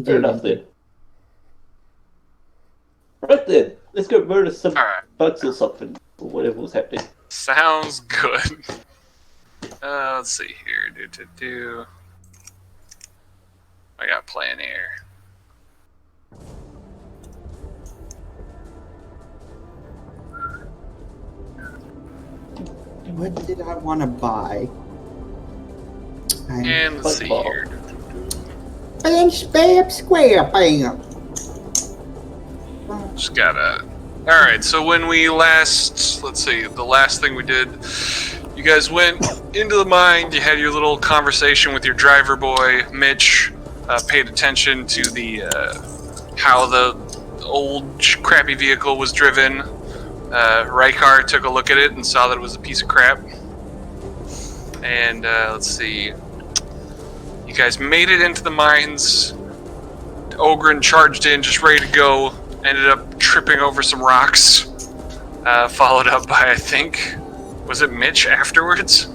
Fair enough then. Right then, let's go murder some bugs or something, or whatever was happening. Sounds good. Let's see here. I got a plan here. What did I want to buy? And let's see here. Bam, spam, square, bam. Just gotta... Alright, so when we last... Let's see, the last thing we did... You guys went into the mine, you had your little conversation with your driver boy, Mitch, paid attention to the... how the old crappy vehicle was driven. Rykar took a look at it and saw that it was a piece of crap. And, let's see... You guys made it into the mines. Ogryn charged in, just ready to go. Ended up tripping over some rocks. Followed up by, I think, was it Mitch afterwards?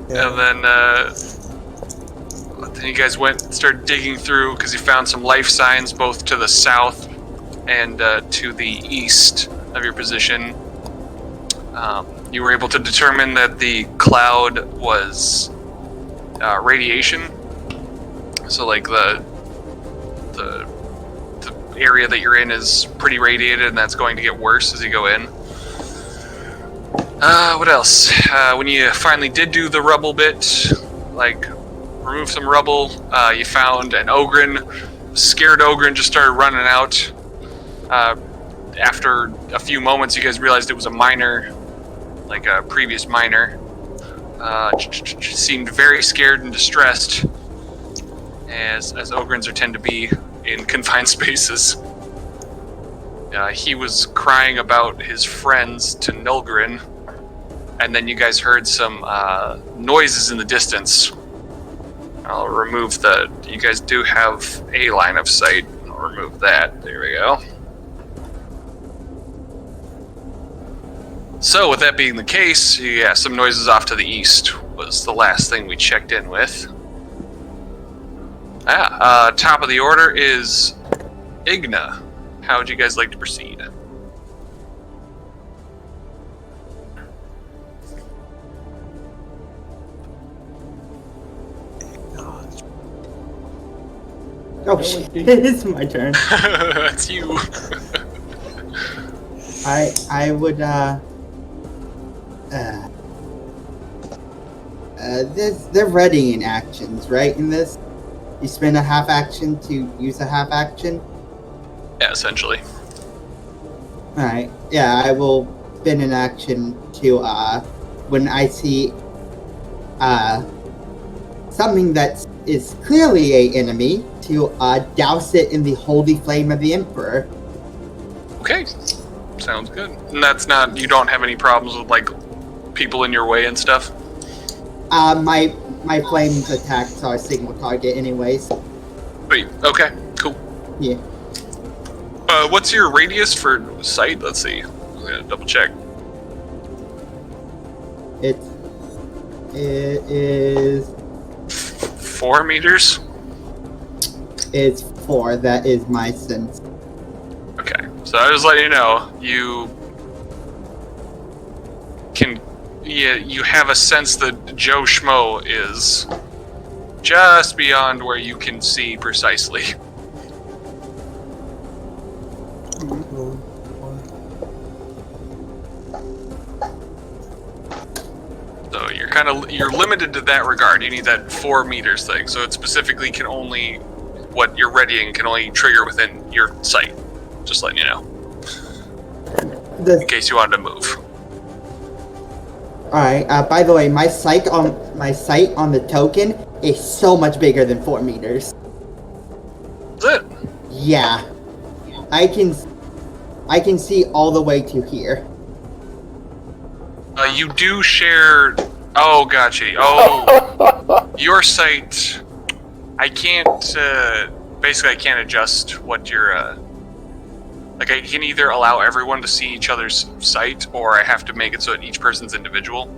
Yeah. And then you guys went and started digging through because you found some life signs both to the south and to the east of your position. You were able to determine that the cloud was radiation. So like the area that you're in is pretty radiated, and that's going to get worse as you go in. What else? When you finally did do the rubble bit, like remove some rubble, you found an Ogryn. Scared Ogryn just started running out. After a few moments, you guys realized it was a miner, like a previous miner. Seemed very scared and distressed, as Ogryns tend to be in confined spaces. He was crying about his friends to Nulgrin, and then you guys heard some noises in the distance. I'll remove the... You guys do have a line of sight. I'll remove that. There we go. So, with that being the case, yeah, some noises off to the east was the last thing we checked in with. Top of the order is Igna. How would you guys like to proceed? Oh shit, it's my turn. That's you. I would, they're readying actions, right, in this? You spend a half action to use a half action? Yeah, essentially. Alright, yeah, I will spend an action to, when I see, something that is clearly an enemy, to, douse it in the holy flame of the Emperor. Okay, sounds good. And that's not, you don't have any problems with, like, people in your way and stuff? My flames attack are a single target anyways. Wait, okay, cool. Yeah. What's your radius for sight? Let's see. I'm gonna double check. It is 4 meters? it's 4. That is my sense. Okay. So I was letting you know, you have a sense that Joe Schmo is just beyond where you can see precisely. So you're limited to that regard. You need that 4 meters thing. So it specifically can only, what you're readying can only trigger within your sight. Just letting you know. In case you wanted to move. Alright, by the way, my sight on the token is so much bigger than 4 meters. Is it? Yeah. I can see all the way to here. You do share... Oh, gotcha. Oh, your sight... I can't... basically, I can't adjust what your... Like, I can either allow everyone to see each other's sight, or I have to make it so that each person's individual.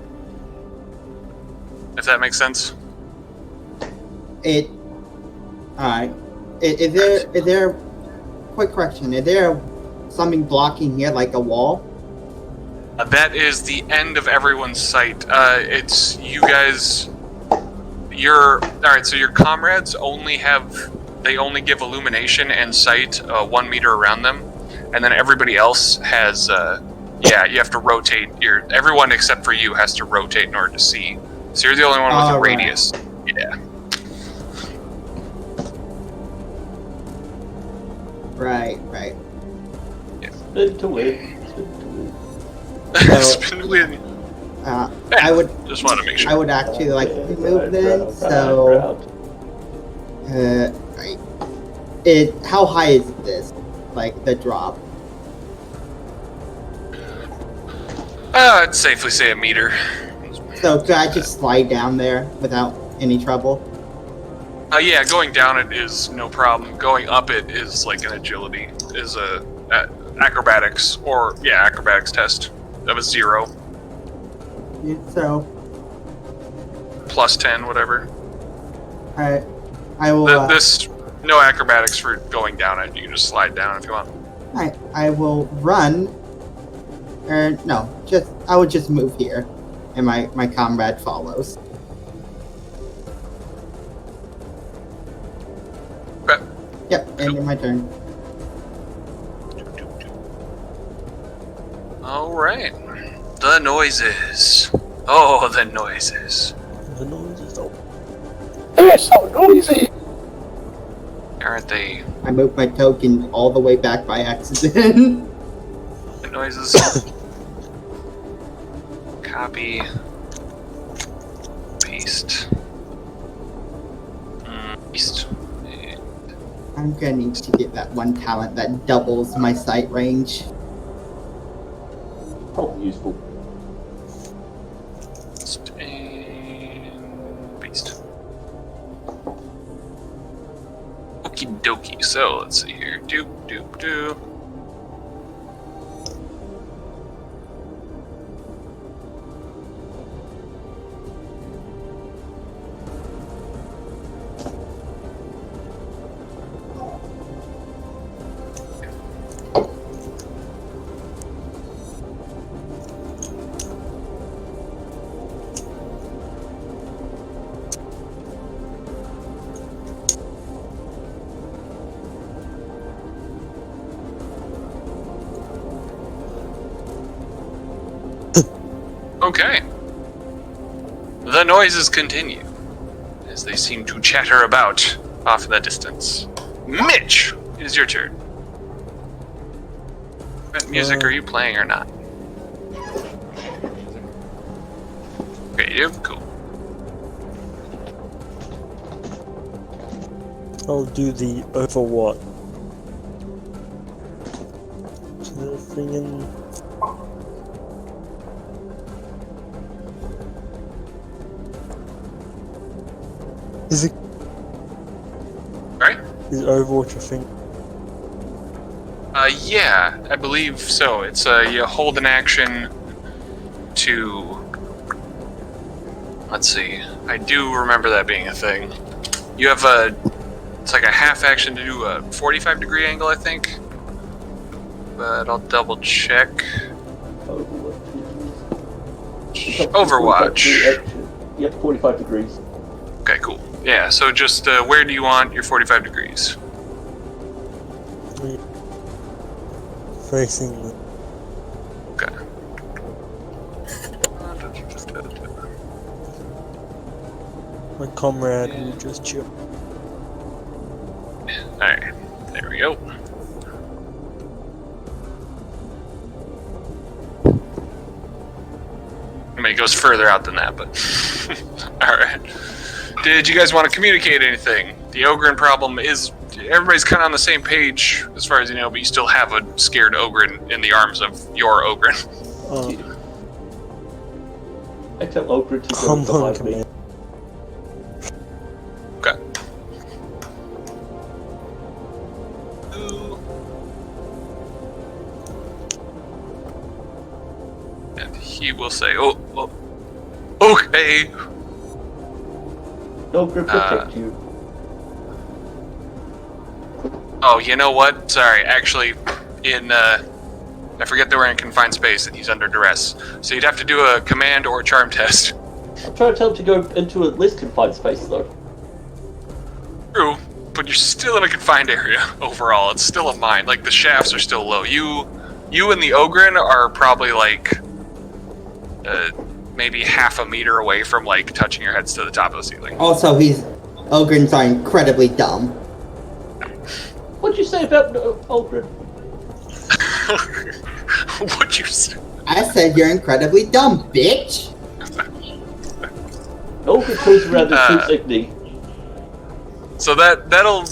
If that makes sense. Alright. Is there... Quick correction. Is there something blocking here, like a wall? That is the end of everyone's sight. It's you guys... Alright, so your comrades only give illumination and sight 1 meter around them. And then everybody else has, you have to rotate. Everyone except for you has to rotate in order to see. So you're the only one with a radius. Yeah. Right. Yeah. Spin to win. Spin to win. I would just want to make sure. I would actually like to move then. So, how high is this? Like the drop? I'd safely say 1 meter. So could I just slide down there without any trouble? Yeah, going down it is no problem. Going up it is like an agility, is a acrobatics acrobatics test of a 0. So plus 10, whatever. I will. This no acrobatics for going down it. You can just slide down if you want. I will run. I would just move here, and my comrade follows. Okay. Yep, ending my turn. All right. The noises. Oh, the noises. The noises. Oh, they're so noisy. Aren't they? I moved my token all the way back by accident. The noises. Copy. Paste. Paste. I'm gonna need to get that one talent that doubles my sight range. Oh, useful. And paste. Okie dokie. So let's see here. Doop. Okay. The noises continue as they seem to chatter about off in the distance. Mitch, it is your turn. What music are you playing or not? Okay, you do? Cool. I'll do the Overwatch. The thing in... Is it... Right? Is Overwatch a thing? Yeah, I believe so. It's you hold an action to. Let's see. I do remember that being a thing. You have a. It's like a half action to do a 45-degree angle, I think. But I'll double check. Overwatch. Yep, 45 degrees. Okay, cool. Yeah, so just where do you want your 45 degrees? Facing the... Okay. My comrade who just chilled. Alright, there we go. I mean, it goes further out than that, but... Alright. Did you guys want to communicate anything? The Ogryn problem is... Everybody's kind of on the same page, as far as you know, but you still have a scared Ogryn in the arms of your Ogryn. I tell Ogryn to go Come on, behind me. command. Okay. And he will say, oh, okay. Ogryn protect you. Oh, you know what? Sorry, actually, I forget that we're in confined space and he's under duress. So you'd have to do a command or a charm test. I'm trying to tell him to go into a less confined space, though. True, but you're still in a confined area overall. It's still a mine. Like, the shafts are still low. You and the Ogryn are probably, like, maybe half a meter away from, like, touching your heads to the top of the ceiling. Also, Ogryns are incredibly dumb. What'd you say about Ogryn? What'd you say? I said you're incredibly dumb, bitch! Ogryn goes around the suit's igni. So that'll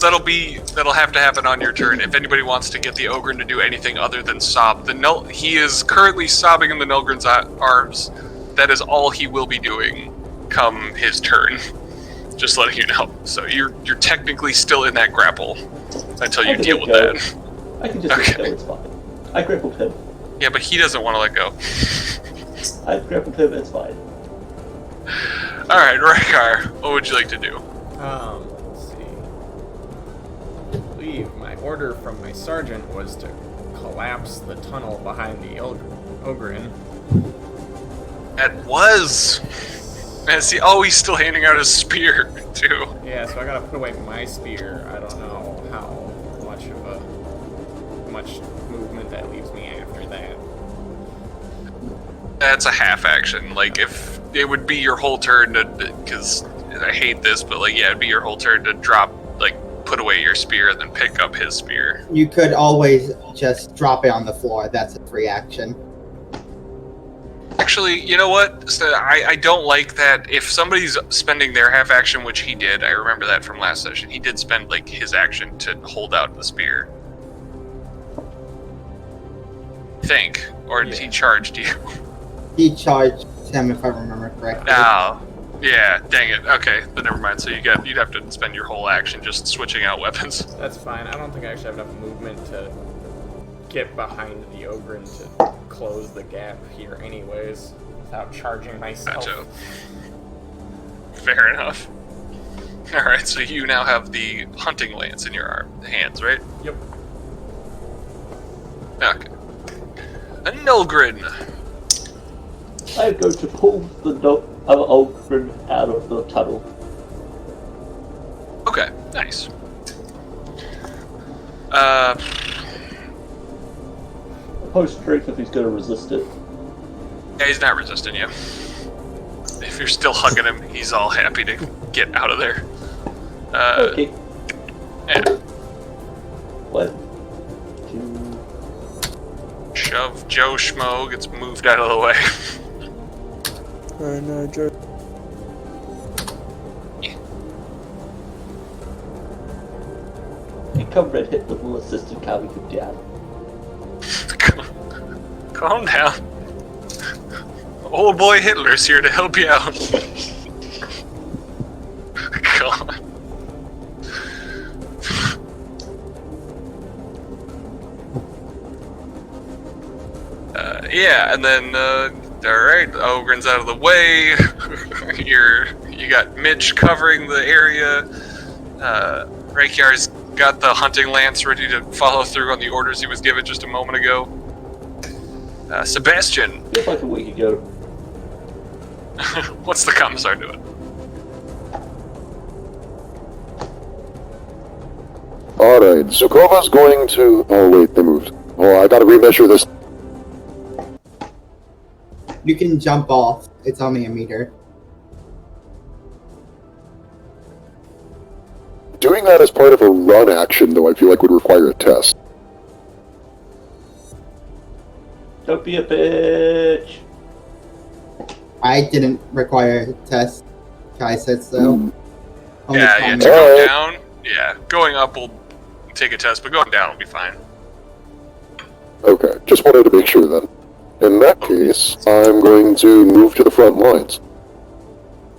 have to happen on your turn. If anybody wants to get the Ogryn to do anything other than sob, he is currently sobbing in the Nulgrin's arms. That is all he will be doing come his turn. Just letting you know. So you're technically still in that grapple until you deal with that. I can just let go, it's fine. I grappled him. Yeah, but he doesn't want to let go. I grappled him, it's fine. Alright, Rykar, what would you like to do? Let's see. I believe my order from my sergeant was to collapse the tunnel behind the Ogryn. That was... Man, see, he's still handing out his spear, too. Yeah, so I gotta put away my spear. I don't know how much movement that leaves me after that. That's a half action. Like, if it would be your whole turn to, because I hate this, but like, yeah, it'd be your whole turn to drop, like, put away your spear and then pick up his spear. You could always just drop it on the floor. That's a free action. Actually, you know what? So I don't like that. If somebody's spending their half action, which he did, I remember that from last session, he did spend, like, his action to hold out the spear. I think. Or did he charge you? He charged him, if I remember correctly. Oh. Yeah, dang it. Okay, but never mind. So you'd have to spend your whole action just switching out weapons. That's fine. I don't think I actually have enough movement to get behind the Ogryn to close the gap here anyways, without charging myself. Gotcha. Fair enough. Alright, so you now have the hunting lance in your hands, right? Yep. Okay. A Nulgrin. I am going to pull the other Ogryn out of the tunnel. Okay, nice. Post strength if he's going to resist it. Yeah, he's not resisting you. If you're still hugging him, he's all happy to get out of there. Okay. Yeah. 1, 2. Shove Joe Schmo gets moved out of the way. Alright, now Joe. A comrade Hitler will assist in calming him down. Calm down. Old boy Hitler's here to help you out. God. Yeah, and then alright, Ogryn's out of the way. You got Mitch covering the area. Rakyar's got the hunting lance ready to follow through on the orders he was given just a moment ago. Sebastian, Just like a week ago. what's the commissar doing? Alright, Zukova's going to... Oh wait, they moved. Oh, I gotta remeasure this. You can jump off. It's only a meter. Doing that as part of a run action, though, I feel like would require a test. Don't be a bitch. I didn't require a test. Kai said so. Only Yeah, comment. to go down. Yeah, going up will take a test, but going down will be fine. Okay, just wanted to make sure then. In that case, I'm going to move to the front lines.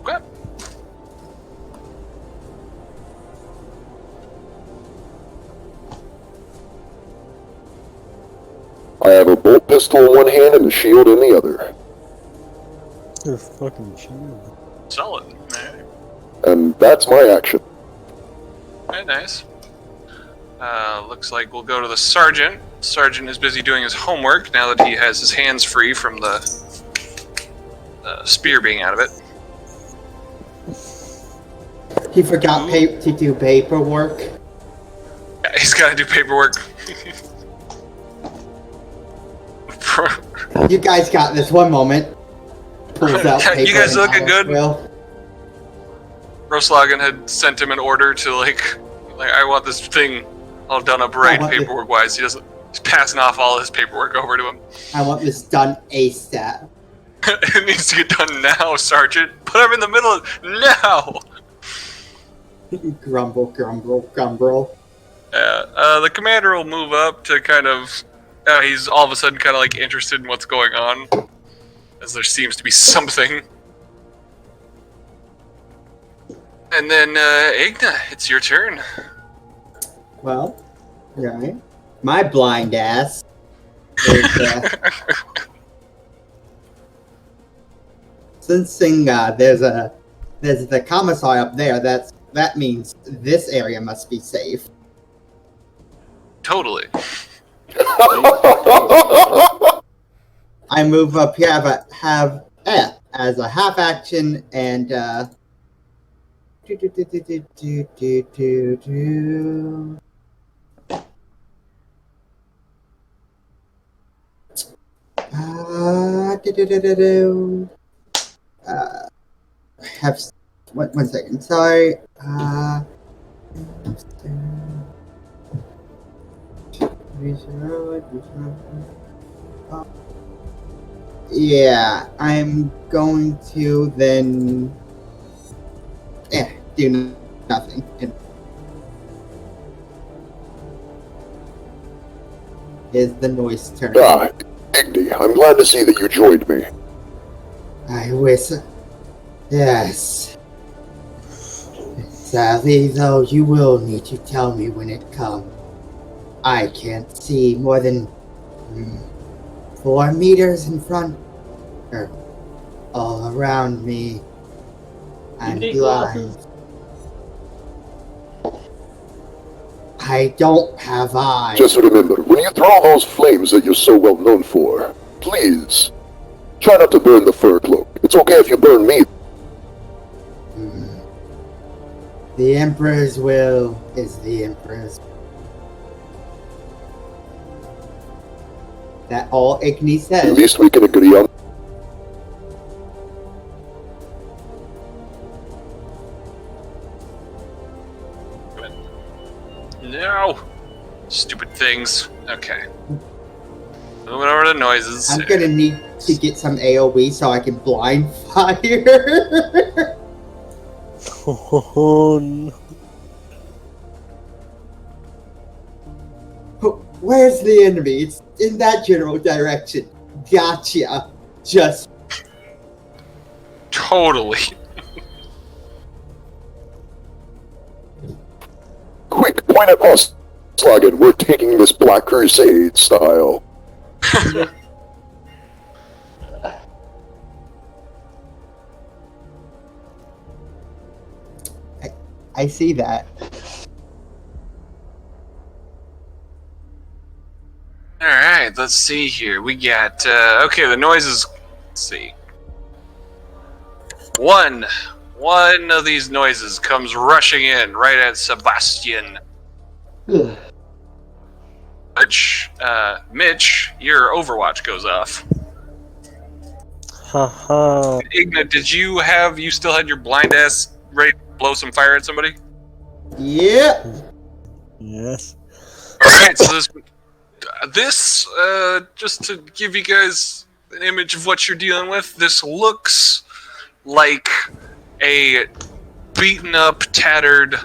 Okay. I have a bolt pistol in one hand and a shield in the other. You're fucking shield. Solid. Alright. And that's my action. Alright, nice. Looks like we'll go to the sergeant. Sergeant is busy doing his homework now that he has his hands free from the spear being out of it. He forgot to do paperwork. Yeah, he's got to do paperwork. You guys got this. One moment. Pulls out Yeah, paper. you guys and looking good? Will. Roslagan had sent him an order to like I want this thing all done up right want this- paperwork wise. He's passing off all his paperwork over to him. I want this done ASAP. It needs to get done now, Sergeant. But I'm in the middle of now. Grumble, grumble, grumble. The commander will move up to kind of. He's all of a sudden kind of like interested in what's going on, as there seems to be something. And then, Igna, it's your turn. Well, right. My blind ass is, sensing there's the commissar up there. That means this area must be safe. Totally. I move up here, but have as a half action and have one second. Sorry. Yeah, I'm going to then do nothing. Is the noise turn? Ah, Igdy, I'm glad to see that you joined me. I wish. Yes. Sadly, though, you will need to tell me when it comes. I can't see more than 4 meters in front, or all around me. I'm need blind. I don't have eyes. Just remember, when you throw those flames that you're so well known for, please, try not to burn the fur cloak. It's okay if you burn me. The Emperor's will is the Emperor's. That all Igni At says. least we can agree on. No! Stupid things. Okay. Moving over to noises. I'm gonna need to get some AoE so I can blind fire. Oh, no. Where's the enemy? It's in that general direction. Gotcha. Just Totally. Quick, point at us, Slogan. We're taking this Black Crusade style. I see that. Alright, let's see here. We got, okay, the noises, let's see. One of these noises comes rushing in right at Sebastian. Ugh. Which, Mitch, your Overwatch goes off. Haha. Igna, you still had your blind ass ready to blow some fire at somebody? Yep. Yes. Alright, so this, just to give you guys an image of what you're dealing with, this looks like a beaten up, tattered,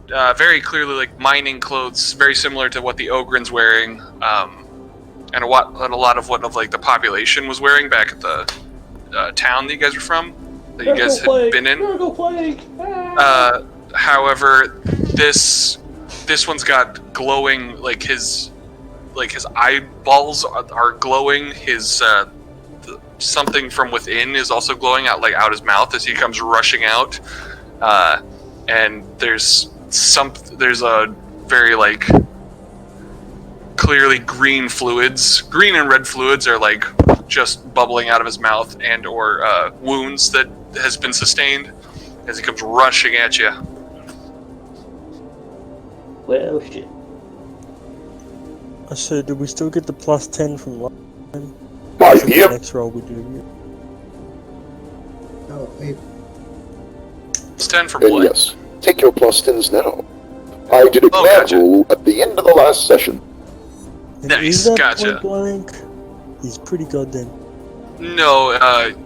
very clearly like mining clothes, very similar to what the Ogryn's wearing, and a lot of what like the population was wearing back at the town that you guys were from, that you guys had been in. However, this one's got glowing, like his eyeballs are glowing. His something from within is also glowing out, like out his mouth as he comes rushing out. And there's a very like clearly green and red fluids are like just bubbling out of his mouth, and or wounds that has been sustained as he comes rushing at you. Well, shit. So, do we still get the +10 from last time? Yep. Next roll we do. Oh, wait. It's 10 for And what? yes, take your +10s now. I did a Oh, grab gotcha. roll at the end of the last session. And Nice, is that gotcha. point blank? He's pretty goddamn. No,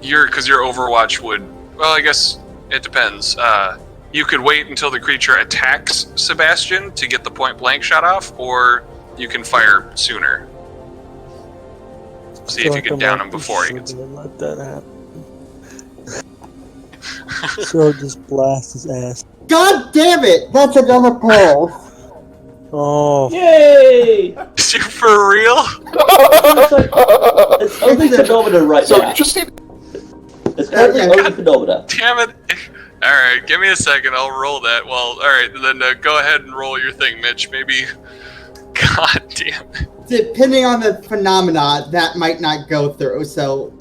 because your Overwatch would. Well, I guess it depends. You could wait until the creature attacks Sebastian to get the point blank shot off, or you can fire sooner. See if you can down him before he gets. Let that happen. So I'll just blast his ass. God damn it! That's another pearl. Oh, Yay! You for real? It's only phenomena right So now. you just need. It's currently only phenomena. Damn it! All right, give me a second. I'll roll that. Well, all right, then go ahead and roll your thing, Mitch. Maybe. God damn it. Depending on the phenomena, that might not go through. So,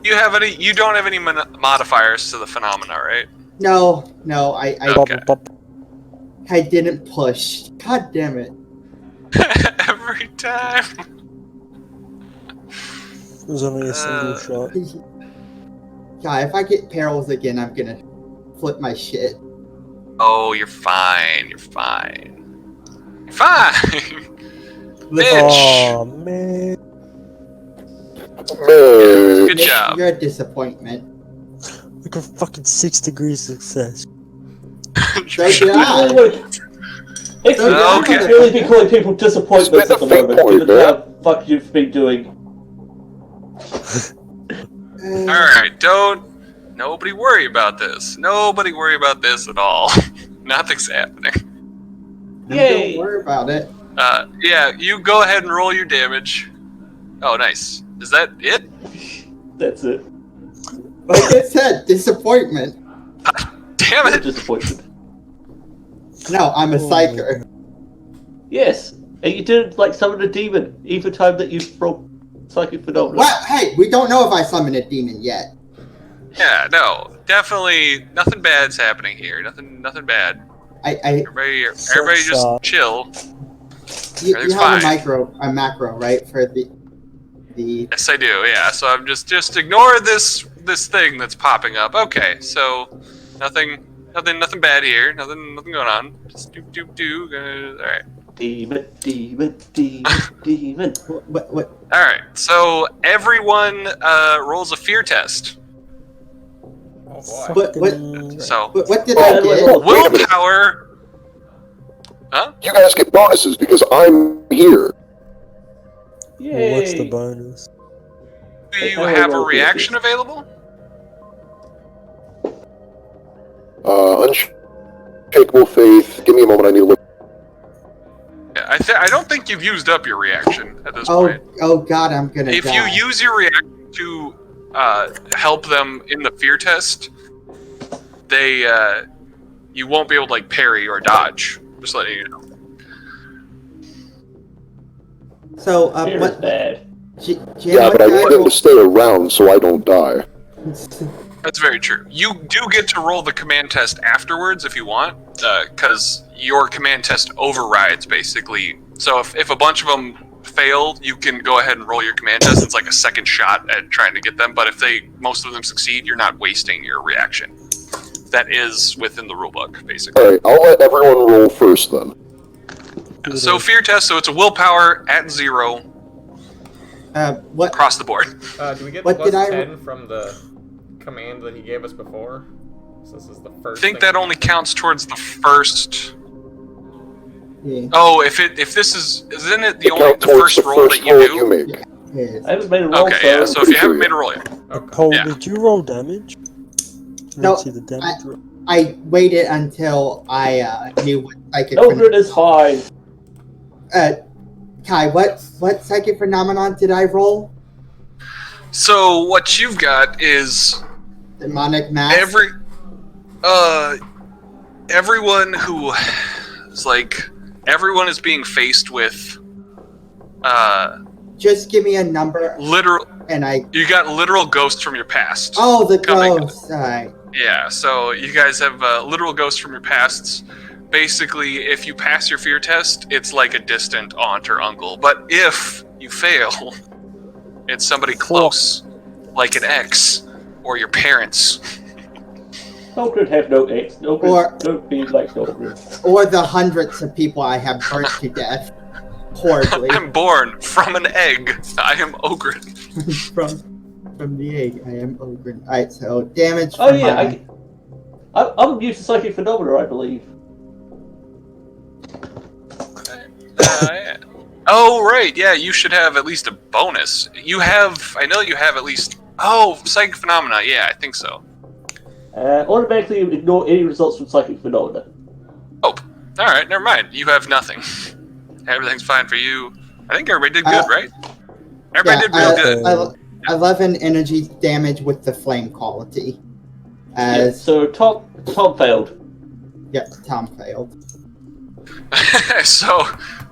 You don't have any modifiers to the phenomena, right? no, I Okay. I didn't push. God damn it. Every time. it was only a single shot. God, if I get perils again, I'm gonna flip my shit. Oh, you're fine. You're fine. You're fine. Mitch. Oh man. Man. Good job. You're a disappointment. Like a fucking 6 degrees success. So did I. It's Okay. really be calling people disappointments at the Spend a moment, fake point, given how fuck you've been doing. Alright, nobody worry about this. Nobody worry about this at all. Nothing's happening. Yay! Don't worry about it. Yeah, you go ahead and roll your damage. Oh, nice. Is that it? That's it. Like I said, disappointment. Damn You're it! disappointed. No, I'm a psyker. Yes, and you did like summon a demon every time that you broke psychic phenomena. What? Hey, we don't know if I summoned a demon yet. Yeah, no. Definitely nothing bad's happening here. Nothing bad. Everybody just shot. chill. You Everything's have fine. a macro, right, for the. Yes, I do. Yeah. So I'm just ignore this thing that's popping up. Okay. So nothing bad here. Nothing going on. Just do. All right. Demon. What? All right. So everyone rolls a fear test. Oh boy. What? So What did I get? willpower. Huh? You guys get bonuses because I'm here. Yay! What's the bonus? Do you have a reaction available? Unshakable faith. Give me a moment. I need to look. Yeah, I don't think you've used up your reaction at this point. Oh God, I'm gonna If die. you use your reaction to help them in the fear test, they you won't be able to like parry or dodge. Just letting you know. So, Fear is what? bad. Yeah, but I need them to stay around so I don't die. That's very true. You do get to roll the command test afterwards if you want, because your command test overrides basically. So if a bunch of them fail, you can go ahead and roll your command test. It's like a second shot at trying to get them. But if most of them succeed, you're not wasting your reaction. That is within the rulebook, basically. Alright, I'll let everyone roll first then. So fear test. So it's a willpower at 0 What? across the board. Do we get What plus did I- 10 from the command that he gave us before? So this is the I first. think thing that only counts towards the first. Yeah. Oh, if this isn't it the It only counts the towards first the roll first that you roll do? you make. Yes. I haven't made a roll, Okay, yeah. So if you haven't sure. made a roll yet, Okay. Cole, Yeah. did you roll damage? I No, didn't see the damage roll. I waited until I knew what psychic. Ogryn is fine. Kai, what psychic phenomenon did I roll? so what you've got is Demonic mass. everyone who is like everyone is being faced with Just give me a number, literal. and I. You got literal ghosts from your past. Oh, the coming. ghost. Alright. Yeah, so you guys have literal ghosts from your pasts. Basically, if you pass your fear test, it's like a distant aunt or uncle. But if you fail, it's somebody close, like an ex or your parents. Ogryn have no ex. Or- Ogryn don't be like Ogryn. Or the hundreds of people I have burnt to death. Horribly. I'm born from an egg. I am Ogryn. from the egg, I am Ogryn. Alright, so damage Oh from yeah, my... I'm used to psychic phenomena, I believe. Yeah. Oh, right. Yeah, you should have at least a bonus. I know you have at least... Oh, psychic phenomena. Yeah, I think so. Automatically ignore any results from psychic phenomena. Oh, alright, never mind. You have nothing. Everything's fine for you. I think everybody did good, right? Everybody did real good. 11 energy damage with the flame quality. Yeah, so Tom failed. Yep, Tom failed. So,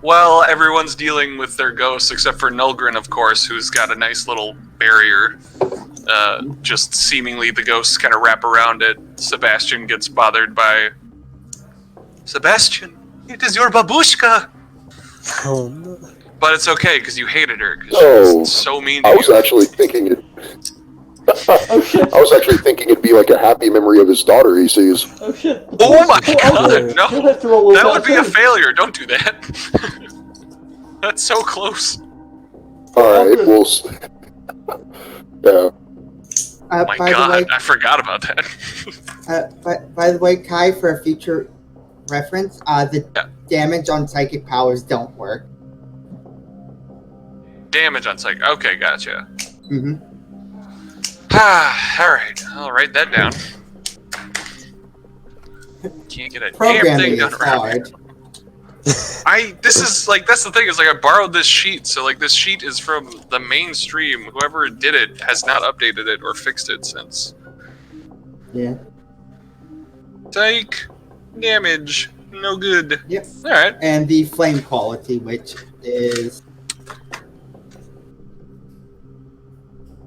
while everyone's dealing with their ghosts, except for Nulgrin, of course, who's got a nice little barrier, just seemingly the ghosts kind of wrap around it, Sebastian gets bothered by... Sebastian, it is your babushka! Oh, no. But it's okay, because you hated her, because Oh, she was so mean to I you. was actually thinking it. Oh shit! I was actually thinking it'd be like a happy memory of his daughter he sees. Oh shit! Oh my Poor god, Ogryn. no! You'll have to roll That all would be a too. failure, don't do that. That's so close. Alright, Ogryn. yeah. Oh my By god, the way, I forgot about that. by the way, Kai, for a future reference, the Yeah. damage on psychic powers don't work. Damage on psych. Okay, gotcha. Mm-hmm. Alright, I'll write that down. Can't get a damn Programming thing is done around here. hard. This is like, that's the thing, is like I borrowed this sheet, so like this sheet is from the mainstream. Whoever did it has not updated it or fixed it since. Yeah. Psych, damage, no good. Yep. Alright. And the flame quality, which is...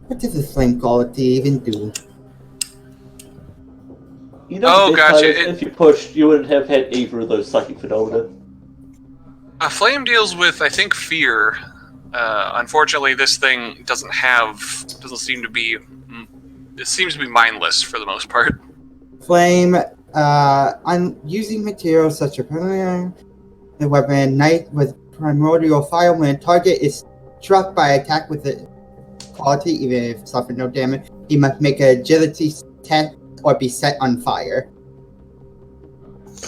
What does the flame quality even do? You know, Oh, the gotcha, times it- if you pushed, you wouldn't have had either of those psychic phenomena. Flame deals with, I think, fear. Unfortunately, this thing doesn't seem to be, it seems to be mindless for the most part. Flame, I'm using materials such as the weapon knight with primordial fire. When a target is struck by attack with a quality, even if suffered no damage, he must make an agility test or be set on fire.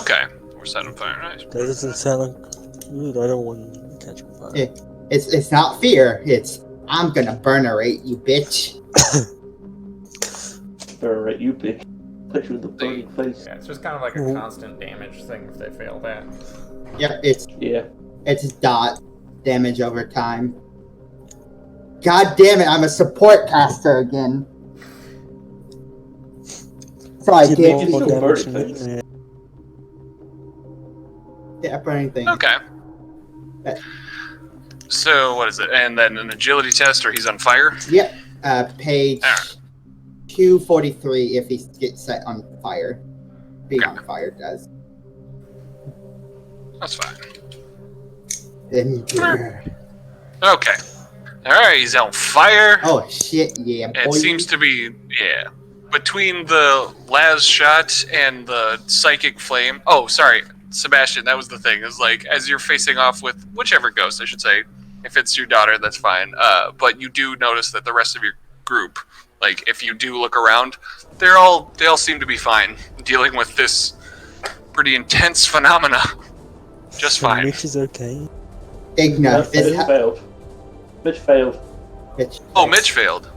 Okay, we're set on fire, nice. That doesn't sound like... Dude, I don't want to catch on fire. Yeah. It's not fear. It's I'm gonna burnerate you, bitch. Alright, you bitch. Put you in the burning face. Yeah, it's just kind of like a constant damage thing if they fail that. Yep, it's Yeah. dot damage over time. God damn it! I'm a support caster again. Sorry, Did can't more you still damage burn than things. me. yeah, burning thing? Okay. Uh, So what is it? And then an agility test, or he's on fire. Yep. Page Alright. 243 if he gets set on fire. Being Okay. on fire does. That's fine. Then- Okay. All right, he's on fire. Oh shit! Yeah, It boy. seems to be, yeah. Between the las shot and the psychic flame. Oh, sorry, Sebastian, that was the thing. It was like, as you're facing off with whichever ghost, I should say. If it's your daughter, that's fine. But you do notice that the rest of your group, like, if you do look around, they all seem to be fine dealing with this pretty intense phenomena. Just So fine. Mitch is okay. Igna, this Mitch failed. Mitch failed. Mitch. Oh, Mitch failed.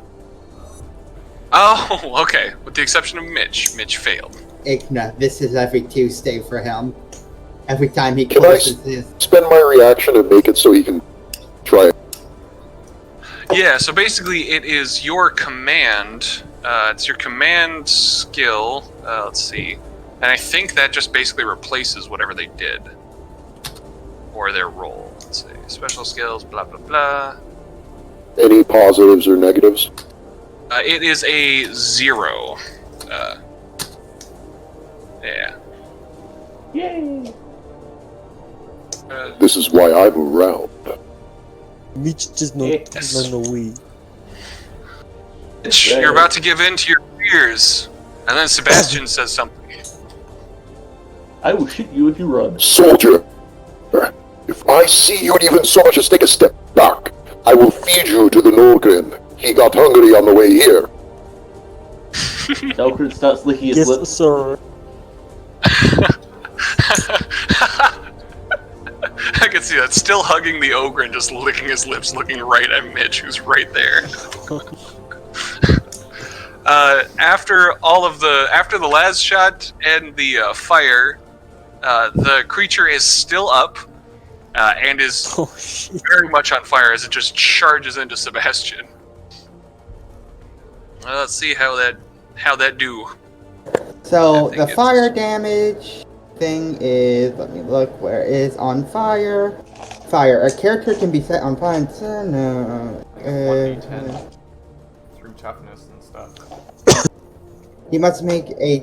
Oh, okay. With the exception of Mitch. Mitch failed. Igna, this is every Tuesday for him. Every time he Can I closes his. Spend my reaction and make it so he can try it. Yeah, so basically it is your command. It's your command skill. Let's see. And I think that just basically replaces whatever they did. Or their roll. Let's see. Special skills, blah, blah, blah. Any positives or negatives? It is a 0. Yeah. Yay! This is why I'm around. Mitch just not Yes. run away. Mitch, you're about to give in to your fears. And then Sebastian says something. I will shoot you if you run. Soldier, if I see you even so much as take a step back, I will feed you to the Ogryn. He got hungry on the way here. Ogryn starts licking his Yes, lips. sir. I can see that. Still hugging the ogre and just licking his lips, looking right at Mitch, who's right there. After the last shot and the fire, the creature is still up and is Oh shit. very much on fire as it just charges into Sebastian. Let's see how that do. So I think the it's- fire damage thing is, let me look where it is on fire. Fire. A character can be set on fire. No. 1d10 through toughness and stuff. He must make a.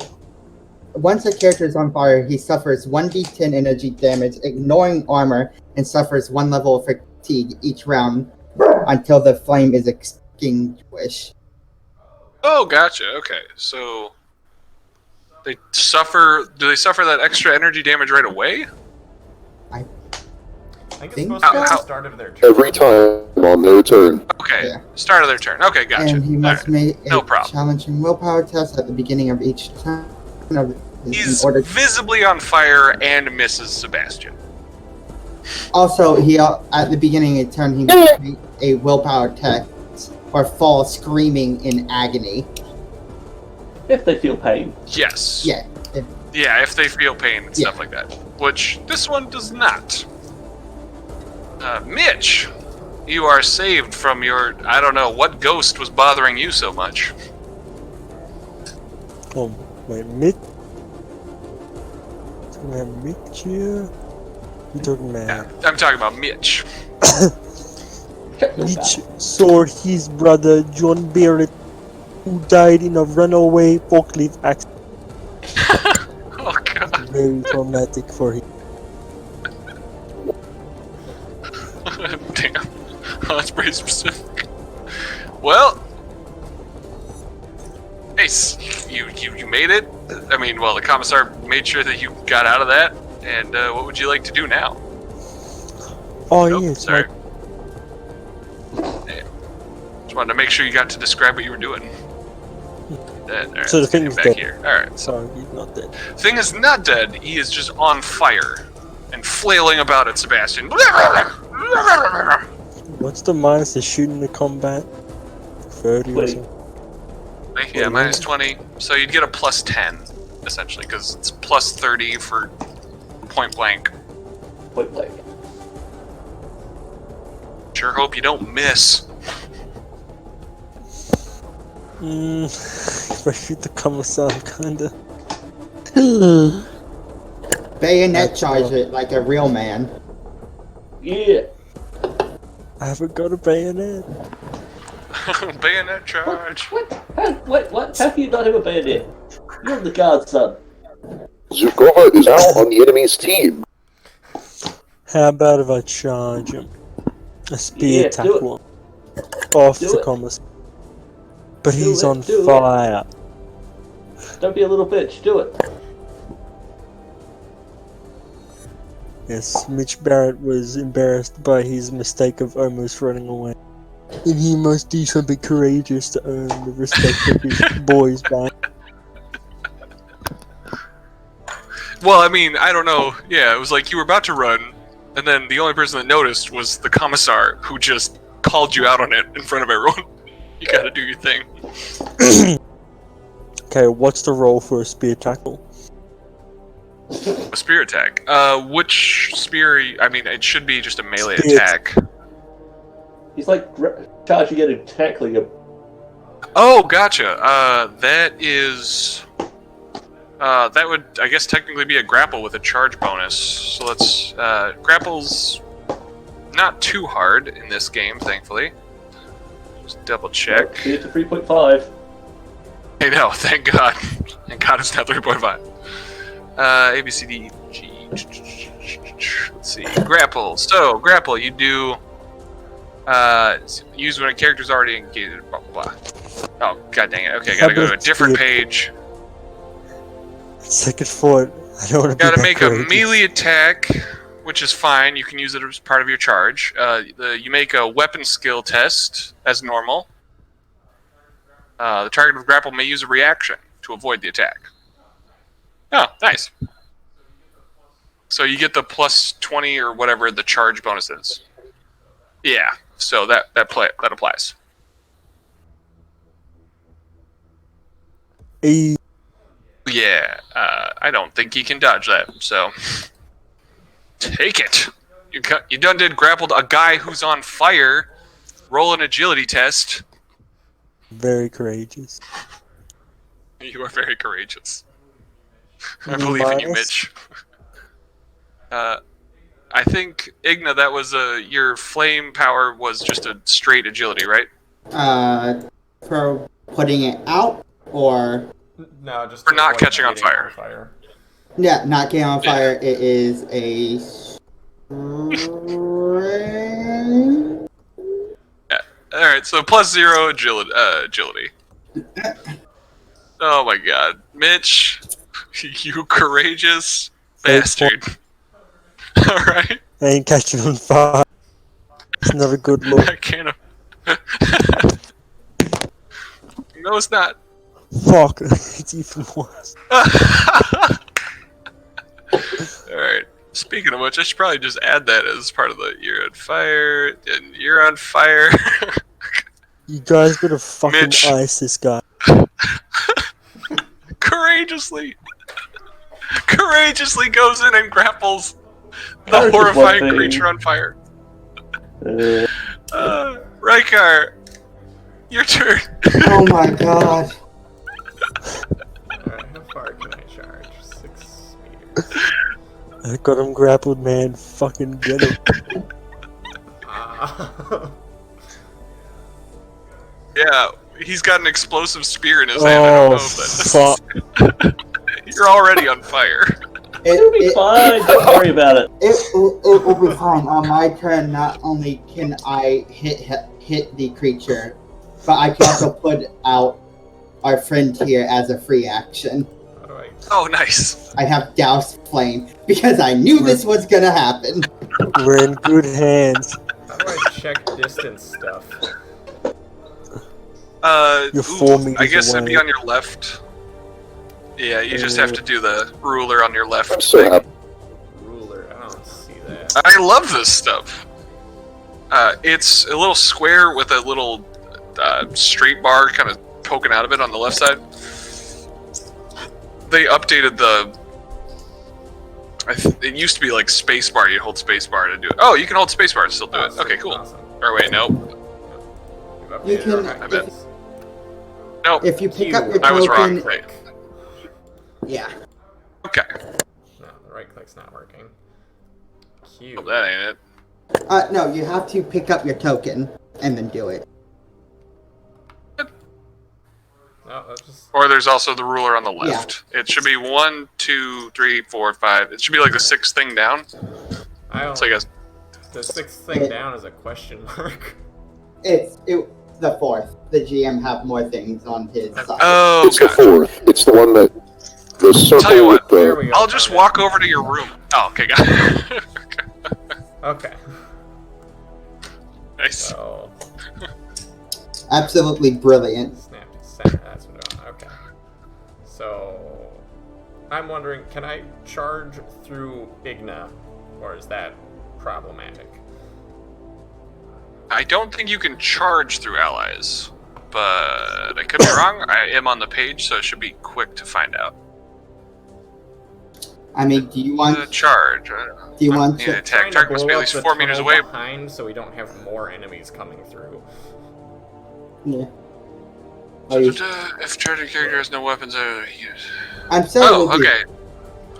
Once a character is on fire, he suffers 1d10 energy damage, ignoring armor, and suffers 1 level of fatigue each round until the flame is extinguished. Oh, gotcha. Okay, so they suffer. Do they suffer that extra energy damage right away? I think it's Think supposed to be at so? the start of their turn. Every time on their turn. Okay, Yeah. start of their turn. Okay, gotcha. And he must Alright. make a No problem. challenging willpower test at the beginning of each turn. He's In order. visibly on fire and misses Sebastian. Also, he at the beginning of the turn he must make a willpower test or fall screaming in agony. If they feel pain. Yes. Yeah. Yeah, if they feel pain and Yeah. stuff like that. Which this one does not. Mitch, you are saved from your. I don't know what ghost was bothering you so much. Oh, wait, Mitch? So we have Mitch here? You talking Yeah, about I'm talking about Mitch. Mitch saw his brother John Barrett, who died in a runaway forklift accident. Oh god. Very traumatic for him. Damn. That's pretty specific. Well, hey, you made it. I mean, well, the commissar made sure that you got out of that. And what would you like to do now? Oh, Nope, yes, sorry. Yeah. Just wanted to make sure you got to describe what you were doing. Alright, So the let's thing get him is back dead. here. Alright, so Sorry, he's not dead. thing is not dead. He is just on fire and flailing about at Sebastian. What's the minus to shooting the combat? 30 or 20. something? Yeah, minus 20. So you'd get a plus 10, essentially, because it's plus 30 for point blank. Point blank. Sure hope you don't miss. If I shoot the commissar, kinda. Bayonet That's charge all. it like a real man. Yeah. I haven't got a bayonet. Bayonet charge. What? What? How can you not have a bayonet? You're the guard, son. Zukova is now on the enemy's team. How about if I charge him? A spear Yeah, do it. tackle him. Off Do the it. commissar. But Do he's it, on do it. fire. Don't be a little bitch. Do it. Yes, Mitch Barrett was embarrassed by his mistake of almost running away. And he must do something courageous to earn the respect of his boys back. Well, I mean, I don't know. Yeah, it was like you were about to run, and then the only person that noticed was the commissar, who just called you out on it in front of everyone. You gotta do your thing. Okay, what's the roll for a spear tackle? A spear attack. Which spear? I mean, it should be just a melee Spear. attack. He's like charging it and tackling him. Oh, gotcha. That is. That would, I guess, technically be a grapple with a charge bonus. So let's. Grapple's not too hard in this game, thankfully. Just double check. See, it's a 3.5. I know, thank God. Thank God it's not 3.5. A, B, C, D, E, G. Let's see. Grapple. So, grapple, you do. Use when a character's already engaged. Blah, blah, blah. Oh, god dang it. Okay, gotta go to a different page. Second thought. I don't want to be Gotta that make a courageous. melee attack, which is fine. You can use it as part of your charge. You make a weapon skill test as normal. The target with grapple may use a reaction to avoid the attack. Oh, nice. So you get the plus 20 or whatever the charge bonus is. Yeah, so that applies. Hey, Yeah, I don't think he can dodge that, so... Take it! You done did grappled a guy who's on fire. Roll an agility test. very courageous. You are very courageous. I believe in you, Mitch. I think, Igna, that was your flame power was just a straight agility, right? For putting it out, or No, just For to not avoid catching on getting fire. yeah, not getting on fire. It is a. Alright, so plus 0 agility. Oh my god. Mitch, you courageous bastard. Alright. I ain't catching on fire. It's not a good look. I can't. No, it's not. Fuck, it's even worse. Alright. Speaking of which, I should probably just add that as part of the you're on fire, and you're on fire. You guys better fucking Mitch. ice this guy. Courageously goes in and grapples the There's just horrifying one thing. creature on fire. Uh, Rykar, your turn. Oh my god! Alright, how far can I charge? 6 meters. I got him grappled, man. Fucking get him. Yeah, he's got an explosive spear in his hand. I don't know if that's... fuck. You're already on fire. it'll be fine. Don't worry about it. It will be fine. On my turn, not only can I hit the creature, but I can also put out our friend here as a free action. How do I... Oh, nice. I have doused flame because I knew this was gonna happen. We're in good hands. How do I check distance stuff? You're 4 meters I guess it'd away. be on your left. Yeah, you just have to do the ruler on your left. I'm so happy. Ruler, I don't see that. I love this stuff. It's a little square with a little straight bar kind of poking out of it on the left side. They updated the... it used to be like spacebar, you'd hold spacebar to do it. Oh, you can hold spacebar and still do it. Oh, Okay, cool. Awesome. Or wait, no. You've You updated can- our I bet. messages. Nope. If you pick up your I was wrong. token, Click. yeah. Okay. No, the right click's not working. Q. Well, that ain't it. No, you have to pick up your token and then do it. No, that's just. Or there's also the ruler on the left. It should be 1, 2, 3, 4, 5. It should be like the 6th thing down. It's like a. The 6th thing down is a question mark. It's the 4th. The GM have more things on his side. Oh, It's the gotcha. 4th. It's the one that the circle Tell you what, with There the. we go. I'll just walk over to your room. Oh, okay, got it. Okay. Nice. So, Absolutely brilliant. snap to center. That's what I want. Okay. So, I'm wondering, can I charge through Igna, or is that problematic? I don't think you can charge through allies, but I could be wrong. I am on the page, so it should be quick to find out. I mean, do you want Charge. do you want Need to to attack. Target must be at least 4 meters away. behind, so we don't have more enemies coming through. yeah. Are you, If charging character has no weapons, I'm sorry. oh, with you.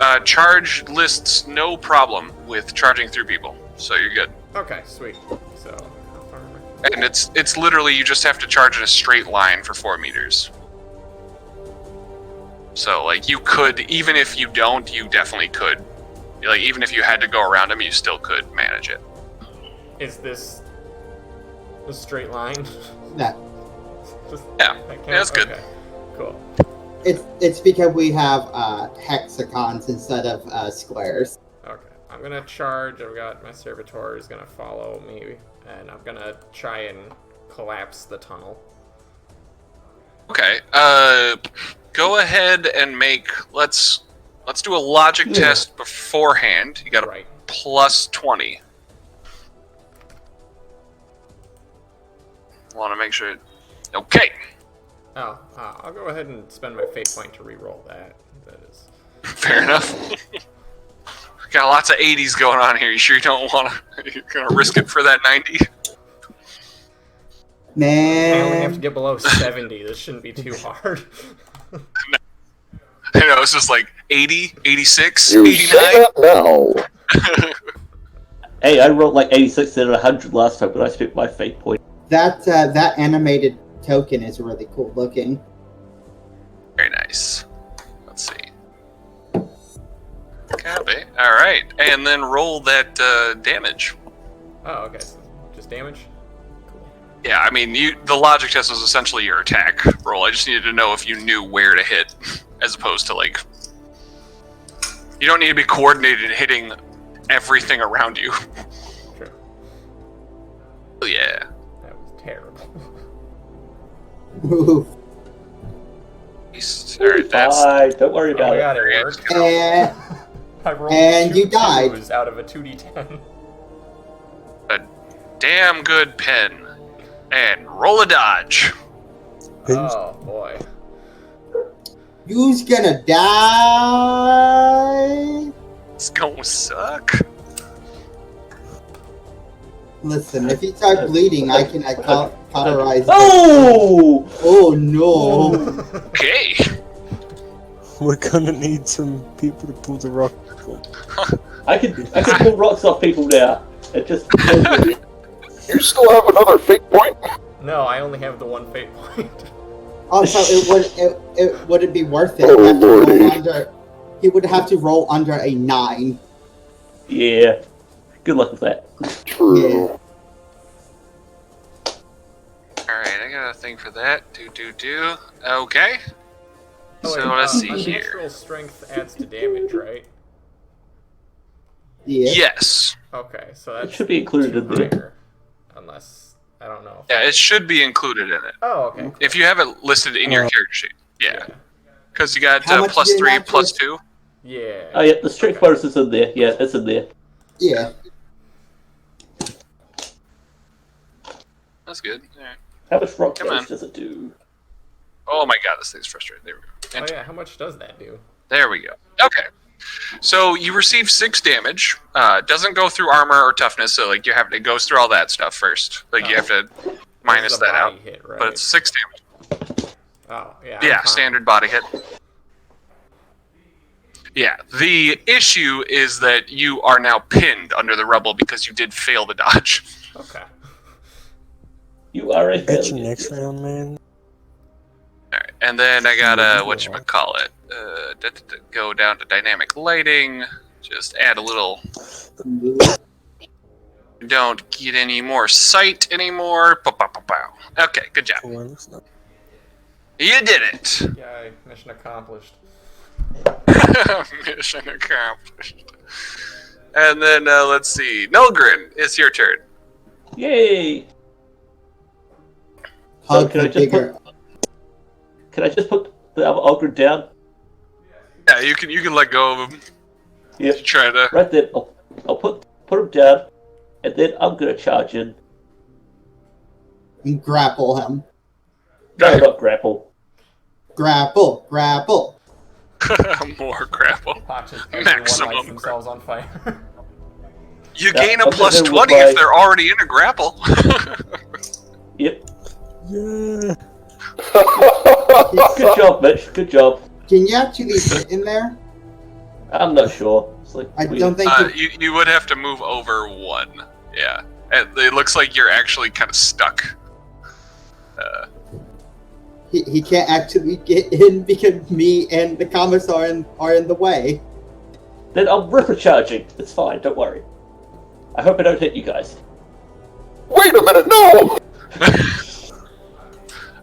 okay. Charge lists no problem with charging through people, so you're good. Okay, sweet. So, how far am I? And it's literally you just have to charge in a straight line for 4 meters. So like you could, even if you don't, you definitely could. Like even if you had to go around them, you still could manage it. Is this a straight line? No. Just, Yeah, that count? yeah, that's good. Okay, cool. It's because we have hexagons instead of squares. Okay, I'm gonna charge. I've got my servitor is gonna follow me, and I'm gonna try and collapse the tunnel. Okay. Go ahead and make. Let's do a logic test beforehand. You got a Right. plus 20. Want to make sure. Okay. Oh, I'll go ahead and spend my fate point to re-roll that. That is. Fair enough. Got lots of 80s going on here. You sure you don't want to? You're gonna risk it for that 90? Man. I only have to get below 70. This shouldn't be too hard. I know, it's just like 80, 86, You 89. say that now. Hey, I rolled like 86 and 100 last time when I spent my fate point. That animated token is really cool looking. Very nice. Let's see. Copy. Alright, and then roll that damage. Oh, okay. So just damage? Cool. Yeah, I mean, the logic test was essentially your attack roll. I just needed to know if you knew where to hit, as opposed to, like... You don't need to be coordinated hitting everything around you. True. Oh, yeah. That was terrible. Ooh. Alright, that's... Bye, don't worry Oh about my it. god, it worked. And I rolled And 2 you died. 2s out of a 2d10. A damn good pen. And roll a dodge. Oh boy. you's gonna die. It's gonna suck. Listen, if you start bleeding, I can cauterize. Oh! Oh no! Okay. We're gonna need some people to pull the rock. I can pull rocks off people now. It just You still have another fate point? No, I only have the 1 fate point. Also, it wouldn't be worth it. Oh, Have to roll lordy. he would have to roll under a 9. yeah. Good luck with that. True. Alright, I got a thing for that. Do. Okay. Oh, So wait, let's see unnatural here. strength adds to damage, right? Yeah. Yes. Okay, so that should be included in there. higher. Unless, I don't know. Yeah, it should be included in it. Oh, okay. If you have it listed in your character sheet. Yeah. Because you got How much plus is your 3, natural- plus 2. Yeah. Oh yeah, the strength bonus is in there. Yeah, it's in there. Yeah. That's good. Alright. How much rock Come damage on. does it do? Oh my god, this thing's frustrating. There we go. Oh Enter. yeah, how much does that do? There we go. Okay. So you receive 6 damage. Doesn't go through armor or toughness, so like it goes through all that stuff first. Like you have to minus This is a that out. body hit, right? But it's 6 damage. Oh, yeah. Yeah, I'm fine. standard body hit. Yeah, the issue is that you are now pinned under the rubble because you did fail the dodge. Okay. You are a That's your failure. next round, man. Alright, and then I gotta, Yeah. whatchamacallit, go down to dynamic lighting, just add a little... Don't get any more sight anymore. Pow. Okay, good job. You did it! Yay, mission accomplished. Mission accomplished. And then, let's see. Nolgrin, it's your turn. Yay! Hug can I the just bigger. Can I just put the other Ogryn down? Yeah, you can let go of him. Yep. Try to... Right then, I'll put him down, and then I'm gonna charge in. And grapple him. No, not grapple. Grapple. More grapple. Watches Maximum everyone lights themselves on fire. You Yeah, gain a I'm plus gonna 20 reply- if they're already in a grapple. Yep. Yeah. Good job, Mitch. Good job. Can you actually fit in there? I'm not sure. It's like I weird. don't think You would have to move over one. Yeah. It looks like you're actually kind of stuck. he can't actually get in because me and the commissar are in the way. Then I'm ripper charging. It's fine. Don't worry. I hope I don't hit you guys. Wait a minute, no!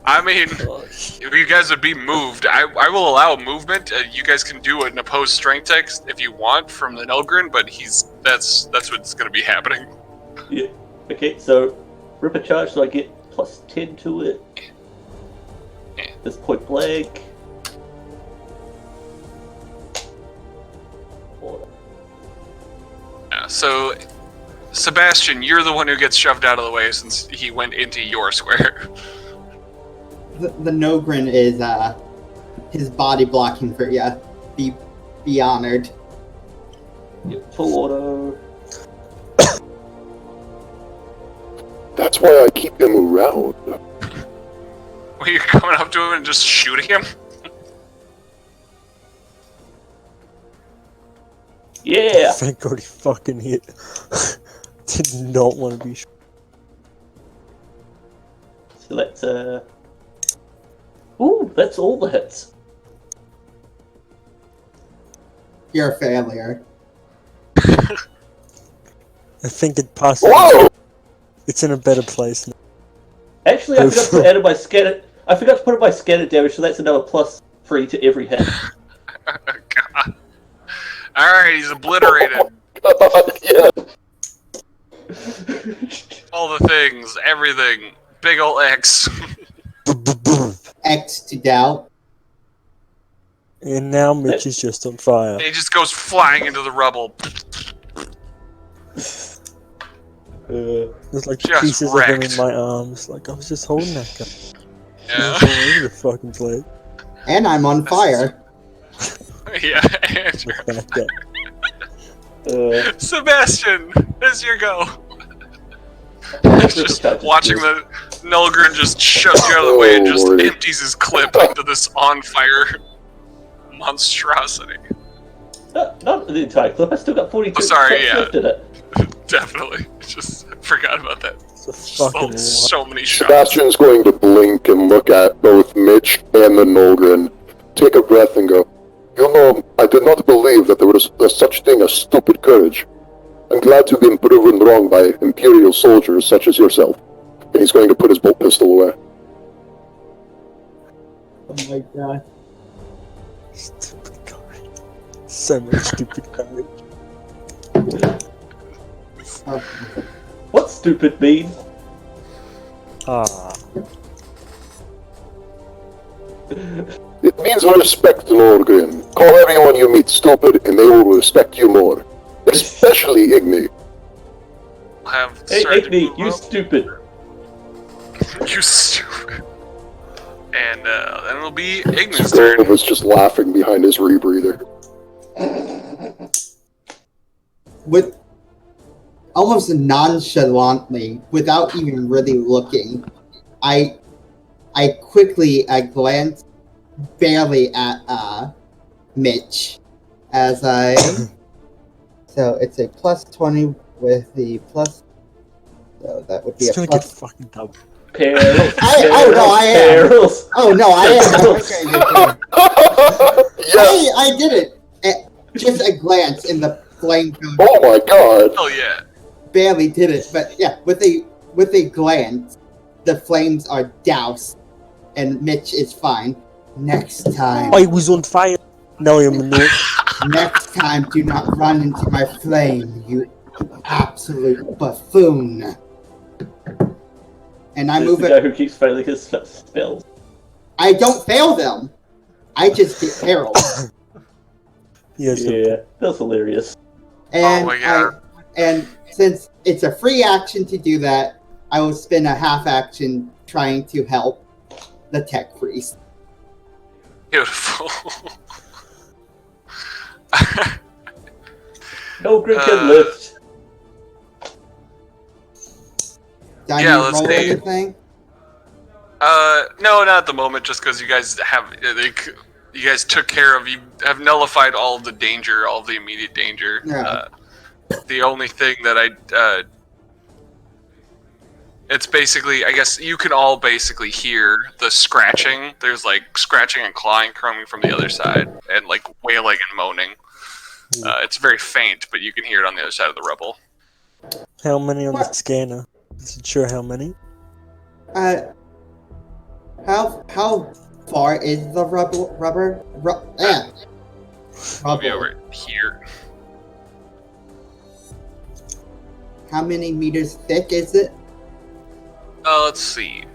I mean, if you guys would be moved, I will allow movement. You guys can do an opposed strength check if you want from the Nolgrin, but that's what's going to be happening. Yeah. Okay, so ripper charge, so I get plus 10 to it. This point blank. So, Sebastian, you're the one who gets shoved out of the way since he went into your square. The Nogrin is his body blocking for you. Be honored. Yep, full auto. That's why I keep him around. Were you coming up to him and just shooting him? Yeah. Thank God he fucking hit. Did not want to be shot. So let's Ooh, that's all the hits. You're a failure. I think it possibly. Whoa! It's in a better place now. Actually, I forgot to put my scatter. I forgot to put in my scatter damage, so that's another +3 to every hit. God. Alright, he's obliterated. Yeah. All the things, everything. Big ol' X. X to doubt. And now Mitch is just on fire. He just goes flying into the rubble. There's like Just pieces of him wrecked. in my arms. Like I was just holding that guy. Yeah. He was all over the fucking place. And I'm on fire. Yeah, and With that guy. Sebastian, it's your go. Let's Just watching the Nolgrin just shoves you out of the way and just Lordy. empties his clip into this on fire monstrosity. Not the entire clip. I still got 42 Oh, sorry, shots yeah. left in it. Definitely. Just forgot about that. It's a fucking So many shots. Sebastian's going to blink and look at both Mitch and the Nolgrin, take a breath and go, "You know, I did not believe that there was such thing as stupid courage. I'm glad to have been proven wrong by Imperial soldiers such as yourself." And he's going to put his bolt pistol away. Oh my god. stupid courage. So much stupid courage. What's stupid mean? Ah. It means respect, Nolgrin. Call everyone you meet stupid and they will respect you more. Especially Igni. Have Hey, started to Igni, move you up. stupid. You stupid. And then it'll be Ignis' turn. Skov was just laughing behind his rebreather. With almost nonchalantly, without even really looking, I I quickly glance barely at Mitch as I. So it's a plus 20 with the plus. So that would be It's a gonna get plus. fucking double. Perils. Oh no, I am. Perils. Oh no, I am. Yes! I did it. Just a glance in the flame cone. Oh my god! Oh yeah. Barely did it, but yeah, with a glance, the flames are doused, and Mitch is fine. Next time. I was on fire. Now I'm not. Next time, do not run into my flame, you absolute buffoon. And I It's move the it. guy who keeps failing his spells. I don't fail them. I just get Perils. Yes. Yeah, that's hilarious. And Oh my God. and since it's a free action to do that, I will spend a half action trying to help the tech priest. Beautiful. Ogryn can lift. Do I Yeah, need to let's roll see. anything? No, not at the moment. Just because you guys you guys took care of, you have nullified all of the danger, all of the immediate danger. Yeah. The only thing that it's basically, I guess you can all basically hear the scratching. There's like scratching and clawing coming from the other side, and like wailing and moaning. It's very faint, but you can hear it on the other side of the rubble. How many on the scanner? Is it sure how many? How far is the rubber? It'll be over here. How many meters thick is it? Let's see.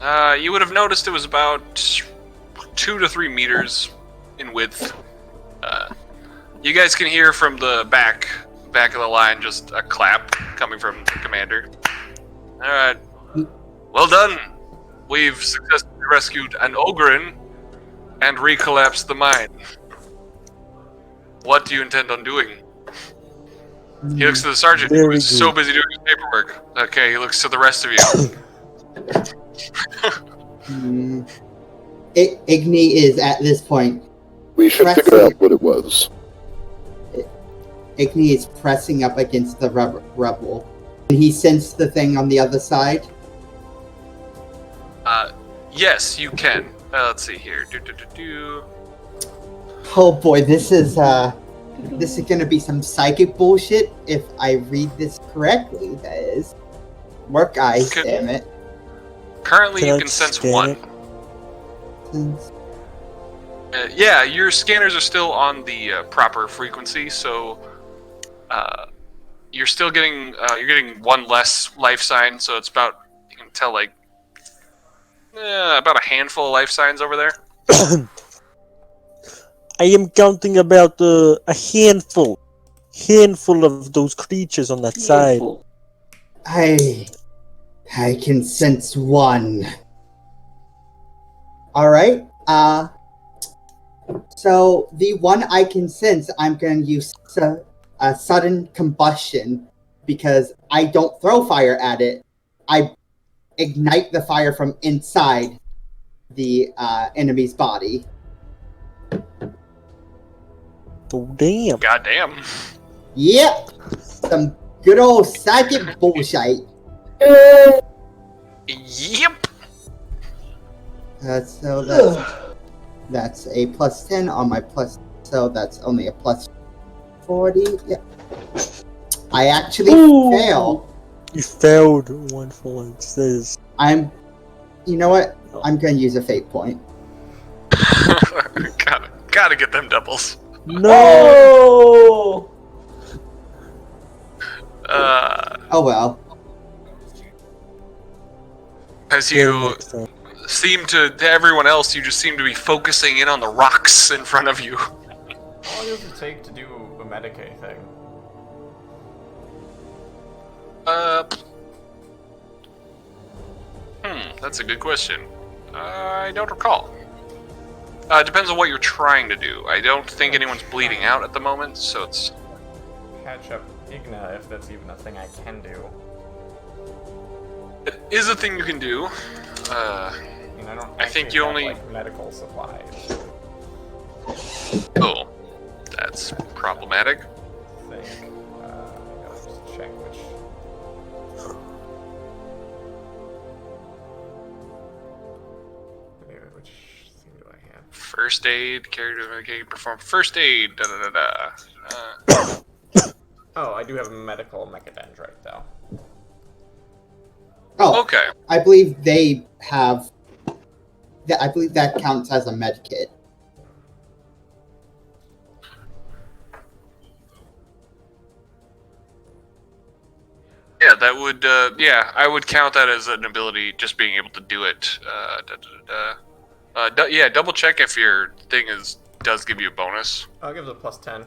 You would have noticed it was about 2 to 3 meters in width. You guys can hear from the back of the line just a clap coming from the commander. Alright. Well done! We've successfully rescued an Ogryn and recollapsed the mine. What do you intend on doing? He looks to the sergeant, who Very is so good. busy doing his paperwork. Okay, he looks to the rest of you. Igni is at this point. We should figure out what it was. Igni is pressing up against the rubble. Did he sense the thing on the other side? Yes, you can. Let's see here. Oh boy, this is gonna be some psychic bullshit if I read this correctly. That is, work eyes, Could- damn it. Currently, Can you I can sense scan one. it? Yeah, your scanners are still on the proper frequency, so you're still getting you're getting one less life sign. So it's about, you can tell, like about a handful of life signs over there. I am counting about a handful of those creatures on that side. I can sense one. Alright, so the one I can sense, I'm gonna use a sudden combustion because I don't throw fire at it. I ignite the fire from inside the enemy's body. Oh damn! Goddamn. Yep, some good old psychic bullshit. Yep. So that's a plus 10 on my plus, so that's only a plus 40. Yeah. I actually fail. You failed one for once. You know what? I'm gonna use a fate point. Gotta get them doubles. No! Oh well. As you seem to everyone else, you just seem to be focusing in on the rocks in front of you. How long does it take to do a Medicaid thing? That's a good question. I don't recall. It depends on what you're trying to do. I don't think anyone's bleeding out at the moment, so it's... Patch up Igna, if that's even a thing I can do. It is a thing you can do. And I don't. I think actually you have, only- like medical supplies. Oh, that's problematic. I think. I gotta just check which. Which thing do I have? First aid, character can perform first aid. Da da da da. Oh, I do have a medical mechadendrite though. Oh, Okay. I believe they have. I believe that counts as a med kit. Yeah, that would. Yeah, I would count that as an ability, just being able to do it. Yeah, double check if your thing does give you a bonus. I'll give it a +10.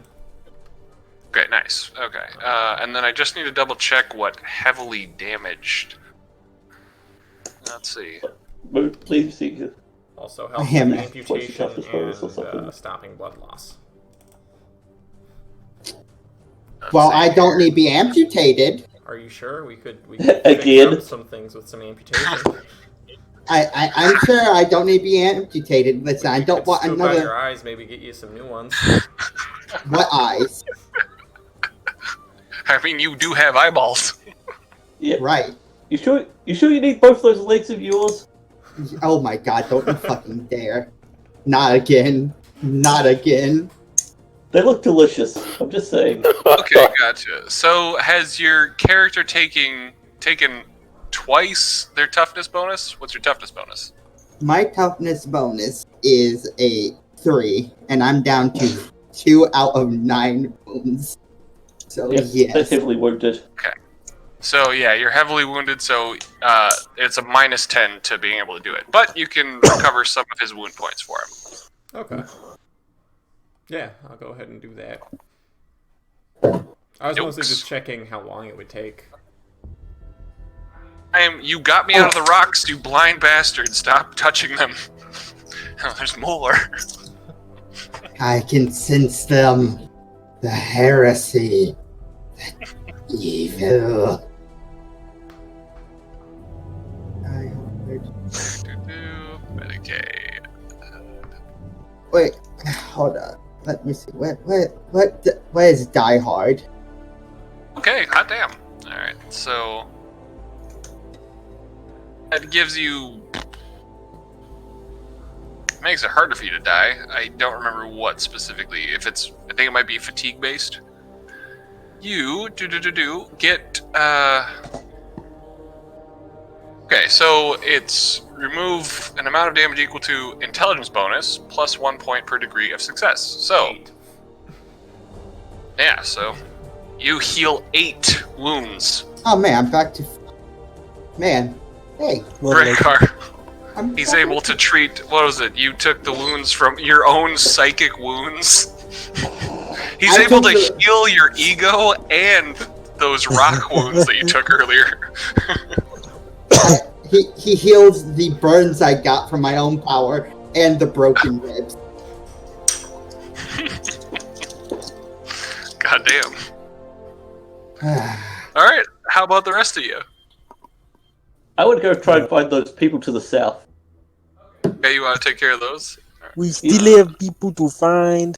Okay, nice. Okay, and then I just need to double check what heavily damaged. Let's see. Move, please, Seeker. Also helps am with at amputation toughness bonus or something. and stopping blood loss. Let's Well, see. I don't need to be amputated. Are you sure we could Again. fix up some things with some amputation? I'm sure I don't need to be amputated. Listen, I don't want Scoop out your another. eyes, maybe get you some new ones. What eyes? I mean, you do have eyeballs. Yeah. Right. You sure you need both those legs of yours? Oh my god, don't you fucking dare. Not again. Not again. They look delicious. I'm just saying. Okay, gotcha. So, has your character taken twice their toughness bonus? What's your toughness bonus? My toughness bonus is a 3, and I'm down to 2 out of 9 wounds. So, Yep, yes. they're heavily wounded. So yeah, you're heavily wounded, so it's a -10 to being able to do it. But you can recover some of his wound points for him. Okay. Yeah, I'll go ahead and do that. I was mostly Yokes. just checking how long it would take. You got me out of the rocks, you blind bastard. Stop touching them. Oh, there's more. I can sense them. The heresy. The evil. Medicaid. Wait, hold on. Let me see. What is Die Hard? Okay, hot damn. Alright, so that gives you, makes it harder for you to die. I don't remember what specifically. If it's, I think it might be fatigue based. You get okay, so it's remove an amount of damage equal to intelligence bonus plus 1 point per degree of success. So 8. yeah, so you heal 8 wounds. Oh man, I'm back to. Man, hey, Rekar. I'm. He's able to treat, what was it? You took the wounds from your own psychic wounds. He's I able to took heal your ego and those rock wounds that you took earlier. He heals the burns I got from my own power and the broken ribs. Goddamn. Alright, how about the rest of you? I would go try and find those people to the south. Okay, you want to take care of those? We still have people to find.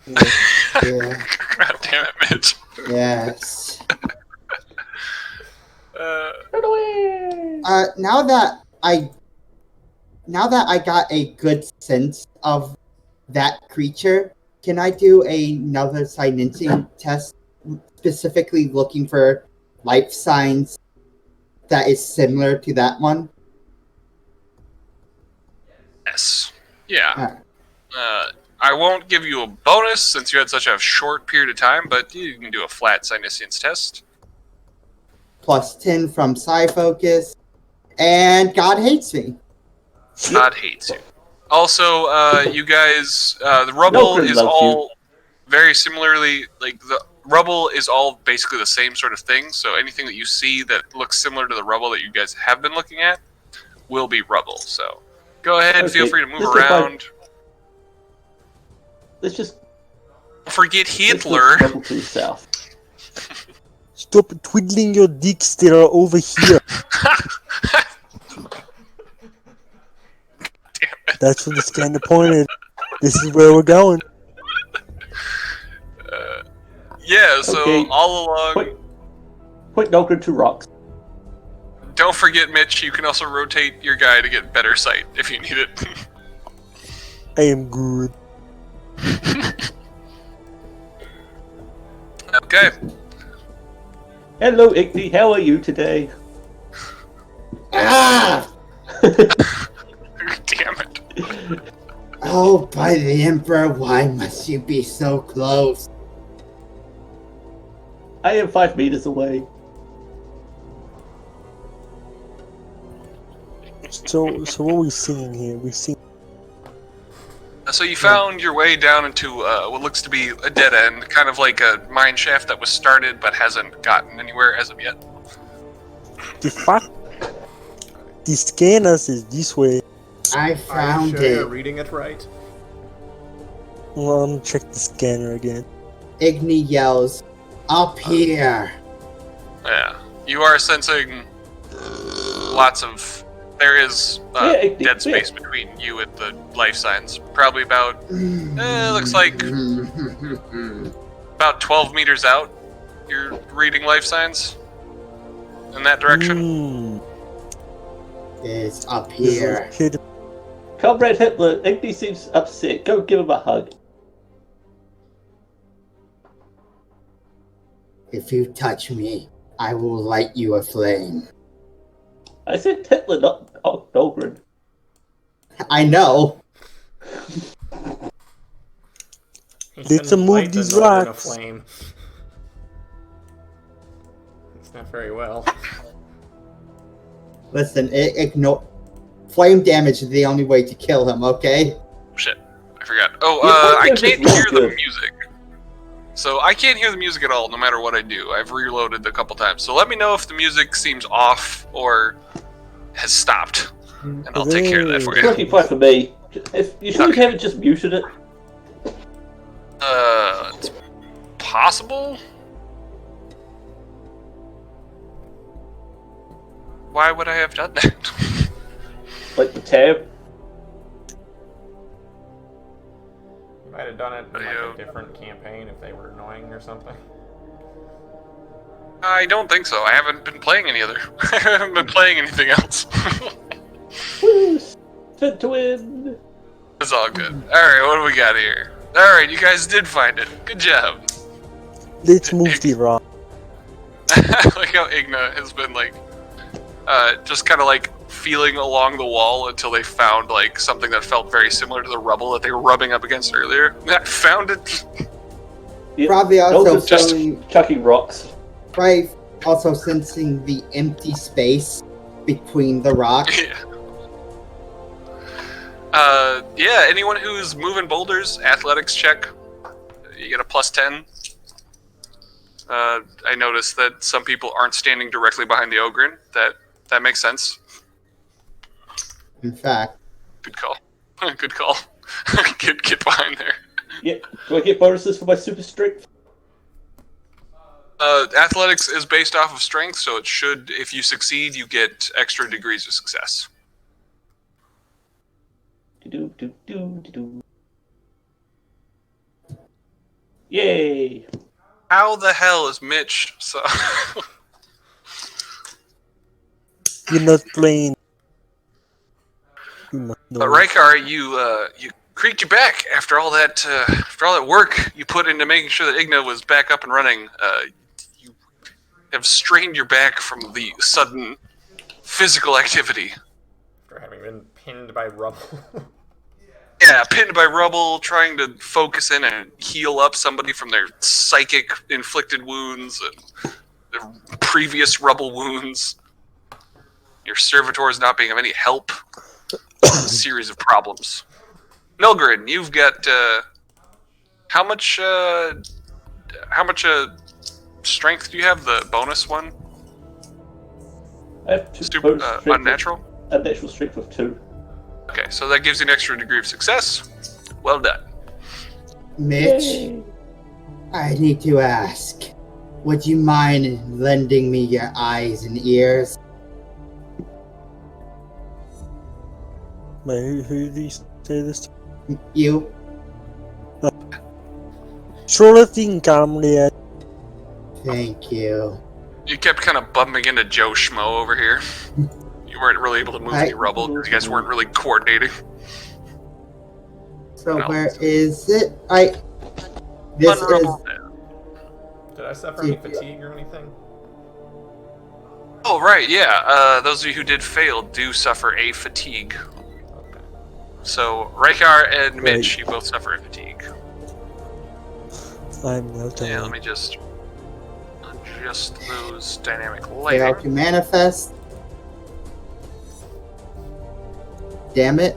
Yeah. God damn it, Mitch. Yes. Run away! Now that I got a good sense of that creature, can I do another silencing test, specifically looking for life signs that is similar to that one? Yes. Yeah. Alright. I won't give you a bonus since you had such a short period of time, but you can do a flat Psyniscience test. Plus 10 from Psyfocus, and God hates me. God hates you. Also, you guys, the rubble Ogryn is loves all very similarly, like, the rubble is all basically the same sort of thing, so anything that you see that looks similar to the rubble that you guys have been looking at will be rubble, so go ahead, feel Okay, free to move let's just around. Let's just Don't forget let's Hitler. travel to the south. Stop twiddling your dicks, they are over here. That's where the scanner pointed. This is where we're going. Yeah, so Okay. all along, Point Ogryn to rocks. don't forget, Mitch, you can also rotate your guy to get better sight if you need it. I am good. Okay. Hello, Igni. How are you today? Ah! Damn it. Oh, by the Emperor, why must you be so close? I am 5 meters away. So what are we seeing here? We see. So you found your way down into what looks to be a dead end, kind of like a mine shaft that was started but hasn't gotten anywhere as of yet. The fuck? The scanners is this way. I Are you found sure you're it. reading it right? Well, I'm gonna check the scanner again. Igni yells, up here. Yeah. You are sensing lots of... There is Yeah, dead space between you and the life signs. Probably about... looks like about 12 meters out. You're reading life signs in that direction. It's up This here. is hidden. Comrade Hitler, Igni seems upset. Go give him a hug. If you touch me, I will light you aflame. I said Hitler, not Ogryn. I know. He Let's shouldn't move light the these Northern rocks. aflame. It's not very well. Listen, ignore. Flame damage is the only way to kill him, okay? Shit. I forgot. Oh, Yeah, I that's can't really hear the good. music. So I can't hear the music at all, no matter what I do. I've reloaded a couple times. So let me know if the music seems off or has stopped. And I'll take care of that for It's you. working fine for me. If you should have just muted it. It's possible? Why would I have done that? Like the tab. You might have done it in like Yeah. a different campaign if they were annoying or something. I don't think so. I haven't been playing any other. I haven't been playing anything else. Woo! Fit to win. It's all good. Alright, what do we got here? Alright, you guys did find it. Good job. Let's move the rock. I like how Igna has been like, just kind of like feeling along the wall until they found like something that felt very similar to the rubble that they were rubbing up against earlier. I found it. Yeah. Probably also Ogryn's just feeling, chucking rocks. probably also sensing the empty space between the rocks. Yeah, anyone who's moving boulders, athletics check. You get a +10. I noticed that some people aren't standing directly behind the Ogryn. That makes sense. In fact, Good call. Good call. Get behind there. Yeah. Do I get bonuses for my super strength? Athletics is based off of strength, so it should, if you succeed, you get extra degrees of success. Do-do-do-do-do-do. Yay! How the hell is Mitch so... You're not playing. You must know. Rykar, you creaked your back after all that work you put into making sure that Igna was back up and running. You have strained your back from the sudden physical activity. After having been pinned by rubble. Yeah, pinned by rubble, trying to focus in and heal up somebody from their psychic inflicted wounds and their previous rubble wounds. Your servitors not being of any help. A series of problems. Milgren, you've got how much strength do you have? The bonus one? I have two bonus strength Unnatural? Unnatural strength of 2. Okay, so that gives you an extra degree of success. Well done. Mitch, Yay. I need to ask, would you mind lending me your eyes and ears? Wait, who did you say this to? You. Charlatan Gamliel. Thank you. You kept kind of bumping into Joe Schmo over here. You weren't really able to move any rubble because you guys weren't really coordinating. So No. where is it? This is. Did I suffer any fatigue or anything? Oh, right, yeah. Those of you who did fail do suffer a fatigue. Okay. So, Raikar and Mitch, you both suffer a fatigue. I'm no time. Yeah, let me just adjust those dynamic Fail lighting. to manifest. Damn it.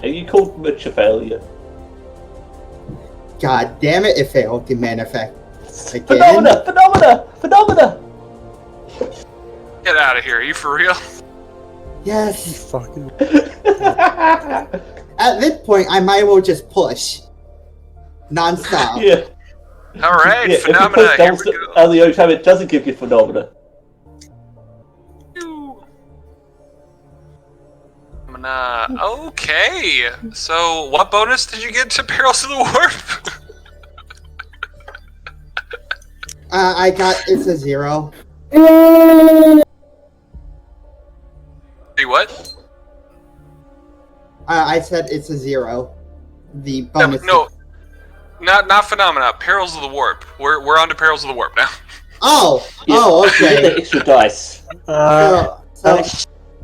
Have you called Mitch a failure? God damn it, it failed to manifest. Again. Phenomena! Phenomena! Phenomena! Get out of here, are you for real? Yes. Fucking. At this point, I might as well just push. Non-stop. Yeah. Alright, Yeah, phenomena, if here you we push go. the only time it doesn't give you phenomena. Phenomena. Okay, so what bonus did you get to Perils of the Warp? It's a 0. Hey, what? I said it's a 0. The bonus. No, not Phenomena, Perils of the Warp. We're on to Perils of the Warp now. Oh! Yeah, Oh, You get okay. the extra dice. So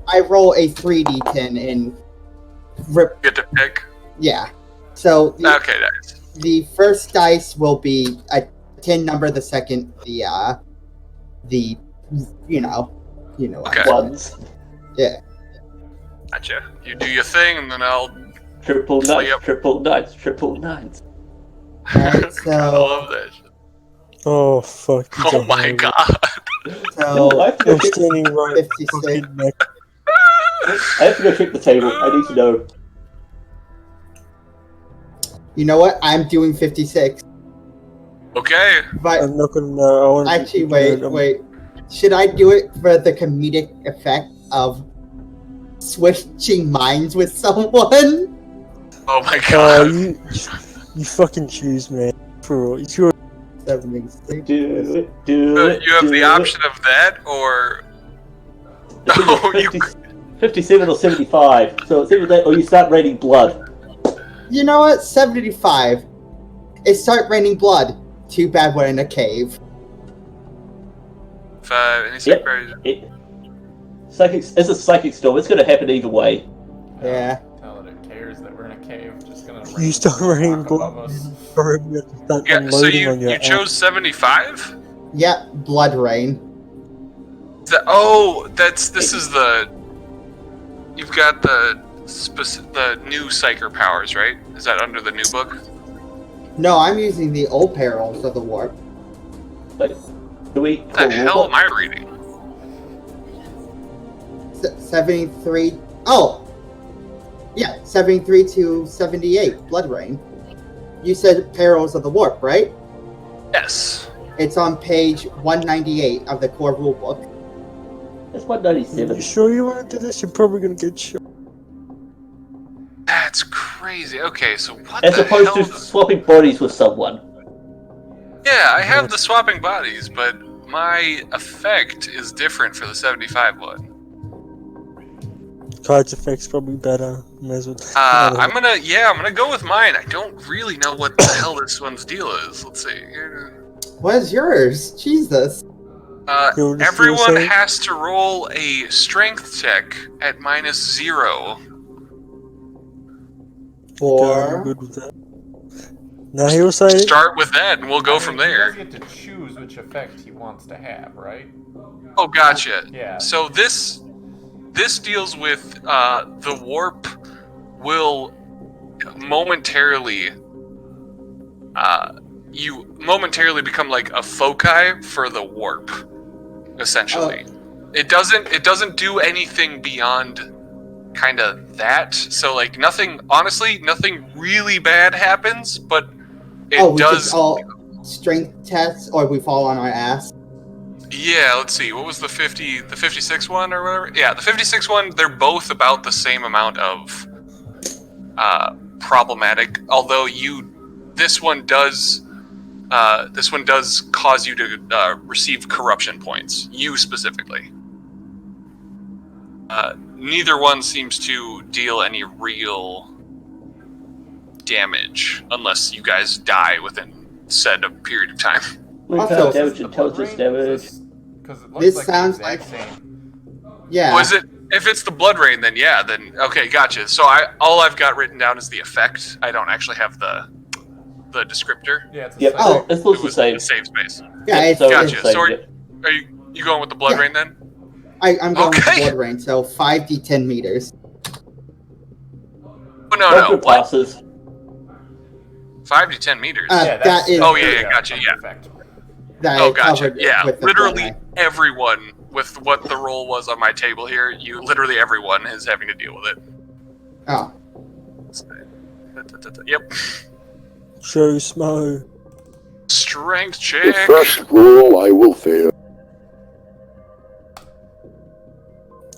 I roll a 3d10 and rip. Get to pick. Yeah. So Okay, nice. the first dice will be a 10 number. The second, the you know. Okay. Ones. Yeah. Gotcha. You do your thing, and then I'll. Triple Play nines, up. triple nines, triple nines. Alright, I so love that. Oh fuck. he's Oh a my hero. god. so I have to go I'm check, standing right 56. fucking next. I have to go check the table. I need to know. you know what? I'm doing 56. Okay. But I'm not gonna know. I want to actually, wait. Should I do it for the comedic effect of switching minds with someone? Oh my Oh, god. you fucking choose, man. For real. It's your 76. Do it, do it. You have do the it. option of that, or It's either Oh, you- 57 or 75. So it's either that or you start raining blood. You know what? 75. It start raining blood. Too bad we're in a cave. 5. Any Yep. secret? It's a psychic storm. It's going to happen either way. Yeah. Tell it it cares that we're in a cave. Just gonna You rain start rock raining above blood. us. Or we have to start Yeah. So unloading you on your you chose 75. Yeah, blood rain. This is the. You've got the new psyker powers, right? Is that under the new book? No, I'm using the old Perils of the Warp. Like, do we? What the hell am I reading? 73. Oh! Yeah, 73 to 78. Blood rain. You said Perils of the Warp, right? Yes. It's on page 198 of the core rulebook. That's 197. You sure you want to do this? You're probably gonna get shot. That's crazy. Okay, so what As the opposed hell? to swapping bodies with someone. Yeah, I have the swapping bodies, but my effect is different for the 75 one. Card's effect's probably better. May as well. I'm gonna go with mine. I don't really know what the hell this one's deal is. Let's see. What is yours? Jesus. You'll just Everyone say- has to roll a strength check at -0. Okay, I'm Or. good with that. Now he'll say. Start with that, and we'll go from He there. does get to choose which effect he wants to have, right? Oh, gotcha. Yeah. So this deals with the warp will momentarily you momentarily become like a foci for the warp, essentially. It doesn't do anything beyond kind of that. So like nothing really bad happens, but it we does. just all strength tests or we fall on our ass? Yeah, let's see. What was the 56 one or whatever? Yeah, the 56 one, they're both about the same amount of problematic, although this one does cause you to receive corruption points, you specifically. Neither one seems to deal any real damage unless you guys die within said a period of time. Also, Damage, intelligence damage. Because it looks This like sounds the exact same. Yeah. Was it? If it's the blood rain, then yeah, then okay, gotcha. So all I've got written down is the effect. I don't actually have the descriptor. Yeah, it's a Yep. psyker. Oh, it's supposed It to was say. the save space. Yeah, it's, Gotcha. it's, So are you going with the blood Yeah. rain then? I'm going with Okay. blood rain, so 5d10 meters. Oh no, Record what? passes. 5 to 10 meters. Yeah, That is- Oh, yeah, gotcha, yeah. Effect. That Oh, is gotcha. covered Yeah, with the literally blood rain. everyone with what the roll was on my table here, literally everyone is having to deal with it. Oh. Yep. Show Smo. Strength The check. first roll I will fail.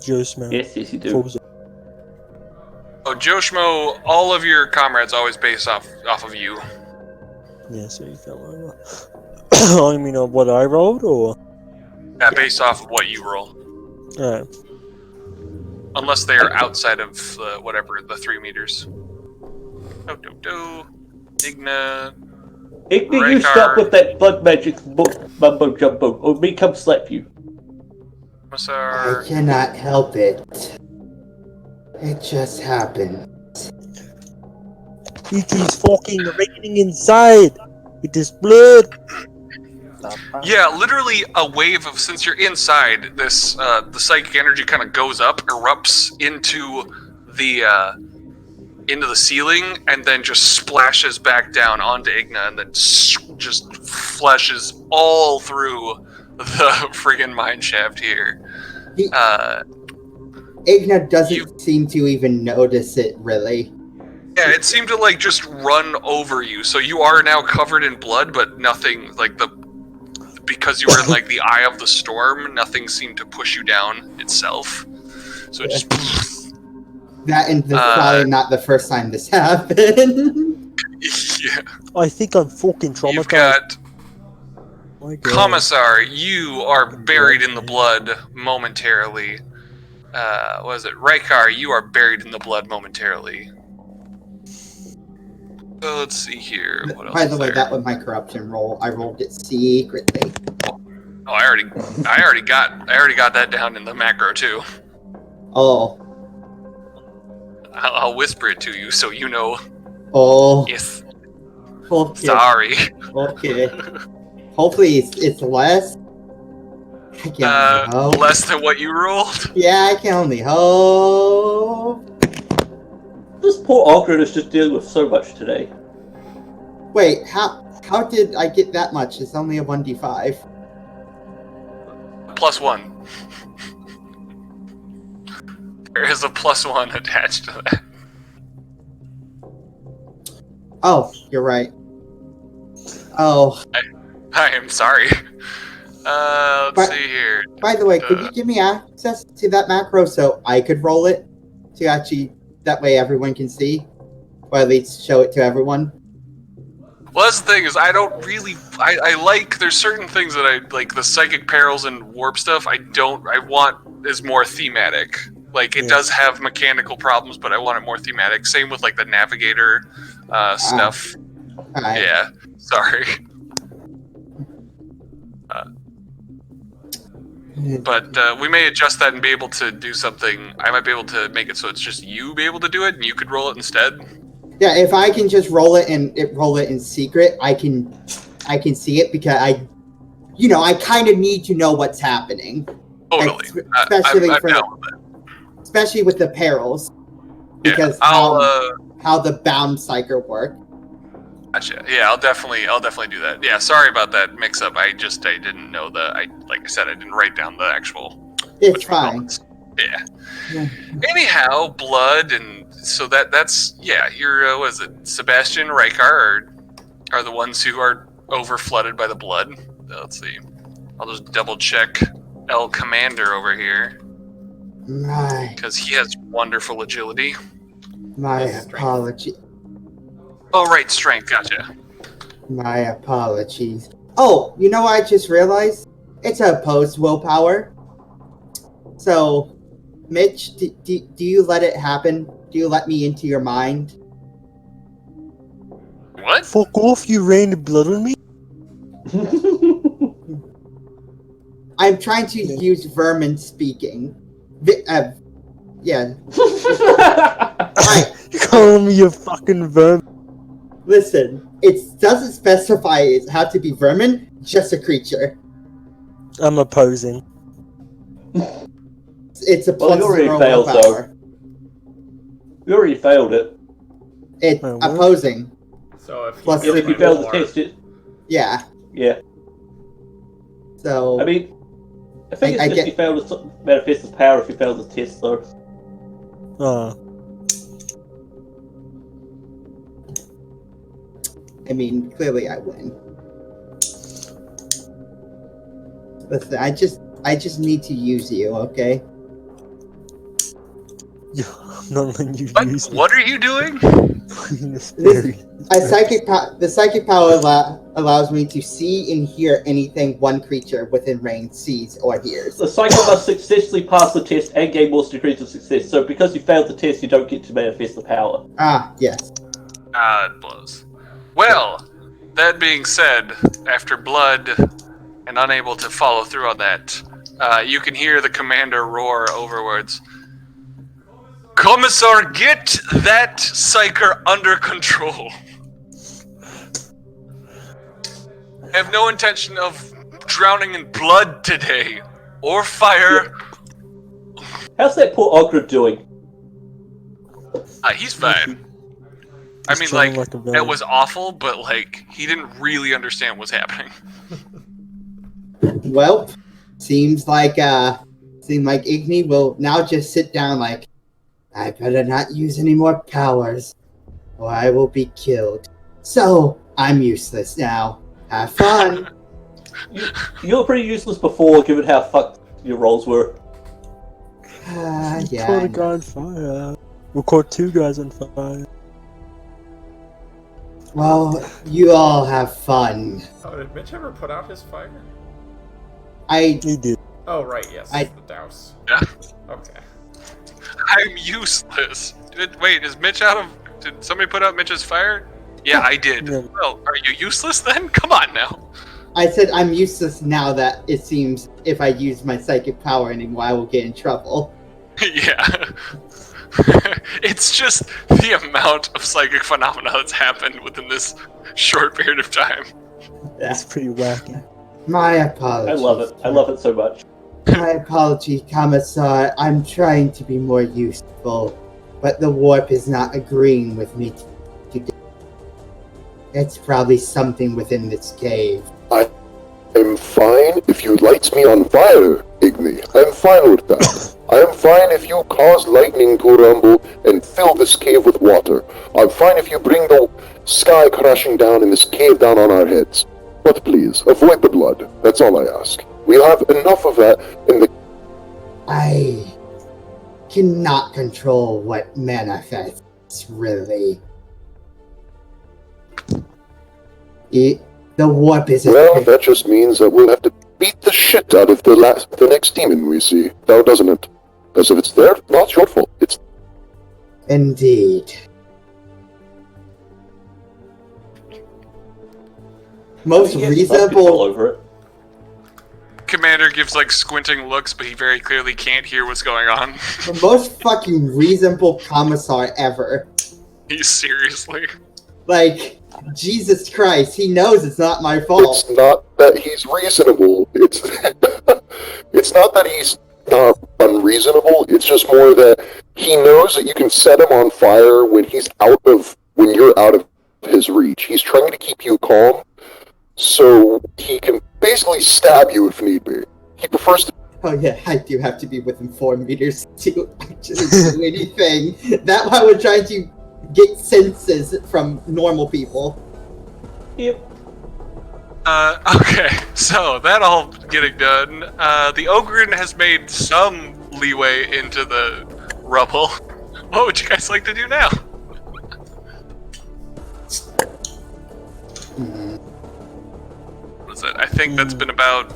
Joe Smo. Yes, you do. Falls- Oh, Joe Schmo, all of your comrades always base off of you. Yeah, so you fell over. I mean, what I rolled, or? Yeah, based off of what you roll. Alright. Unless they are outside of whatever, the 3 meters. Igna. Igni, you Rhaegar. stop with that blood magic mumbo jumbo, or me come slap you. I Commissar. cannot help it. It just happened. It is fucking raining inside! It is blood! Yeah, literally a wave of, since you're inside, this the psychic energy kind of goes up, erupts into the ceiling, and then just splashes back down onto Igna, and then just flashes all through the friggin' mine shaft here. He- Igna doesn't You- seem to even notice it, really. Yeah, it seemed to like just run over you, so you are now covered in blood, but nothing like because you were in like the eye of the storm, nothing seemed to push you down itself. So it just That and this is probably not the first time this happened. yeah. I think I'm fucking You've traumatized. got My God. Commissar, you are baried in the blood momentarily. What is it? Rhaegar, you are buried in the blood momentarily. So let's see here. What else By the is way, there? that was my corruption roll. I rolled it secretly. Oh, I already got that down in the macro too. Oh. I'll whisper it to you so you know. Oh. Yes, Okay. sorry. Okay. Hopefully it's less. I can only hope. Less than what you rolled. Yeah, I can only hope. This poor Ogryn is just dealing with so much today. Wait, how did I get that much? It's only a 1d5. +1. There is a +1 attached to that. Oh, you're right. Oh, I am sorry. Let's But- see here. by the way, could you give me access to that macro so I could roll it? To actually, that way everyone can see? Or at least show it to everyone? Well, that's the thing is I don't really. I like. There's certain things that I like. The psychic perils and warp stuff. I want is more thematic. Like it Yeah. does have mechanical problems, but I want it more thematic. Same with like the navigator stuff. Alright. Yeah. Sorry. But we may adjust that and be able to do something. I might be able to make it so it's just you be able to do it, and you could roll it instead. Yeah, if I can just roll it and roll it in secret, I can see it because I kind of need to know what's happening. Totally. Especially I'm for down with it. especially with the perils, because I'll how the bound psyker work. Gotcha. Yeah, I'll definitely do that. Yeah, sorry about that mix-up. I didn't know like I said, I didn't write down the actual. It's fine. Yeah. Yeah. Anyhow, blood, and so that's your what is it? Sebastian, Rhaegar are the ones who are over flooded by the blood. Let's see. I'll just double check El Commander over here because he has wonderful agility. My Yes, strength. apology. Oh, right, strength. Gotcha. My apologies. Oh, you know what I just realized? It's a opposed willpower. So, Mitch, do you let it happen? Do you let me into your mind? What? Fuck off, you rained blood on me? I'm trying to use vermin speaking. Yeah. You calling me a fucking vermin? Listen, it doesn't specify it have to be vermin, just a creature. I'm opposing. It's a Well, plus you already 0 failed, willpower. You already failed it. It's Wait, what? opposing. So if Plus you If you get failed the more- test, Yeah. yeah. So I mean, I think I it's just get- you failed to manifest his power if you failed the test, though. I mean, clearly I win. Listen, I just need to use you, okay? I'm not letting you What? use me. What are you doing? The psychic power allows me to see and hear anything one creature within range sees or hears. The cycle must successfully pass the test and gain more degrees of success. So because you failed the test, you don't get to manifest the power. Ah, yes. Ah, it blows. Well, that being said, after blood and unable to follow through on that, you can hear the commander roar overwards. Commissar, get that psyker under control. I have no intention of drowning in blood today, or fire. How's that poor Ogryn doing? He's fine. I mean, trying like, like a that was awful, but, like, he didn't really understand what's happening. Well, seems like Igni will now just sit down like, I better not use any more powers, or I will be killed. So, I'm useless now. Have fun. You were pretty useless before, given how fucked your rolls were. Yeah. Caught a guy on fire. We caught 2 guys on fire. Well, you all have fun. Oh, did Mitch ever put out his fire? I He did. Oh, right, yes. I- The douse. Yeah. Okay. I'm useless. Wait, is Mitch out of... Did somebody put out Mitch's fire? Yeah, I did. Yeah. Well, are you useless then? Come on now. said I'm useless now that it seems if I use my psychic power anymore, I will get in trouble. Yeah. It's just the amount of psychic phenomena that's happened within this short period of time. That's pretty wacky. My apologies. I love it. I love it so much. My apology, Commissar. I'm trying to be more useful, but the warp is not agreeing with me today. It's probably something within this cave. I'm fine if you light me on fire, Igni. I'm fine with that. I am fine if you cause lightning to rumble and fill this cave with water. I'm fine if you bring the sky crashing down and this cave down on our heads. But please, avoid the blood. That's all I ask. We'll have enough of that in the... I cannot control what manifests, really. The warp is Well, that just means that we'll have to beat the shit out of the next demon we see, now doesn't it? Because if it's there, not your fault. It's... Indeed. Most I mean, he has some control reasonable... over it. Commander gives, like, squinting looks, but he very clearly can't hear what's going on. The most fucking reasonable commissar ever. He's seriously... Like, Jesus Christ, he knows it's not my fault. It's not that he's reasonable. It's it's not that he's not unreasonable. It's just more that he knows that you can set him on fire when you're out of his reach. He's trying to keep you calm, so he can basically stab you if need be. He prefers to... Oh yeah, I do have to be within 4 meters to actually do anything. That's why we're trying to get senses from normal people. Yep. Okay, so that all getting done, the Ogryn has made some leeway into the rubble. What would you guys like to do now? What is it? I think that's been about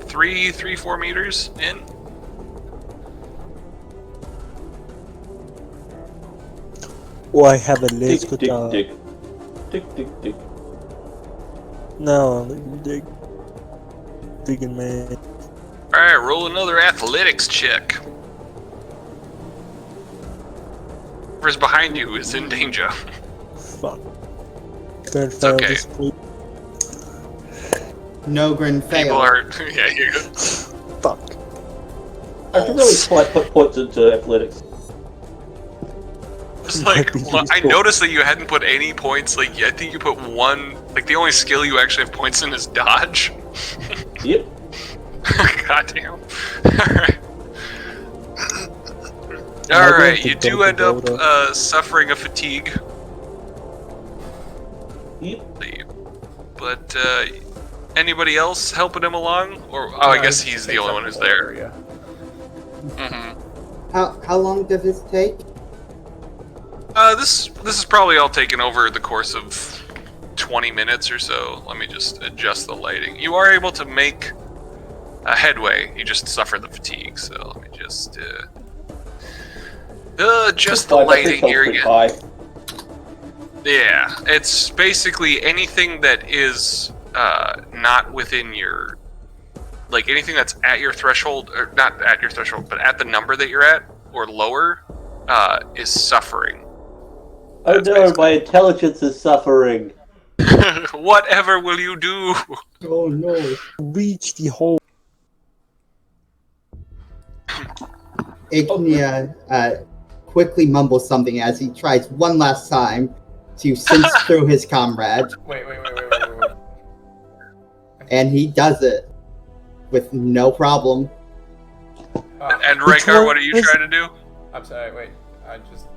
4 meters in. Oh, I have a Dig, laser dig, dog. dig. Dig, dig, dig. No, let me dig. Digging, man. Alright, roll another athletics check. Whoever's behind you is in danger. Fuck. Don't fail okay. this, please. Nogrin People failed. are. Yeah, you're good. Fuck. I should really try to put points into athletics. Just like, well, I noticed that you hadn't put any points. Like, I think you put one. Like, the only skill you actually have points in is dodge. Yep. Goddamn. Alright. Alright, you do end up suffering a fatigue. Yep. But, anybody else helping him along? Or, oh, I guess he's the only one who's there. Yeah. Mm-hmm. How long does this take? This is probably all taken over the course of 20 minutes or so. Let me just adjust the lighting. You are able to make a headway. You just suffer the fatigue. So let me just adjust the lighting here again. High. Yeah, it's basically anything that is not within your, like anything that's at your threshold, or not at your threshold, but at the number that you're at or lower, is suffering. Oh That's no, basically- my intelligence is suffering. Whatever will you do? Oh no. Reach the hole. Ignia quickly mumbles something as he tries one last time to sense through his comrade, Wait. and he does it with no problem. And Which Raykar, one what are you is- trying to do? I'm sorry, wait. I just...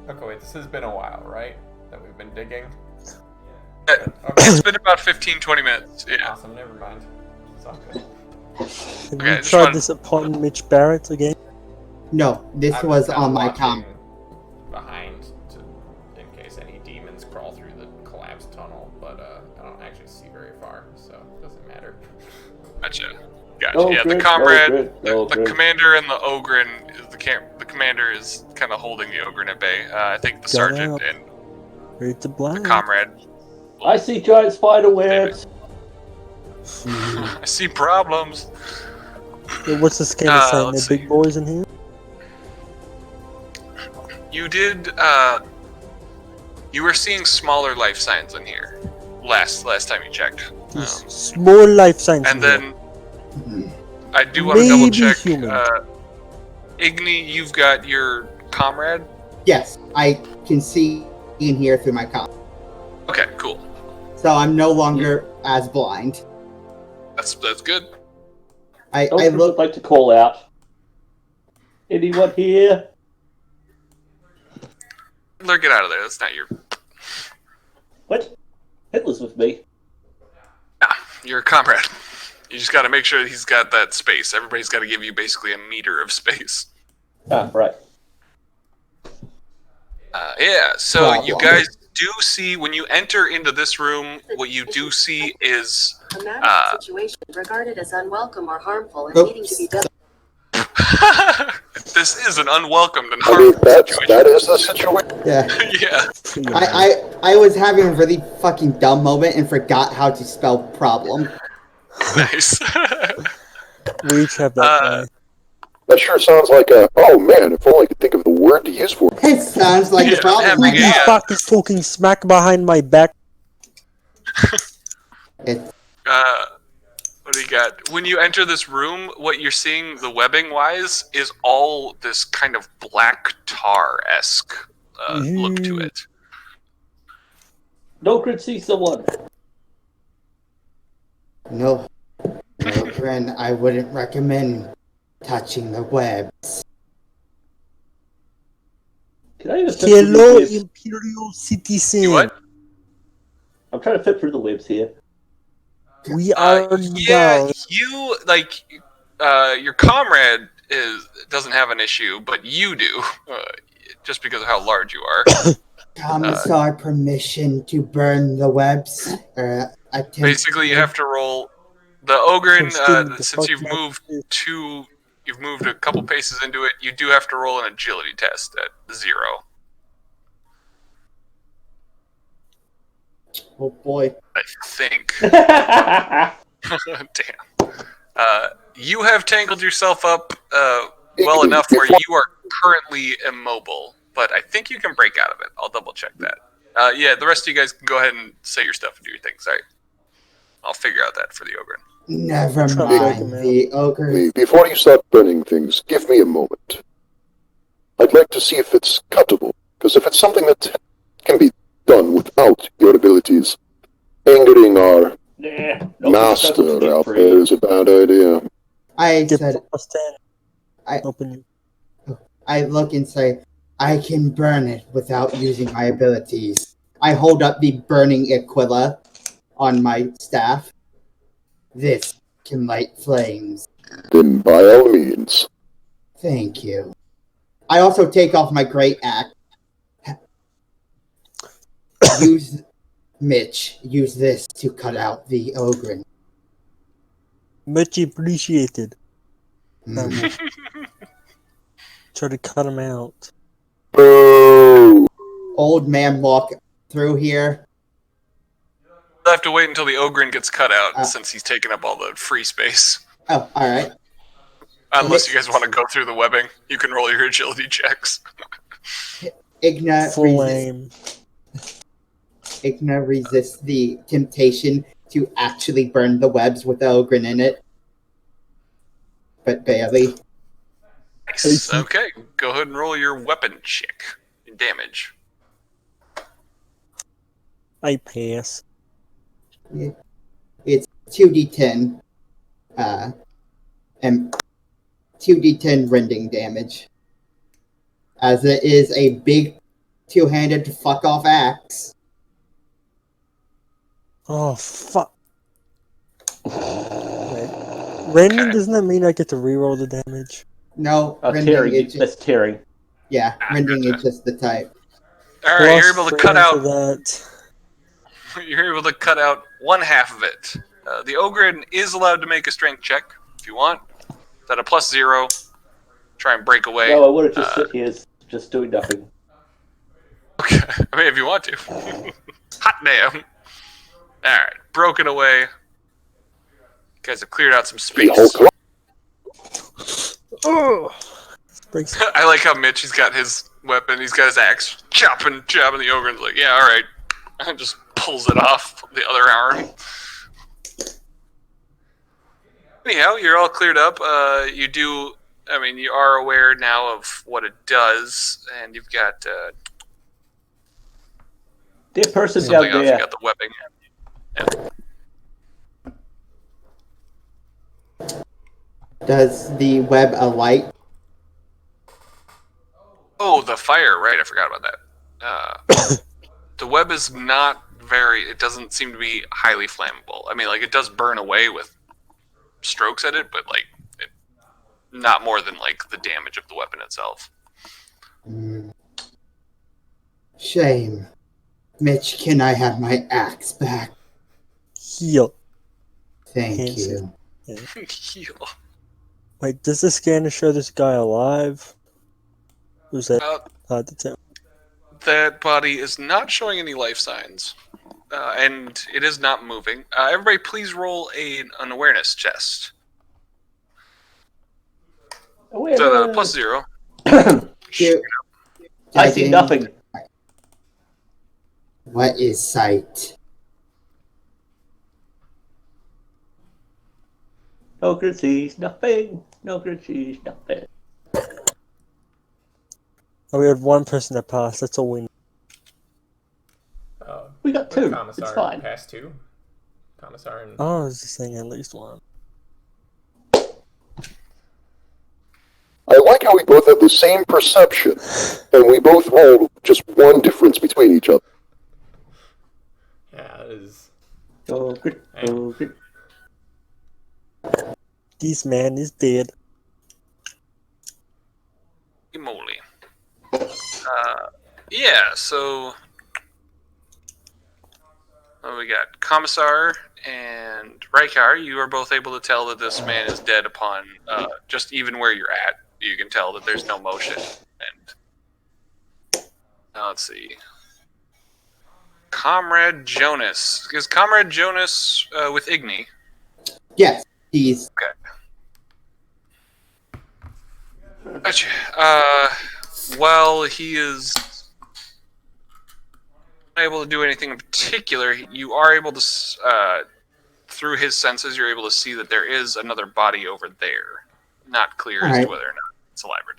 Okay, wait, this has been a while, right? That we've been digging? Okay. Okay, It's been about 15-20 minutes. Yeah. awesome, never mind. It's all good. Have Okay, you just tried run- this upon Mitch Barrett again? No, this I'm was kinda on my watching com. behind in case any demons crawl through the collapsed tunnel, but I don't actually see very far, so it doesn't matter. Gotcha. Gotcha. Oh, Yeah, the good, comrade, oh, good, the commander, and the Ogryn. The commander is kind of holding the Ogryn at bay. I think the sergeant out. and Read the the blind. comrade. I see giant spider webs. I see problems. Yeah, what's the scanner saying? let's They're see. big boys in here? You did. You were seeing smaller life signs in here. Last time you checked. Small life signs And in here. then I do want to double Maybe check. human. Igni, you've got your comrade. Yes, I can see in here through my com, Okay, cool. so I'm no longer as blind. That's good. I would look. like to call out. Anyone here? Hitler, get out of there. That's not your. What? Hitler's with me. Your comrade. You just got to make sure he's got that space. Everybody's got to give you basically a meter of space. Ah, right. Yeah, so Problem. you guys do see, when you enter into this room, what you do see is... A matter of situation regarded as unwelcome or harmful and needing to be dealt this is an unwelcome and I mean, harmful that situation. is the situation. Yeah, Yeah. I was having a really fucking dumb moment and forgot how to spell problem. Nice. We each have that guy. That sure sounds like a, oh man, if only I could think of the word to use for it. It sounds like Yeah, a problem. having Like a- You that. fucking talking smack behind my back. It's What do you got? When you enter this room, what you're seeing, the webbing-wise, is all this kind of black tar-esque look to it. No could see someone. no, Ogryn, I wouldn't recommend touching the webs. Can I even fit through Hello, the webs? Imperial citizen. You what? I'm trying to fit through the webs here. We are Yeah, down. you like your comrade doesn't have an issue, but you do, just because of how large you are. Commissar, permission to burn the webs. Basically, you have to roll the Ogryn. The Since fuck you've moved a couple paces into it, you do have to roll an agility test at 0. Oh boy. I think. Damn. You have tangled yourself up well enough where you are currently immobile, but I think you can break out of it. I'll double check that. Yeah, the rest of you guys can go ahead and say your stuff and do your thing. Sorry. I'll figure out that for the Ogryn. Never mind. The ogre. Before you start burning things, give me a moment. I'd like to see if it's cuttable, because if it's something that can be done without your abilities, angering our master out there is a bad idea. I Get said, plus 10. Open. I look and say, I can burn it without using my abilities. I hold up the burning Aquila on my staff. This can light flames. Then by all means. Thank you. I also take off my great axe. Use this to cut out the Ogryn. Much appreciated. Mm. Try to cut him out. Boo! Old man walk through here. You'll have to wait until the Ogryn gets cut out, since he's taking up all the free space. Oh, alright. Unless you guys want to go through the webbing, you can roll your agility checks. Igna resists the temptation to actually burn the webs with the Ogryn in it. But barely. Nice. Okay, go ahead and roll your weapon check. Damage. I pass. It's 2d10. And 2d10 rending damage. As it is a big two-handed fuck-off axe. Oh, fuck. Rending, doesn't that mean I get to reroll the damage? No, rending tearing. is That's tearing. yeah, rending is just the type. Alright, you're able to cut out that. You're able to cut out one half of it. The Ogryn is allowed to make a strength check if you want. It's at a +0. Try and break away. No, I would have just sit here, just doing nothing. Okay, I mean, if you want to. Hot damn. Alright, broken away. You guys have cleared out some space. Oh! I like how Mitch, he's got his weapon, he's got his axe, chopping the Ogryn's like, yeah, alright. And just pulls it off the other arm. Anyhow, you're all cleared up. You are aware now of what it does, and you've got Dear person something down else. there. You got the webbing. Does the web alight? Oh, the fire, right, I forgot about that. The web is not it doesn't seem to be highly flammable. I mean, like, it does burn away with strokes at it, but, like, not more than, like, the damage of the weapon itself. Shame. Mitch, can I have my axe back? Heal. Thank you. Heal. Wait, does the scanner show this guy alive? Who's that hard to tell? That body is not showing any life signs, and it is not moving. Everybody, please roll an awareness test. Awareness. +0. I see nothing. What is sight? Ogryn sees nothing. Ogryn sees nothing. Oh, we had one person that passed. That's all we need. We got 2. Commissar It's fine. passed 2. Commissar and Oh, I was just saying at least one. I like how we both have the same perception, and we both hold just one difference between each other. yeah, that is. Ogryn. This man is dead. Holy moly. Yeah, so we got Commissar and Raikar. You are both able to tell that this man is dead upon just even where you're at. You can tell that there's no motion. And let's see. Comrade Jonas. Is Comrade Jonas with Igni? Yes, he's. Okay. Gotcha. While he is unable to do anything in particular, you are able to, through his senses, you're able to see that there is another body over there. Not clear as to whether or not it's alive or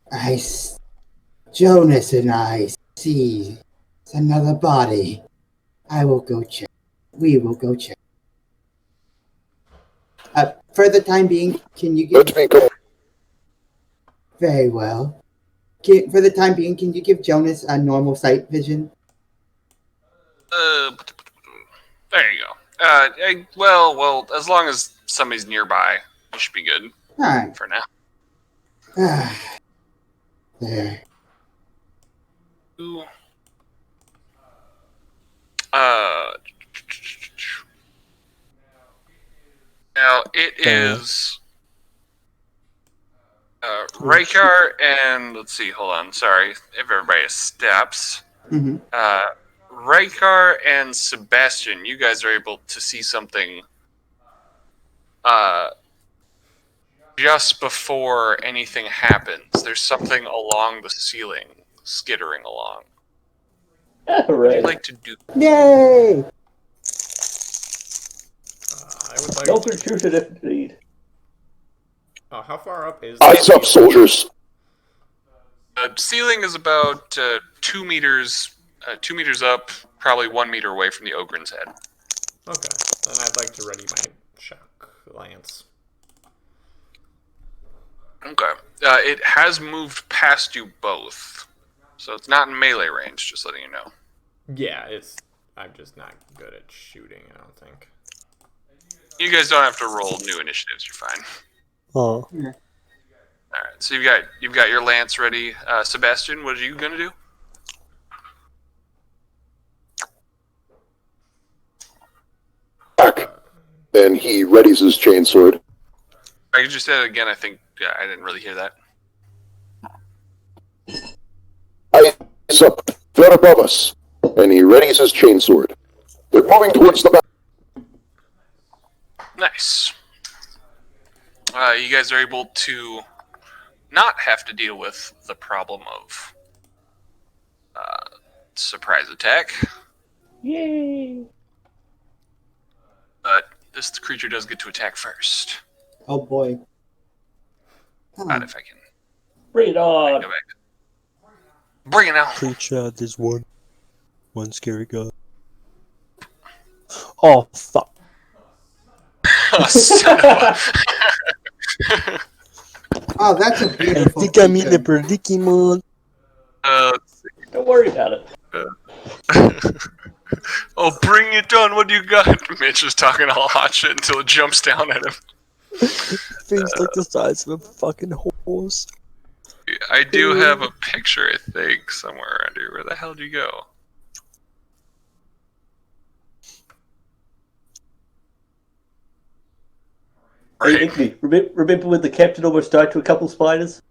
dead. Jonas and I see another body. I will go check. We will go check. For the time being, can you give... Let me go. Very well. For the time being, can you give Jonas a normal sight vision? There you go. Well, as long as somebody's nearby, you should be good. Alright. For now. There. Ooh. Now it is Raikar and let's see, hold on, sorry, if everybody has steps. Mm-hmm. Raikar and Sebastian, you guys are able to see something just before anything happens. There's something along the ceiling, skittering along. What would you like to do? Yay! I would like No good shoot it if need. how far up is Eyes up, soldiers. The ceiling is about 2 meters, 2 meters up, probably 1 meter away from the Ogryn's head. Okay, then I'd like to ready my shock lance. Okay. It has moved past you both, so it's not in melee range, just letting you know. Yeah, I'm just not good at shooting, I don't think. You guys don't have to roll new initiatives, you're fine. Oh. Alright, so you've got your lance ready. Sebastian, what are you gonna do? Back. And he readies his chainsword. I could just say it again, I think I didn't really hear that. Eyes up. They're above us. And he readies his chainsword. They're moving towards the back. Nice. You guys are able to not have to deal with the problem of surprise attack. Yay! But this creature does get to attack first. Oh boy. Not if I can Bring it on! go back. Bring it out! Creature, there's one scary guy. Oh, fuck. Oh, son of a... Oh, that's a I beautiful think I'm in a creature. predicament. Don't worry about it. Oh, bring it on! What do you got? Mitch is talking all hot shit until it jumps down at him. Things like the size of a fucking horse. I do have a picture, I think, somewhere around here. Where the hell did you go? Hey, Igni, remember when the captain almost died to a couple spiders?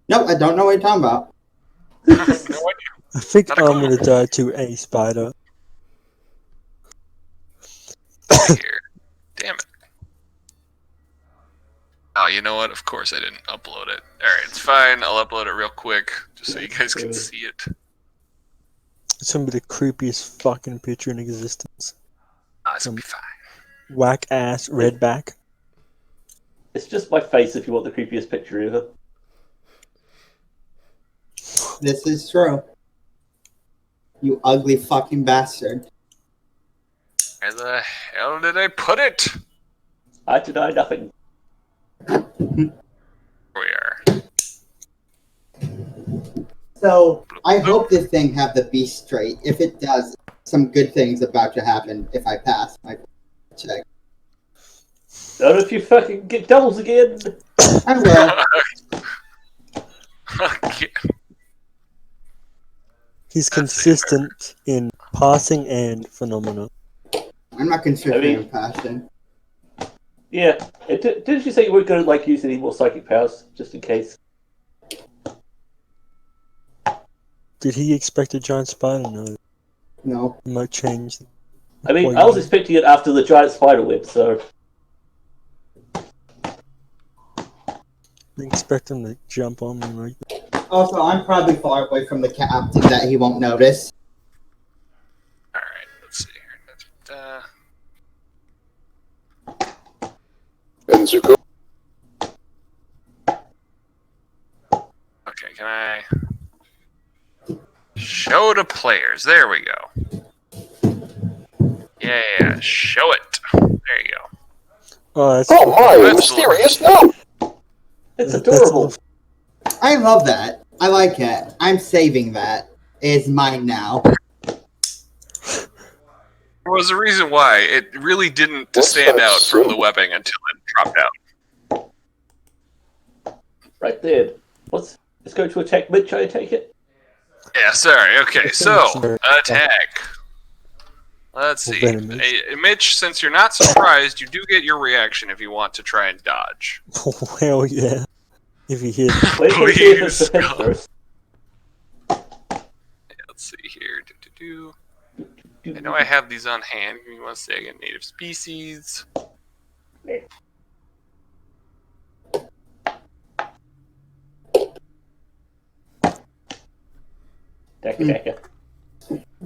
Nope, I don't know what you're talking about. No idea. I think Not a I'm gonna die to a spider. Here. Damn it. Oh, you know what? Of course I didn't upload it. Alright, it's fine. I'll upload it real quick, just so you guys can see it. It's gonna be the creepiest fucking picture in existence. It's gonna be fine. Whack ass redback. It's just my face if you want the creepiest picture ever. This is true. You ugly fucking bastard. Where the hell did I put it? I deny nothing. Here we are. So, I hope this thing have the beast trait. If it does, some good things about to happen if I pass my check. Not if you fucking get doubles again. I will. Okay. He's That's consistent in passing and phenomena. I'm not consistent I mean- in passing. Yeah. Didn't you say you weren't going to like use any more psychic powers just in case? Did he expect a giant spider? No. No. It might change. I mean, Wait. I was expecting it after the giant spider web, so I expect him to jump on me like that. Also, I'm probably far away from the captain that he won't notice. Alright, let's see here. And Zuko. Okay, can I... Show to players. There we go. Yeah, show it. There you go. Oh, that's Oh my, a That's mysterious note! it's That's adorable. I love that. I like it. I'm saving that. It's mine now. There was a reason why. It really didn't What's stand that out from the symbol? webbing until it dropped out. Right there. Let's go to attack Mitch, I take it. Yeah, sorry. Okay, so, Sure. attack. Let's see. Venomous. Mitch, since you're not surprised, you do get your reaction if you want to try and dodge. Hell yeah. If he hit. Wait till we see if it's Please, defense God. first. Let's see here. I know I have these on hand. Give me 1 second. Native species. Decker.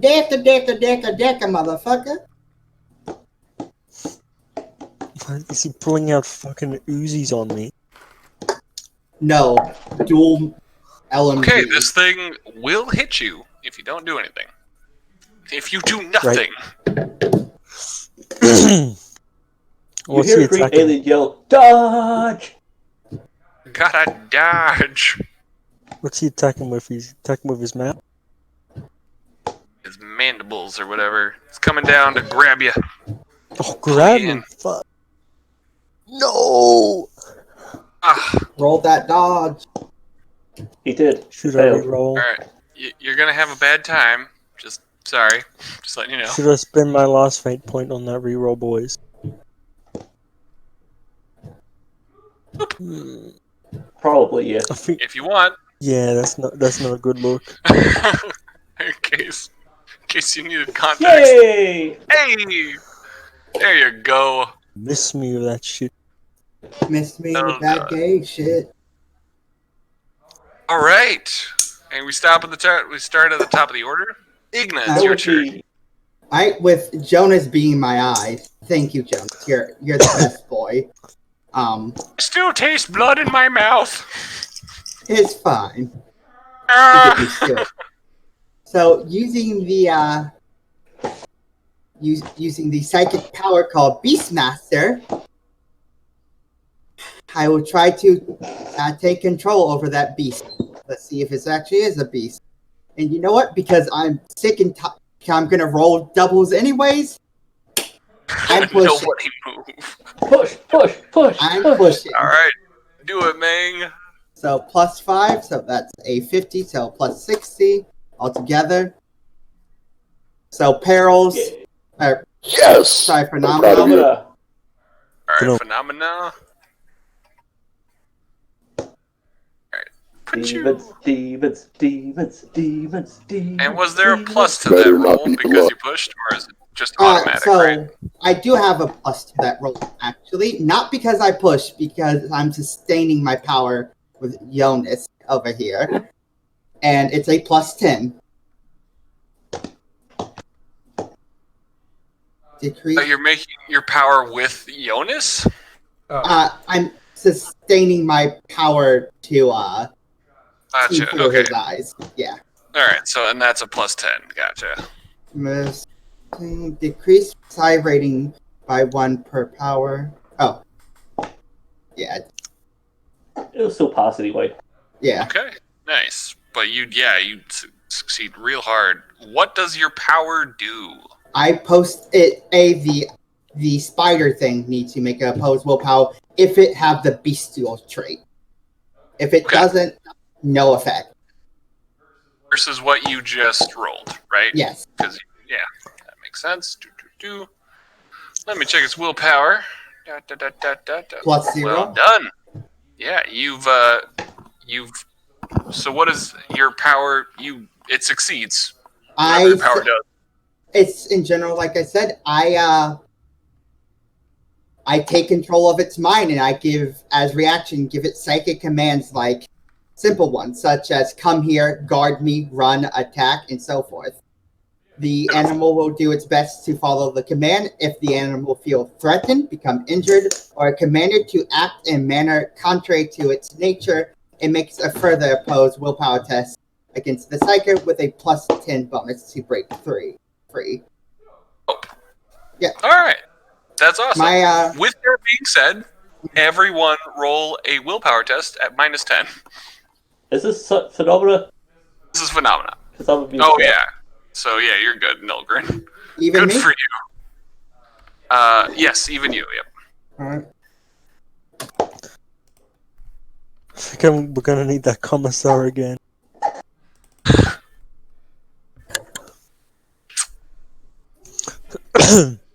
Decker, motherfucker. Why is he pulling out fucking Uzis on me? No. Dual LMG. Okay, this thing will hit you if you don't do anything. If you do nothing. You What's hear he a green attacking? alien yell, "Dodge!" Gotta dodge. What's he attacking with? He's attacking with his mouth? His mandibles or whatever. It's coming down to grab you. Oh, grab in. him! Fuck. No! Ah, Roll that dodge. He did. Should I Failed. reroll? alright. You're gonna have a bad time. Just, sorry. Just letting you know. Should I spend my last fate point on that reroll, boys? Hmm, Probably, yeah. I think, If you want. yeah, that's not a good look. in case you needed context. Yay! Hey! There you go. Miss me with that shit. Missed me Oh, with that God. gay shit. Alright. And we stop at the top. We start at the top of the order. Igna, it's That your would turn. be With Jonas being my eyes. Thank you, Jonas. You're the best boy. Still taste blood in my mouth. It's fine. Ah. Get used to it. So using the using the psychic power called Beastmaster, I will try to take control over that beast. Let's see if it actually is a beast. And you know what? Because I'm sick and I'm gonna roll doubles anyways. I'm pushing. Nobody move. push. I'm pushing. Alright. Do it, Ming. So +5, so that's a 50, so +60 altogether. So Perils, Yeah. Yes! sorry, I'm proud of Phenomenal. you. Phenomena. Alright, No. phenomena. Alright. Put you. Demons. And was there a demons. plus to Better that not roll be because below. you pushed, or is it just automatic, So right? I do have a plus to that roll, actually. Not because I push, because I'm sustaining my power with Jonas over here. And it's a +10. Decrease. Oh, you're making your power with Jonas? I'm sustaining my power to see Gotcha. through Okay. his eyes. Yeah. Alright, so and that's a +10. Gotcha. Decrease psi rating by 1 per power. Oh. Yeah. It'll still pass anyway. Yeah. Okay. Nice. But you succeed real hard. What does your power do? I post it the spider thing needs to make an opposed willpower if it have the bestial trait. If it doesn't, no effect. Versus what you just rolled, right? Yes. Because that makes sense. Let me check its willpower. Plus 0. Well done. Yeah, you've. So what is your power? It succeeds. Whatever your power does. It's in general, like I said, I take control of its mind, and I give it psychic commands like simple ones, such as come here, guard me, run, attack, and so forth. The animal will do its best to follow the command. If the animal feels threatened, become injured, or commanded to act in a manner contrary to its nature, it makes a further opposed willpower test against the psyker with a plus 10 bonus to break free. Oh. Yeah. All right. That's awesome. With that being said, everyone roll a willpower test at minus 10. Is this phenomena? This is phenomena. Yeah. So yeah, you're good, Nilgrin. Even good me? for you. Yes, even you. Yep. All right. I think we're gonna need that commissar again.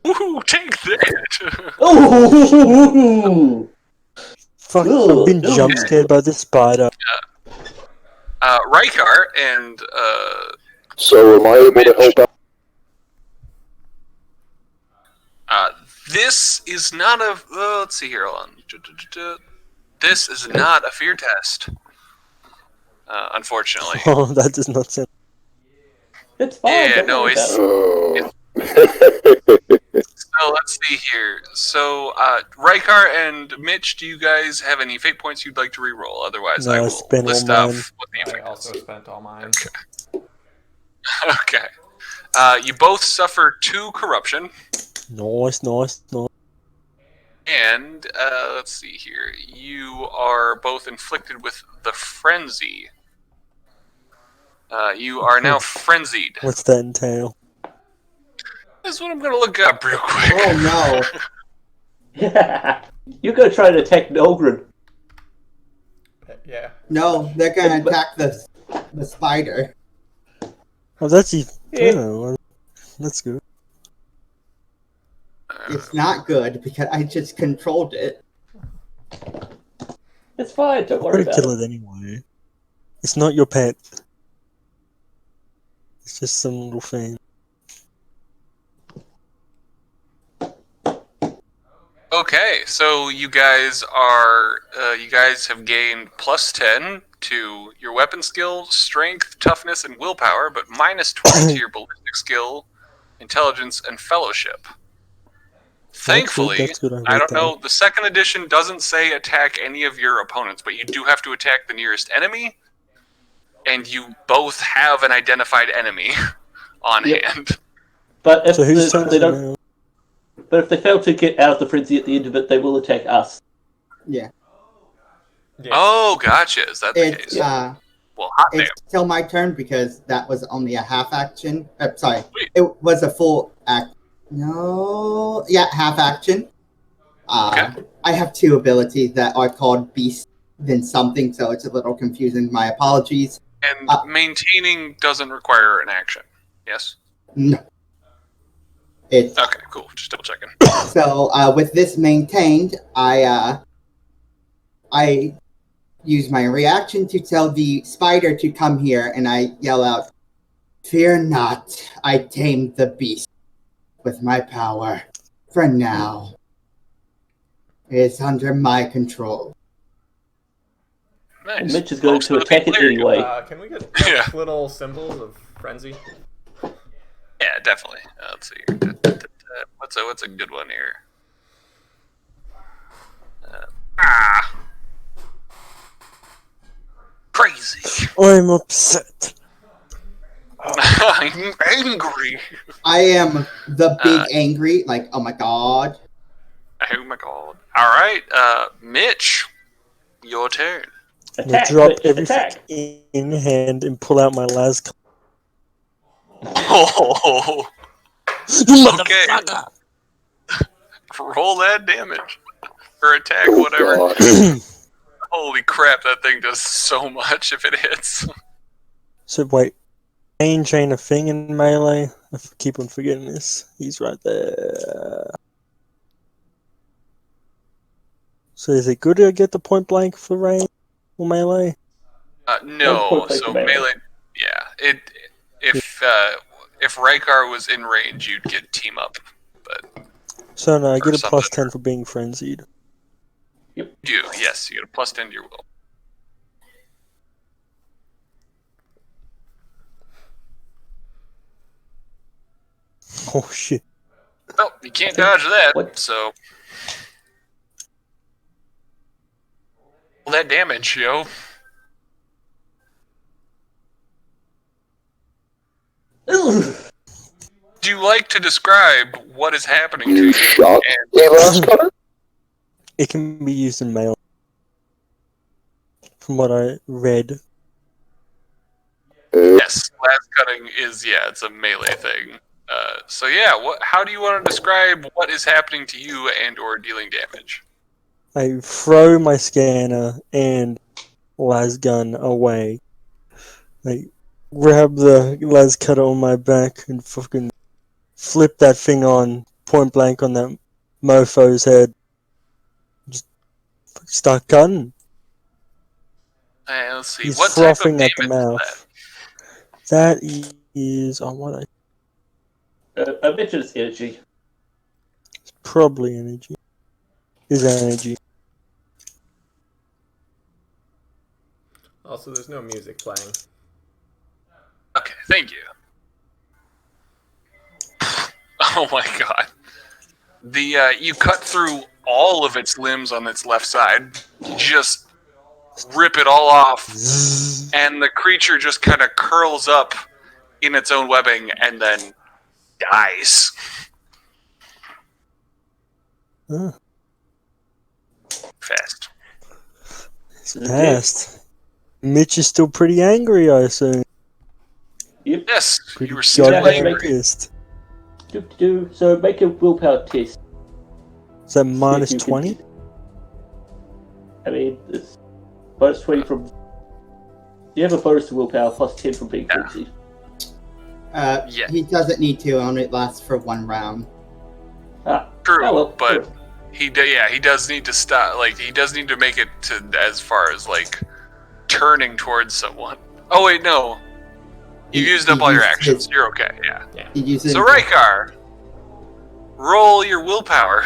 Ooh, take that! Oh! Fuck! I've been jump scared by this spider. Rykar and So am I able to help out? this is not a. Let's see here. Hold on. This is not a fear test. Unfortunately. Oh, that does not sound. It's fine. Yeah, don't no, worry it's. about it. So let's see here. So Rykar and Mitch, do you guys have any fate points you'd like to re-roll? Otherwise, No, I I will spent list all off mine. what the I effect also is. spent all mine. Okay. You both suffer 2 corruption, Nice. and let's see here. You are both inflicted with the frenzy. You are now frenzied. What's that entail? That's what I'm gonna look up real quick. Oh no. Yeah. You're going to try to attack Ogryn. Yeah. No, they're gonna attack the spider. Oh, that's even. Yeah. Oh, that's good. It's not good because I just controlled it. It's fine. Don't worry Probably about kill it. it anyway. It's not your pet. It's just some little thing. Okay, so you guys have gained plus 10 to your weapon skill, strength, toughness, and willpower, but minus 20 to your ballistic skill, intelligence, and fellowship. Thankfully, That's good. I don't know, the second edition doesn't say attack any of your opponents, but you do have to attack the nearest enemy, and you both have an identified enemy on hand. But if So who's they turn don't, now? but if they fail to get out of the frenzy at the end of it, they will attack us. Yeah. Yeah. Oh, gotcha. Is that the It's case? Well, hot damn. it's still my turn because that was only a half action. Sorry, Wait. it was a full act. No, yeah, half action. Okay. I have 2 abilities that are called Beast then something, so it's a little confusing. My apologies. And maintaining doesn't require an action. Yes? No. It's Okay, cool. Just double checking. so with this maintained, I use my reaction to tell the spider to come here, and I yell out, "Fear not, I tamed the beast with my power. For now, it is under my control." Nice. Mitch is going Most to of the attack it people here- anyway. Can we get Yeah. little symbols of frenzy? Yeah, definitely. Let's see here. What's a good one here? Crazy. I'm upset. I'm angry. I am the big angry, like, oh my god. Oh my god. Alright, Mitch, your turn. I'm Attack, drop Mitch, everything attack. in hand and pull out my last. Oh, You okay. motherfucker! Roll that damage. Or attack, Oh, whatever. God. Holy crap, that thing does so much if it hits. So wait, range ain't a thing in melee? I keep on forgetting this. He's right there. So is it good to get the point blank for range or melee? No, Point blank so melee. melee. Yeah, if Rykar was in range, you'd get team up. But So no, I get a something. plus 10 for being frenzied. you do, yes, you get a plus 10 to your will. Oh shit. Oh, you can't dodge that. What? So roll that damage, yo. Ugh. Do you like to describe what is happening to You you? shot And me last cutter? It can be used in melee. From what I read. yes, last cutting is it's a melee thing. So yeah, how do you want to describe what is happening to you and or dealing damage? I throw my scanner and las gun away. I grab the las cutter on my back and fucking flip that thing on point blank on that mofo's head. Just start cutting. Let's see. He's What type of frothing at the damage is mouth. That is on what I I bet you it's energy. probably energy. Is energy. Also, there's no music playing. Okay, thank you. Oh my god. You cut through all of its limbs on its left side. You just rip it all off, and the creature just kind of curls up in its own webbing and then dies. Huh. Fast. It's fast. Mitch is still pretty angry, I assume. Yep. Yes, Pretty you were still goddamn angry. pissed. So make a willpower test. Is that See if minus you can 20? get- I mean, it's bonus 20 from. You have a bonus to willpower plus 10 from being frenzied. Yeah. He doesn't need to, only it lasts for 1 round. True, Oh, well, but sure. he does need to stop. Like, he does need to make it to as far as like turning towards someone. Oh wait, no. You've used up all your actions. You're okay. Yeah. He uses So Rykar, roll your willpower.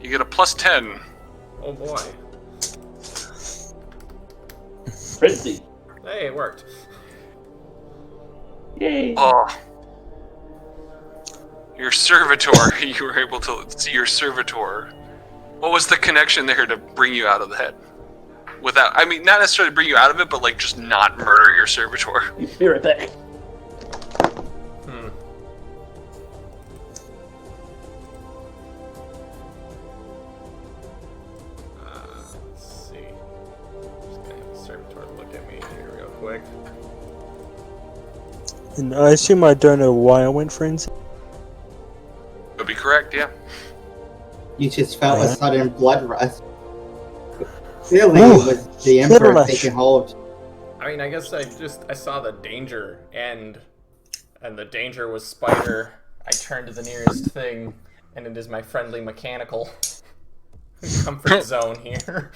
You get a plus 10. Oh boy. Frenzy. Hey, it worked. Yay. Oh. Your servitor. You were able to see your servitor. What was the connection there to bring you out of the head? Without, I mean, not necessarily bring you out of it, but like just not murder your servitor. You fear it back. Let's see. Just gonna have the servitor look at me here real quick. And I assume I don't know why I went frenzy. Would be correct, yeah. You just felt a Yeah. sudden blood rush. Clearly, Ooh, it was the Emperor rush. taking hold. I mean, I guess I saw the danger, and the danger was Spider. I turned to the nearest thing, and it is my friendly mechanical comfort zone here.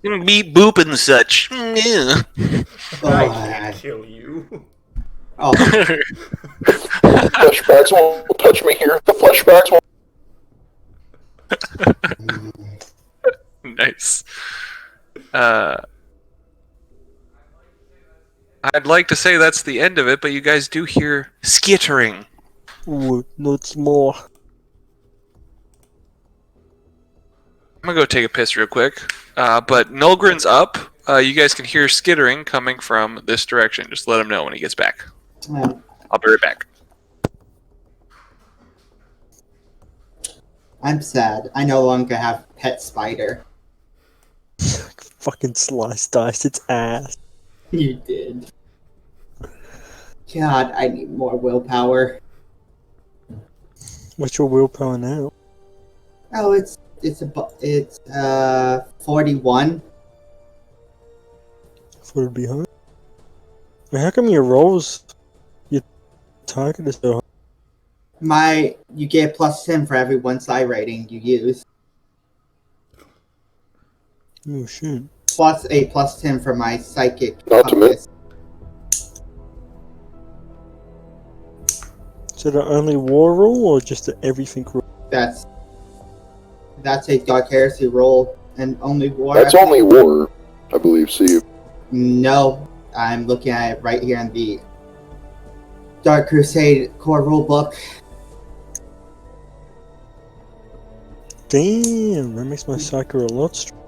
Beep boop and such. Yeah. I can't kill you. Oh, Flashbacks won't touch me here. The flashbacks won't. Nice. I'd like to say that's the end of it, but you guys do hear skittering. Ooh, not more. I'm gonna go take a piss real quick. But Nulgrin's up. You guys can hear skittering coming from this direction. Just let him know when he gets back. I'll be right back. I'm sad. I no longer have Pet Spider. Fucking diced its ass. You did. God, I need more willpower. What's your willpower now? Oh, it's 41. For it to be high? Well, how come your rolls, your target is so high? You get +10 for every one psi rating you use. Oh shit. Plus a +10 for my psychic Not to compass. Is it an only war rule or just an everything rule? That's a Dark Heresy roll and only war. That's only war, I believe. See, No, I'm looking at it right here in the Dark Crusade core rulebook. Damn, that makes my psyker a lot stronger.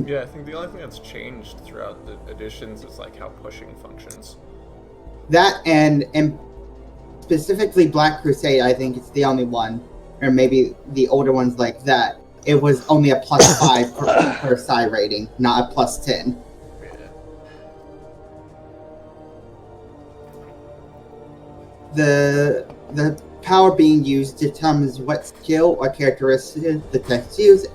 Yeah, I think the only thing that's changed throughout the editions is like how pushing functions. That and specifically Black Crusade, I think it's the only one, or maybe the older ones like that. It was only a +5 per psi rating, not a +10. The power being used determines what skill or characteristic the test use.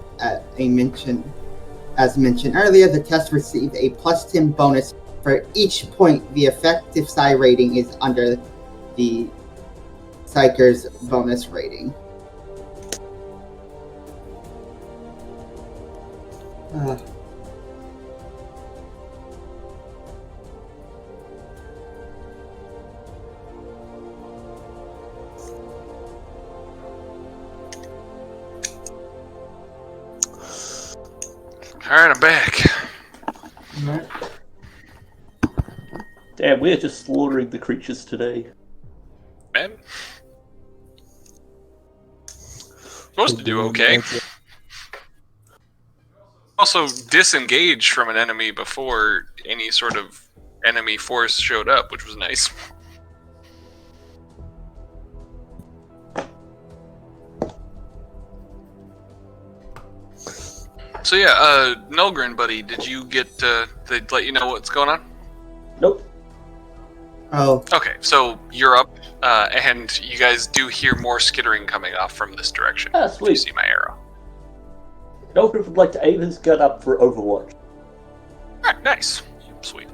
As mentioned earlier, the test received a +10 bonus for each point the effective psi rating is under the psyker's bonus rating. Alright, I'm back. Damn, we're just slaughtering the creatures today. Man. Supposed to do okay. Also disengaged from an enemy before any sort of enemy force showed up, which was nice. So yeah, Nolgrin, buddy, did you get, they let you know what's going on? Nope. Oh, Okay, so you're up, and you guys do hear more skittering coming off from this direction. Ah, If you sweet. see my arrow. Nolgrin would like to aim his gun up for Overwatch. Alright, nice. Sweet.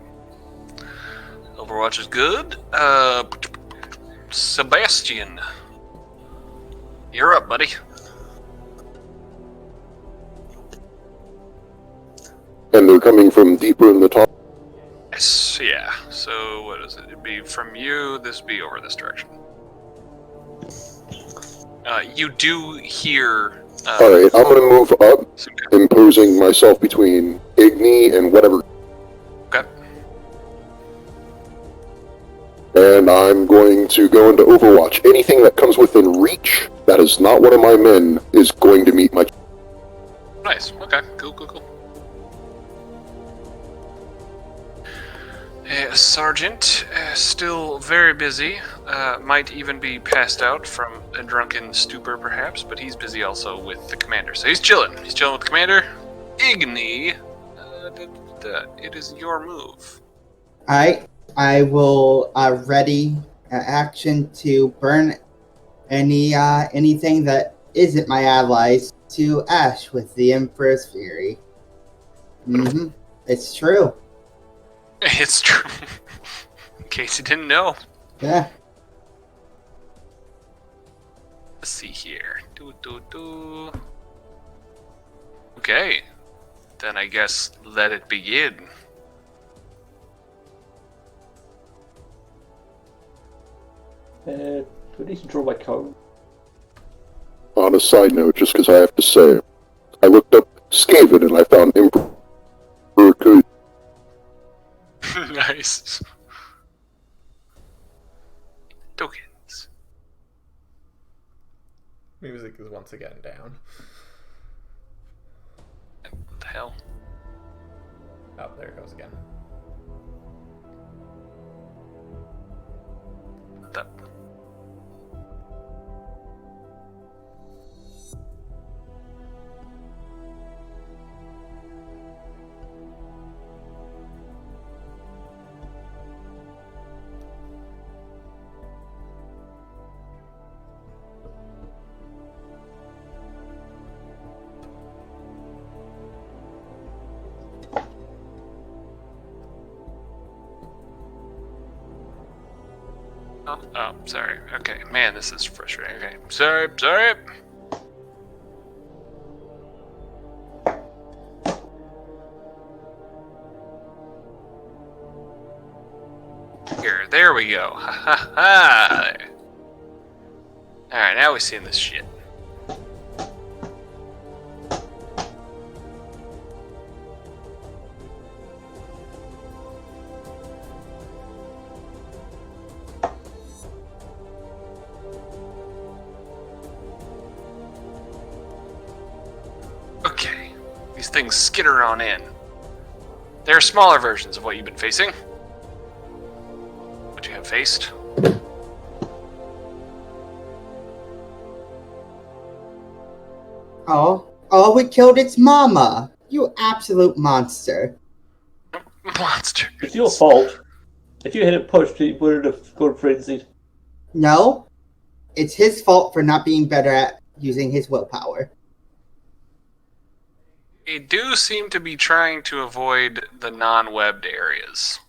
Overwatch is good. Sebastian. You're up, buddy. and they're coming from deeper in the top. Yes, yeah. So what is it? It'd be from you, this be over this direction. You do hear... Alright, I'm gonna move up, imposing myself between Igni and whatever. Okay. And I'm going to go into Overwatch. Anything that comes within reach, that is not one of my men, is going to meet my... Nice. Okay. Cool, cool, cool. Sergeant, still very busy. Might even be passed out from a drunken stupor, perhaps, but he's busy also with the commander. So he's chilling. He's chilling with the commander. Igni, it is your move. I will ready action to burn anything that isn't my allies to ash with the Emperor's Fury. It's true. It's true. In case you didn't know. Yeah. Let's see here. Okay. Then I guess let it begin. Do I need to draw my code? On a side note, just because I have to say, I looked up Skaven and I found Emperor Code. Nice. Tokens. Music is once again down. What the hell? Oh, there it goes again. That. Oh, sorry. Okay, man, this is frustrating. Okay, sorry. Here, there we go. Ha ha ha. Alright, now we've seen this shit. Okay, these things skitter on in. They're smaller versions of what you've been facing. What you have faced. Oh, we killed its mama! You absolute monster. Monster. It's your fault. If you hadn't pushed, he would have gone frenzied. No, it's his fault for not being better at using his willpower. They do seem to be trying to avoid the non-webbed areas.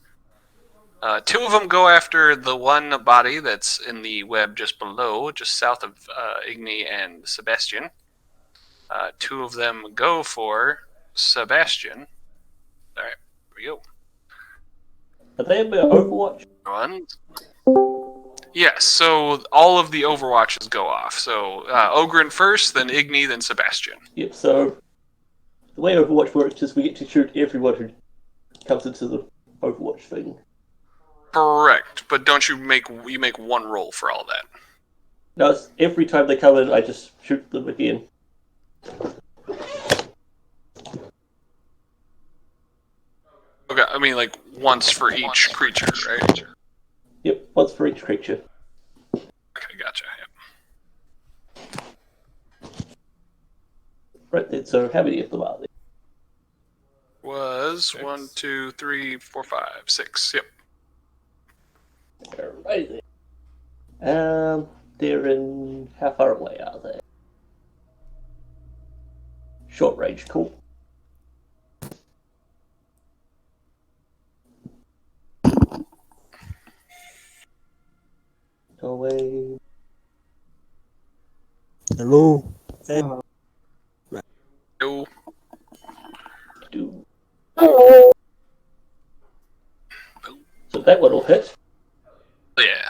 Two of them go after the one body that's in the web just below, just south of Igni and Sebastian. Two of them go for Sebastian. Alright, here we go. Are they in Overwatch? One. Yes, so all of the Overwatches go off. So Ogryn first, then Igni, then Sebastian. Yep, so the way Overwatch works is we get to shoot everyone who comes into the Overwatch thing. Correct, but don't you make one roll for all that? No, it's every time they come in, I just shoot them again. Okay, I mean like once for each creature, right? Yep, once for each creature. Okay, gotcha. Yep. Right then, so how many of them are there? Was 1, 2, 3, 4, 5, 6. Yep. Right then. They're in... How far away are they? Short range, cool. Go away. Hello. Hey. Yo. Do. So that one will hit. Yeah.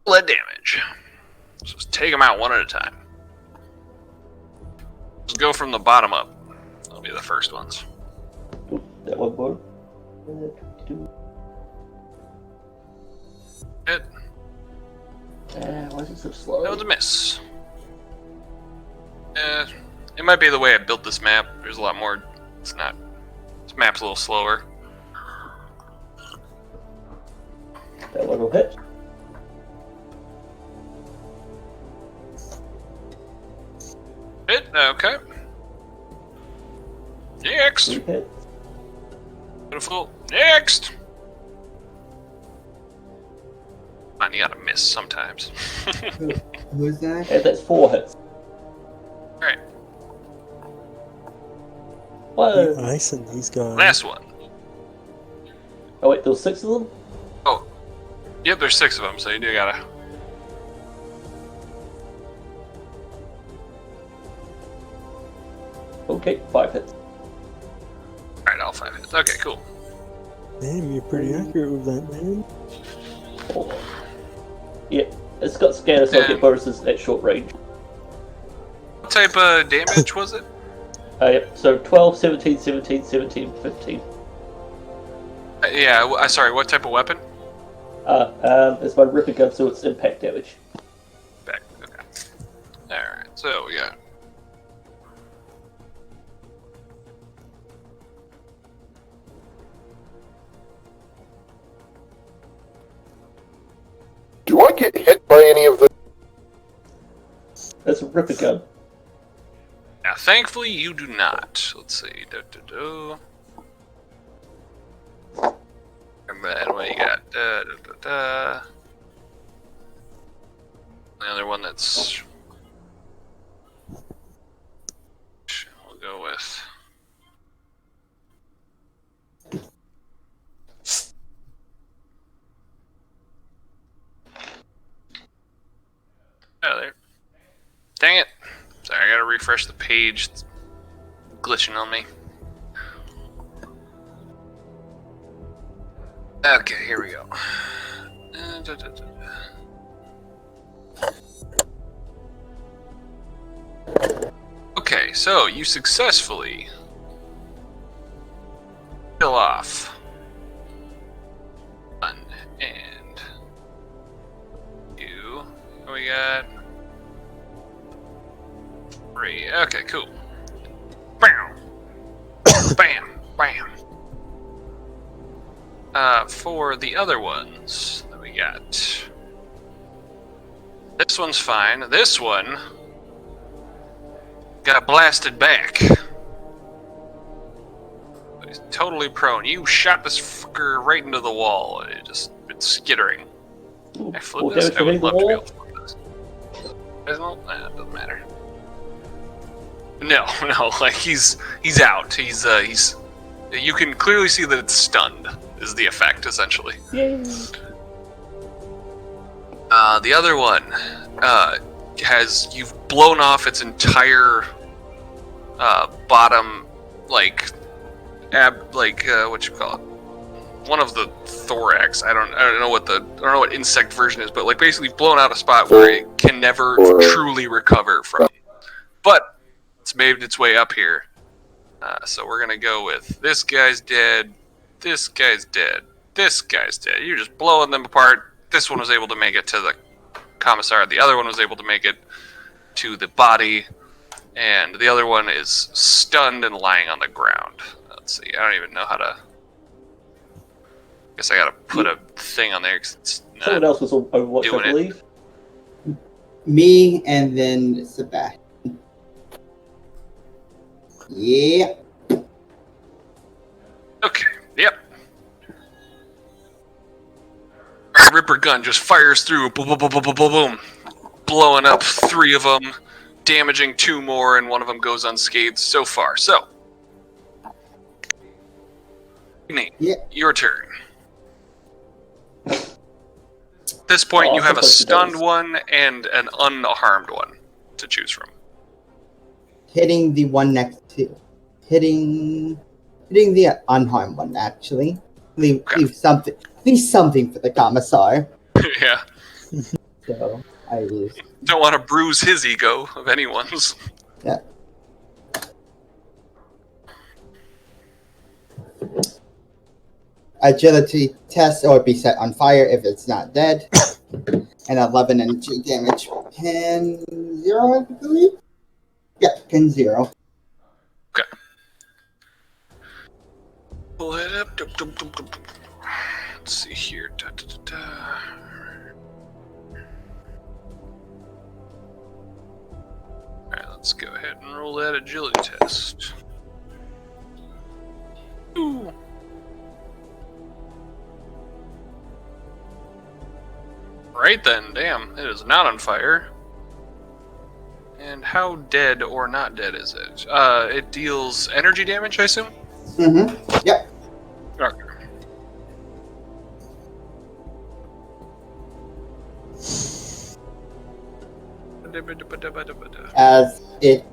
Lead damage. So just take them out one at a time. Just go from the bottom up. That'll be the first ones. Ooh, that one more. Hit. Why is it so slow? That was a miss. It might be the way I built this map. There's a lot more. It's not. This map's a little slower. That one will hit. Hit. Okay. Next. 3 hits. Beautiful. Next. Man, you gotta miss sometimes. Who's that? And that's 4 hits. Alright. Whoa. Icing these guys. Last one. Oh wait, there's 6 of them? Oh. Yep, there's 6 of them, so you do gotta. Okay, 5 hits. Alright, all 5 hits. Okay, cool. Damn, you're pretty accurate with that, man. 4. Yeah, it's got scanner, so I get bonuses at short range. What type of damage was it? Yep, so 12, 17, 17, 17, 15. Yeah, sorry, what type of weapon? It's my ripper gun, so it's impact damage. Back. Okay. Alright, so we got. Do I get hit by any of the... That's a ripper gun. Now, thankfully, you do not. Let's see. And then what you got? The other one that's. We'll go with. refresh the page. It's glitching on me. Okay, here we go. Okay, so you successfully kill off one and two. We got three. Okay, cool. Bam, bam, bam. For the other ones that we got, this one's fine. This one got blasted back. He's totally prone. You shot this fucker right into the wall. It's skittering. I flip this. I would love to be able to flip this. Nah, it doesn't matter. No, like he's out. He's you can clearly see that it's stunned, is the effect, essentially. Yay. The other one, you've blown off its entire bottom, what you call it? One of the thorax. I don't know what insect version is, but like basically blown out a spot where it can never truly recover from. But it's made its way up here. So we're gonna go with this guy's dead, this guy's dead, this guy's dead. You're just blowing them apart. This one was able to make it to the commissar. The other one was able to make it to the body. And the other one is stunned and lying on the ground. Let's see. I don't even know how to... Guess I gotta put a thing on there because it's not Someone else was on Overwatch, I believe. Me and then Sebastian. Yeah. Okay, yep. Ripper gun just fires through, boom, boom, boom, boom, boom, boom, boom, blowing up 3 of them, damaging 2 more, and one of them goes unscathed so far. So, Nate, your turn. At this point, you have a stunned one and an unharmed one to choose from. Hitting the one next to... Hitting the unharmed one, actually. Leave something for the commissar. Yeah. So, I use... Don't want to bruise his ego of anyone's. Yeah. Agility test or be set on fire if it's not dead. And 11 energy damage. Pin 0, I believe? Yeah, pin 0. Okay. Pull it up. Let's see here. Alright, let's go ahead and roll that agility test. Ooh. Right then, damn, it is not on fire. And how dead or not dead is it? It deals energy damage, I assume? Mm-hmm. Yep. Okay. As it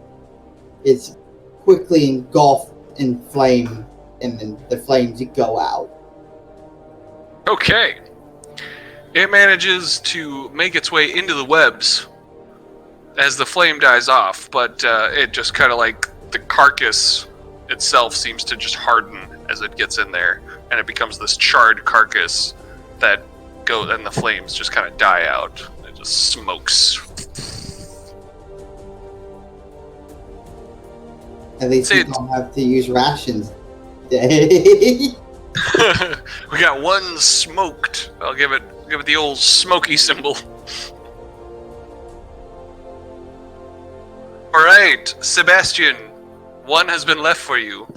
is quickly engulfed in flame, and then the flames go out. Okay. It manages to make its way into the webs as the flame dies off, but it just kind of like the carcass itself seems to just harden as it gets in there, and it becomes this charred carcass that goes, and the flames just kind of die out. It just smokes. At least we don't have to use rations today. We got one smoked. I'll give it the old smoky symbol. All right, Sebastian, one has been left for you.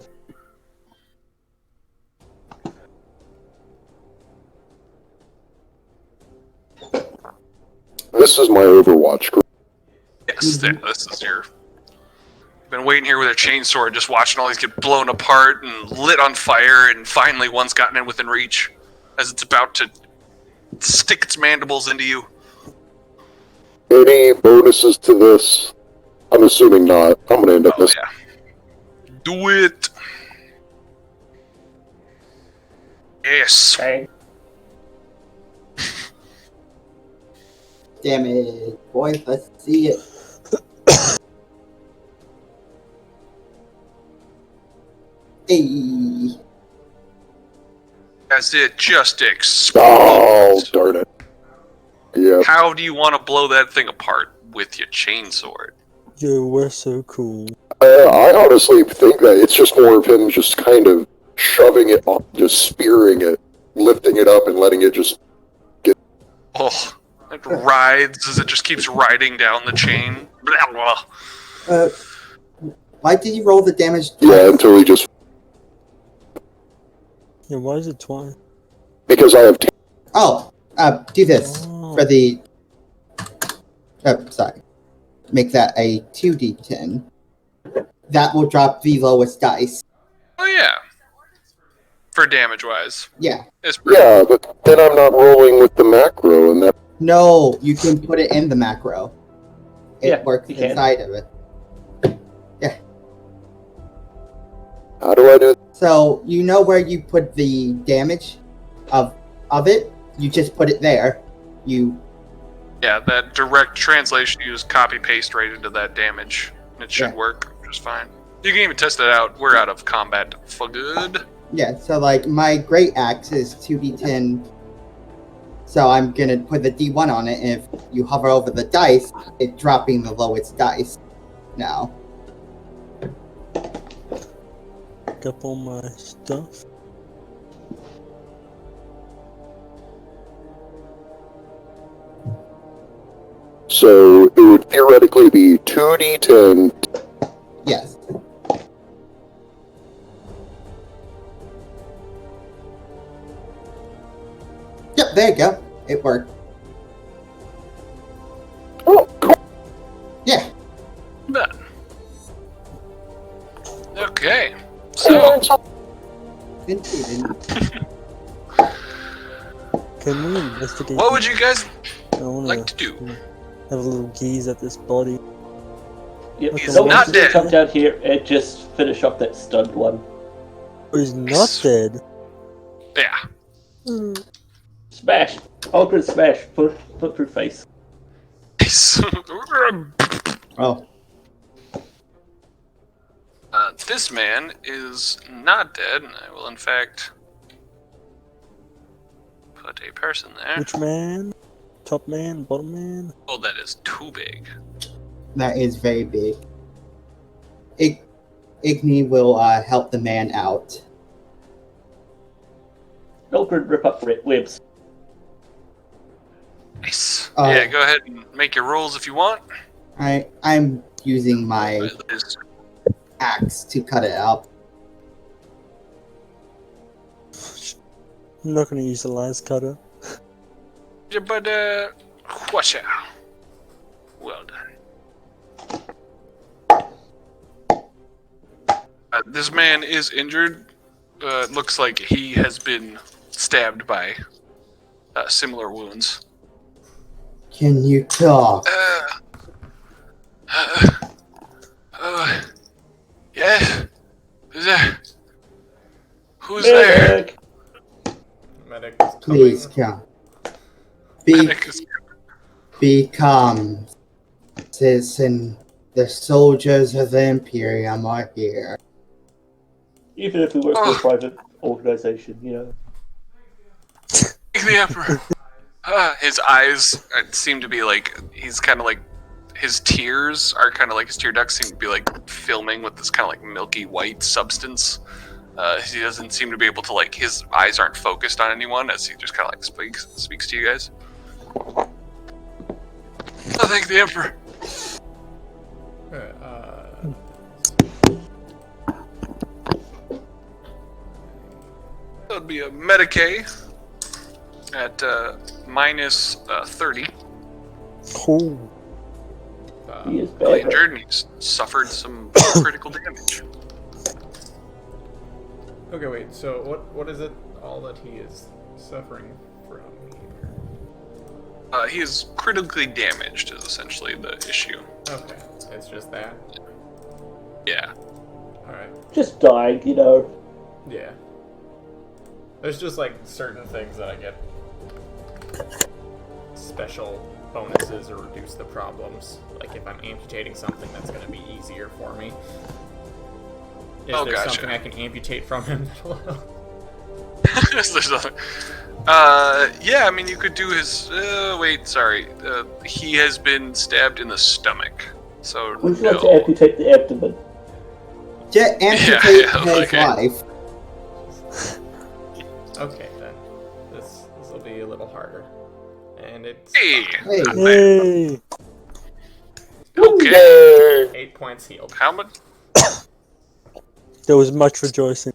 This is my Overwatch group. Yes, this is your... Been waiting here with a chainsaw, just watching all these get blown apart and lit on fire, and finally one's gotten in within reach as it's about to stick its mandibles into you. Any bonuses to this? I'm assuming not. I'm gonna end up missing. Yeah. Do it. Yes. Bang. Damn it, boys. Let's see it. Hey. As it just Oh, explodes. darn it. Yeah. How do you want to blow that thing apart with your chainsword? Yo, we're so cool. I honestly think that it's just more of him just kind of shoving it up, just spearing it, lifting it up, and letting it just get. Oh, it rides as it just keeps riding down the chain. Blah, blah. Why did you roll the damage? Yeah, until he just. Yeah, why is it twice? Because I have. Do this Oh. for the. Sorry. Make that a 2d10. That will drop the lowest dice. Oh yeah. For damage wise. Yeah. It's pretty. Yeah, but then I'm not rolling with the macro, and that. No, you can put it in the macro. It Yeah, works you can. inside of it. How do I do it? So you know where you put the damage of it? You just put it there. You Yeah, that direct translation, you just copy paste right into that damage. It should Yeah. work just fine. You can even test it out. We're out of combat for good. yeah, so like my great axe is 2d10. So I'm gonna put the d1 on it, and if you hover over the dice, it's dropping the lowest dice now. Pick up all my stuff. So it would theoretically be 2d10. Yes. Yep, there you go. It worked. Oh, cool. Yeah. Done. Okay. So, Indeed. Can we investigate? what would you guys I wanna like to do? have a little gaze at this body. Yep. Okay. So Not we'll dead. come down here and just finish off that stunned one. Oh, he's not Nice. dead. Yeah. Smash! Ogryn smash! Footproof face. Oh. This man is not dead, and I will in fact put a person there. Which man? Top man? Bottom man? Oh, that is too big. That is very big. Igni will help the man out. Ogryn rip up webs. Nice. Uh, Yeah, go ahead and make your rolls if you want. I'm using my That is- axe to cut it up. I'm not gonna use the last cutter. Yeah, but watch out. Well done. This man is injured. It looks like he has been stabbed by similar wounds. Can you talk? Yeah. Who's there? Medic! Medic is coming. Please come. Medic is- Be calm. Citizen, the soldiers of the Imperium are here. Even if we work for a private organization, you know. The Emperor. His eyes seem to be like, he's kind of like, his tears are kind of like, his tear ducts seem to be like filming with this kind of like milky white substance. He doesn't seem to be able to like, his eyes aren't focused on anyone as he just kind of like speaks to you guys. I thank the Emperor. That would be a Medicaid at minus 30. Oh, He is Really bad. injured and he's suffered some critical damage. Okay, wait. So what is it all that he is suffering from here? He is critically damaged is essentially the issue. Okay. It's just that. Yeah. All right. Just dying, you know. Yeah. There's just like certain things that I get special bonuses or reduce the problems. Like if I'm amputating something, that's going to be easier for me. Is there gotcha. something I can amputate from him that'll help? There's nothing. Yeah, I mean, you could do his. He has been stabbed in the stomach. So Would you like to amputate the abdomen? Just amputate his okay. life. Okay, then. This will be a little harder. And it's Hey. Yay! Okay. 8 points healed. How much? There was much rejoicing.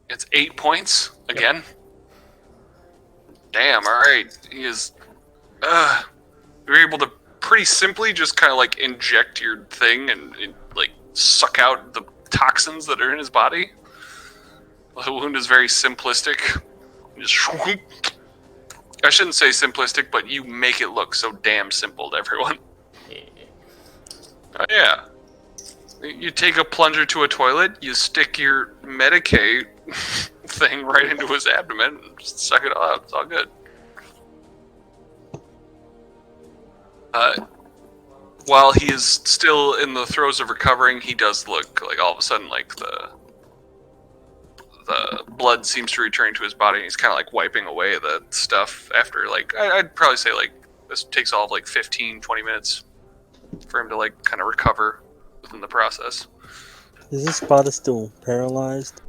It's 8 points again. Damn. All right. He is. You're able to pretty simply just kind of like inject your thing and like suck out the toxins that are in his body. The wound is very simplistic. Just I shouldn't say simplistic, but you make it look so damn simple to everyone. Yeah. You take a plunger to a toilet, you stick your Medicaid thing right into his abdomen, and just suck it all out. It's all good. While he is still in the throes of recovering, he does look like all of a sudden like the blood seems to return to his body, and he's kind of like wiping away the stuff after like I'd probably say like this takes all of like 15-20 minutes for him to like kind of recover within the process. Is this body still paralyzed?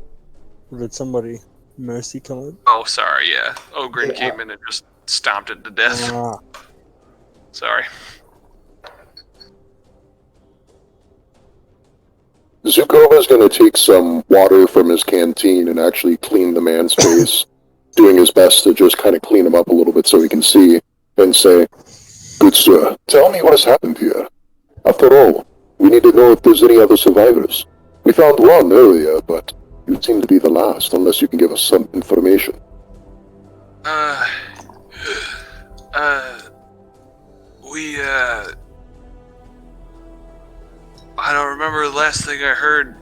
Or did somebody mercy kill it? Oh, sorry, yeah. Ogryn came in and just stomped it to death. Sorry. Zukova's gonna take some water from his canteen and actually clean the man's face, doing his best to just kind of clean him up a little bit so he can see, and say, "Good sir, tell me what has happened here. After all, we need to know if there's any other survivors. We found one earlier, but you seem to be the last, unless you can give us some information." I don't remember the last thing I heard.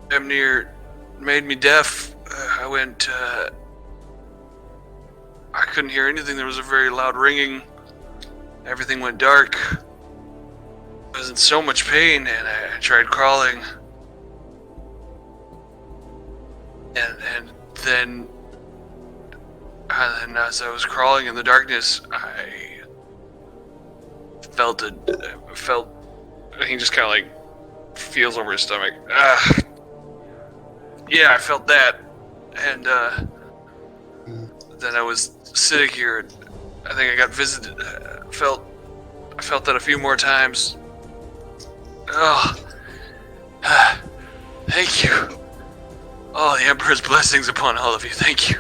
Damn near made me deaf. I couldn't hear anything. There was a very loud ringing. Everything went dark. I was in so much pain, and I tried crawling. And then as I was crawling in the darkness, I felt he just kind of like feels over his stomach. Yeah, I felt that, and then I was sitting here, and I think I got visited. I felt that a few more times. Oh, thank you. Oh, the Emperor's blessings upon all of you. Thank you.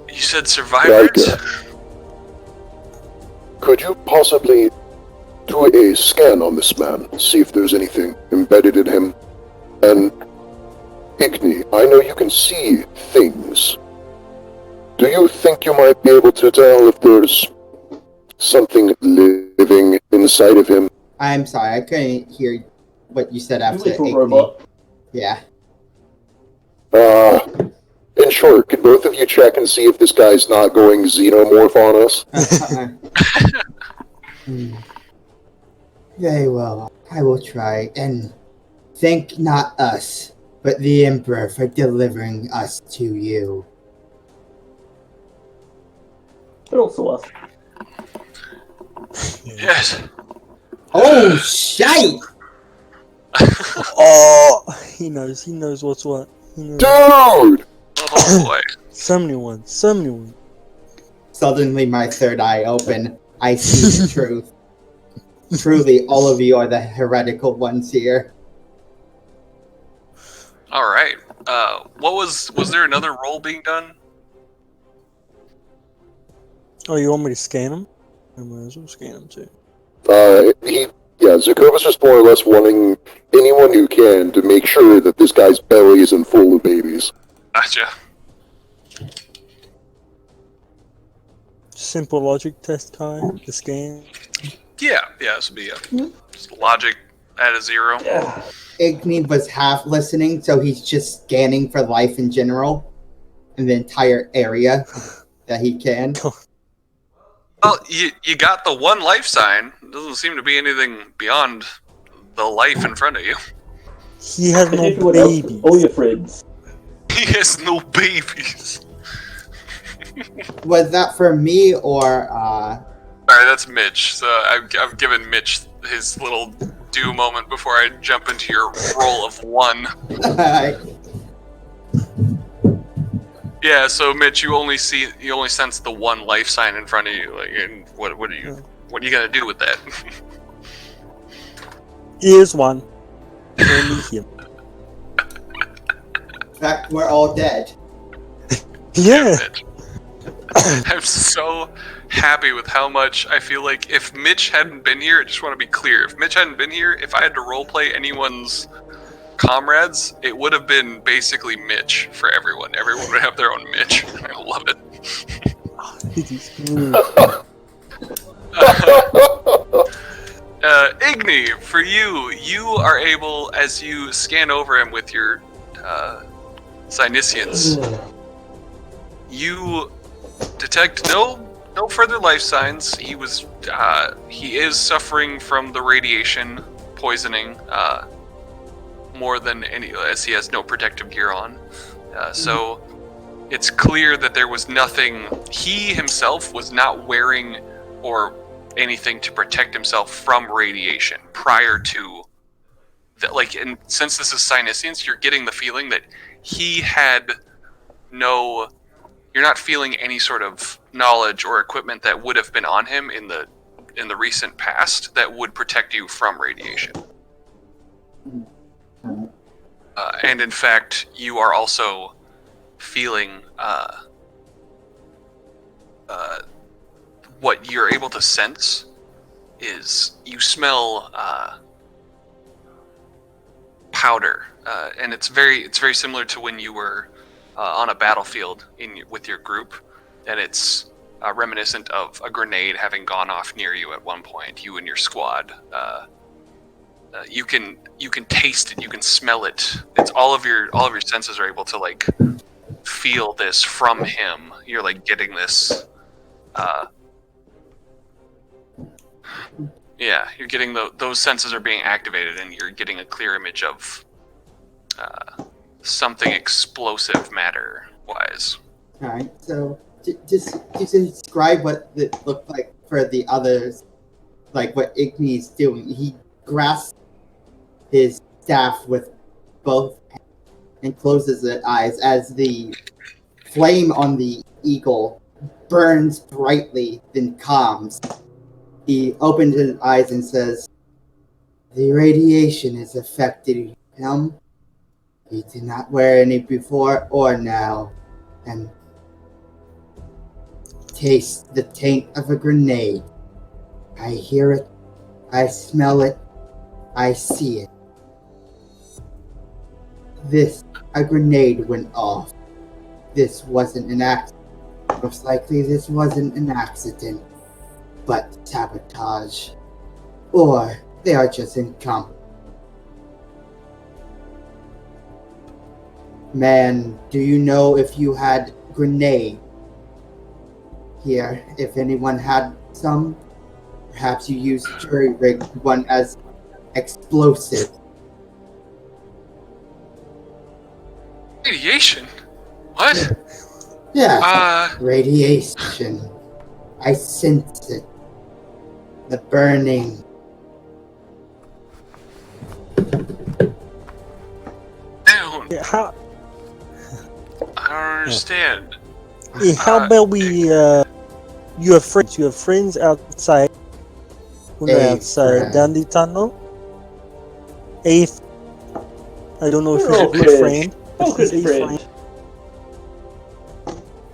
You said survivors? Could you possibly do a scan on this man, see if there's anything embedded in him? And Igni, I know you can see things. Do you think you might be able to tell if there's something living inside of him? I'm sorry, I couldn't hear what you said after Little Igni. robot. Yeah. In short, could both of you check and see if this guy's not going xenomorph on us? Very well, I will try, and thank not us, but the Emperor for delivering us to you. But also us. Yes. Oh, shite! Oh, he knows what's what. Dude! Oh boy. So many ones. Suddenly my third eye open. I see the truth. Truly, all of you are the heretical ones here. All right. Was there another roll being done? Oh, you want me to scan him? I might as well scan him too. Zukova's just more or less wanting anyone who can to make sure that this guy's belly isn't full of babies. Gotcha. simple logic test, Kai? The scan? Yeah, this would be just logic at a 0. Yeah. Igni was half listening, so he's just scanning for life in general in the entire area that he can. Well, you got the one life sign. Doesn't seem to be anything beyond the life in front of you. He has no Everyone else, babies. all your friends. He has no babies. Was that for me or Alright, that's Mitch. So I've given Mitch his little due moment before I jump into your roll of 1. Yeah, so Mitch, you only sense the one life sign in front of you. Like, and what are you gonna do with that? Here's one. Only him. In fact, we're all dead. Yeah. Mitch. I'm so happy with how much I feel like if Mitch hadn't been here, I just want to be clear. If Mitch hadn't been here, if I had to roleplay anyone's comrades, it would have been basically Mitch for everyone. Everyone would have their own Mitch. I love it. Igni, for you are able, as you scan over him with your Cynicians, you detect no further life signs. He is suffering from the radiation poisoning more than any, as he has no protective gear on. So it's clear that there was nothing. He himself was not wearing or anything to protect himself from radiation prior to that. Like, and since this is Cynicians, you're getting the feeling that he had no. You're not feeling any sort of knowledge or equipment that would have been on him in the recent past that would protect you from radiation. And in fact, you are also feeling what you're able to sense is you smell powder, and it's very similar to when you were on a battlefield with your group, and it's reminiscent of a grenade having gone off near you at one point. You and your squad. You can taste it. You can smell it. It's all of your senses are able to like feel this from him. You're like getting this. Yeah, you're getting those senses are being activated, and you're getting a clear image of something explosive matter-wise. All right, so just describe what it looked like for the others, like what Igni's doing. He grasps his staff with both hands and closes his eyes as the flame on the eagle burns brightly, then calms. He opens his eyes and says, "The radiation is affecting him. He did not wear any before or now, and taste the taint of a grenade. I hear it, I smell it, I see it. A grenade went off. This wasn't an accident. Most likely this wasn't an accident, but sabotage. Or they are just incompetent. Man, do you know if you had grenade here? If anyone had some? Perhaps you used jury-rigged one as explosive." Radiation? What? Yeah, radiation. I sense it. The burning. Down. Yeah, how I don't understand. how about we you have friends outside when they're outside down the tunnel? I don't know if We're all he's a good friend. Oh, He's good a friend.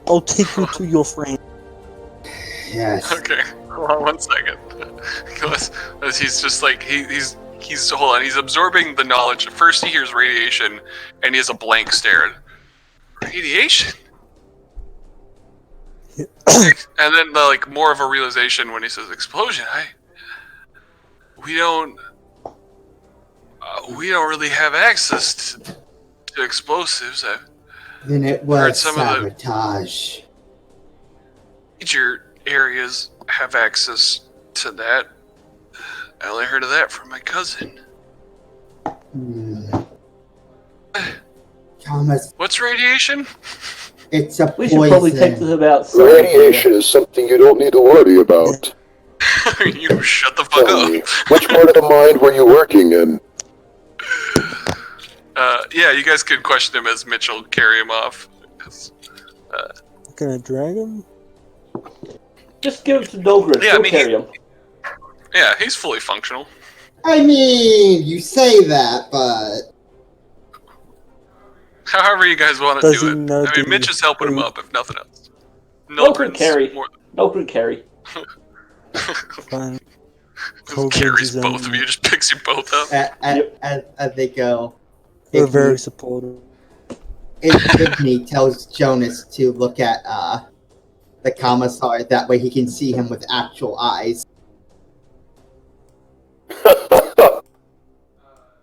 I'll take you to your friend. Yes. Okay, hold on 1 second. Because he's just like he's hold on. He's absorbing the knowledge. First, he hears radiation, and he has a blank stare. Radiation? And then like more of a realization when he says explosion. We don't really have access to explosives. Then it Heard was some of the- sabotage. Major areas have access to that. I only heard of that from my cousin. Thomas, What's radiation? it's a We should probably take poison. them outside. Radiation is something you don't need to worry about. You shut the fuck Tell me, up. which part of the mind were you working in? Yeah, you guys could question him as Mitchell carry him off. Can I drag him? Just give him to Ogryn. Yeah, I He'll mean, carry him. Yeah, he's fully functional. I mean, you say that, but However you guys want to Does do he it. know I mean, the- Mitch is helping him up, if nothing else. Ogryn carry. more Ogryn carry. Fine. Who Ogryn's carries his own- both of you, just picks you both up. as they go, We're Igni- very supportive. Igni tells Jonas to look at the commissar. That way he can see him with actual eyes.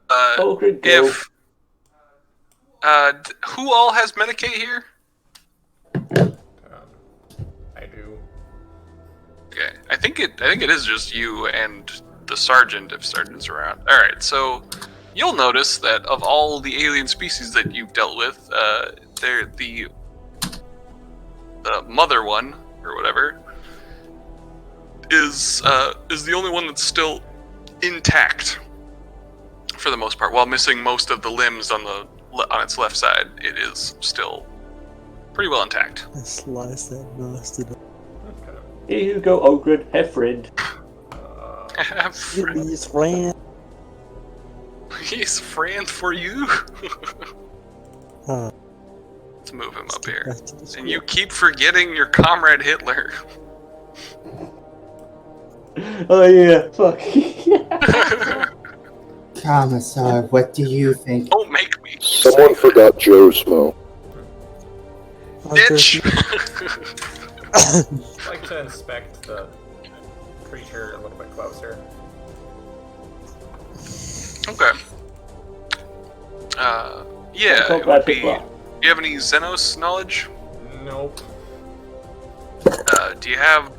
Ogryn, go. If who all has Medicaid here? I do. Okay, I think it is just you and the sergeant if sergeant's around. All right, so you'll notice that of all the alien species that you've dealt with, they're the mother one or whatever is the only one that's still intact for the most part. While missing most of the limbs on its left side, it is still pretty well intact. I slice that bastard. Okay. Here you go, Ogryn. Have friend. Give me his friend. He's friend for you. Let's move him up here. Back to the And you keep forgetting your comrade Hitler. Oh yeah, fuck. Commissar, what do you think? Don't make me. Someone forgot Joe Smo. Bitch. I'd like to inspect the creature a little bit closer. Okay. Yeah, Talk it about would be. Hitler. Do you have any Xenos knowledge? Nope. Do you have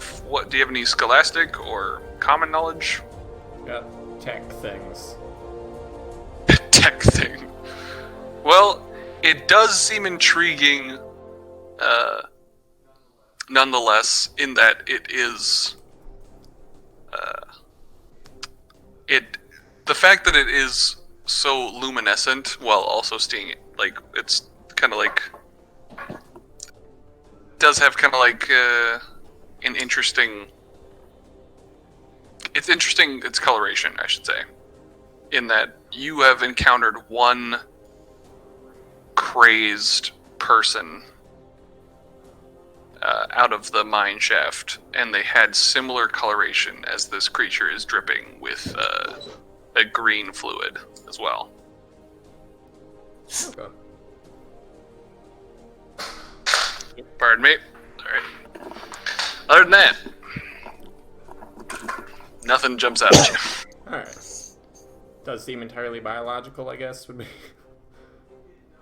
any Scholastic or Common knowledge? Got tech things. Tech thing. Well, it does seem intriguing, nonetheless, in that it is. The fact that it is so luminescent while also seeing like it's kind of like does have kind of like an interesting. It's interesting. Its coloration, I should say, in that you have encountered one crazed person out of the mine shaft, and they had similar coloration as this creature is dripping with a green fluid as well. Okay. Pardon me. Alright. Other than that, nothing jumps out at you. Alright. Does seem entirely biological, I guess, would be.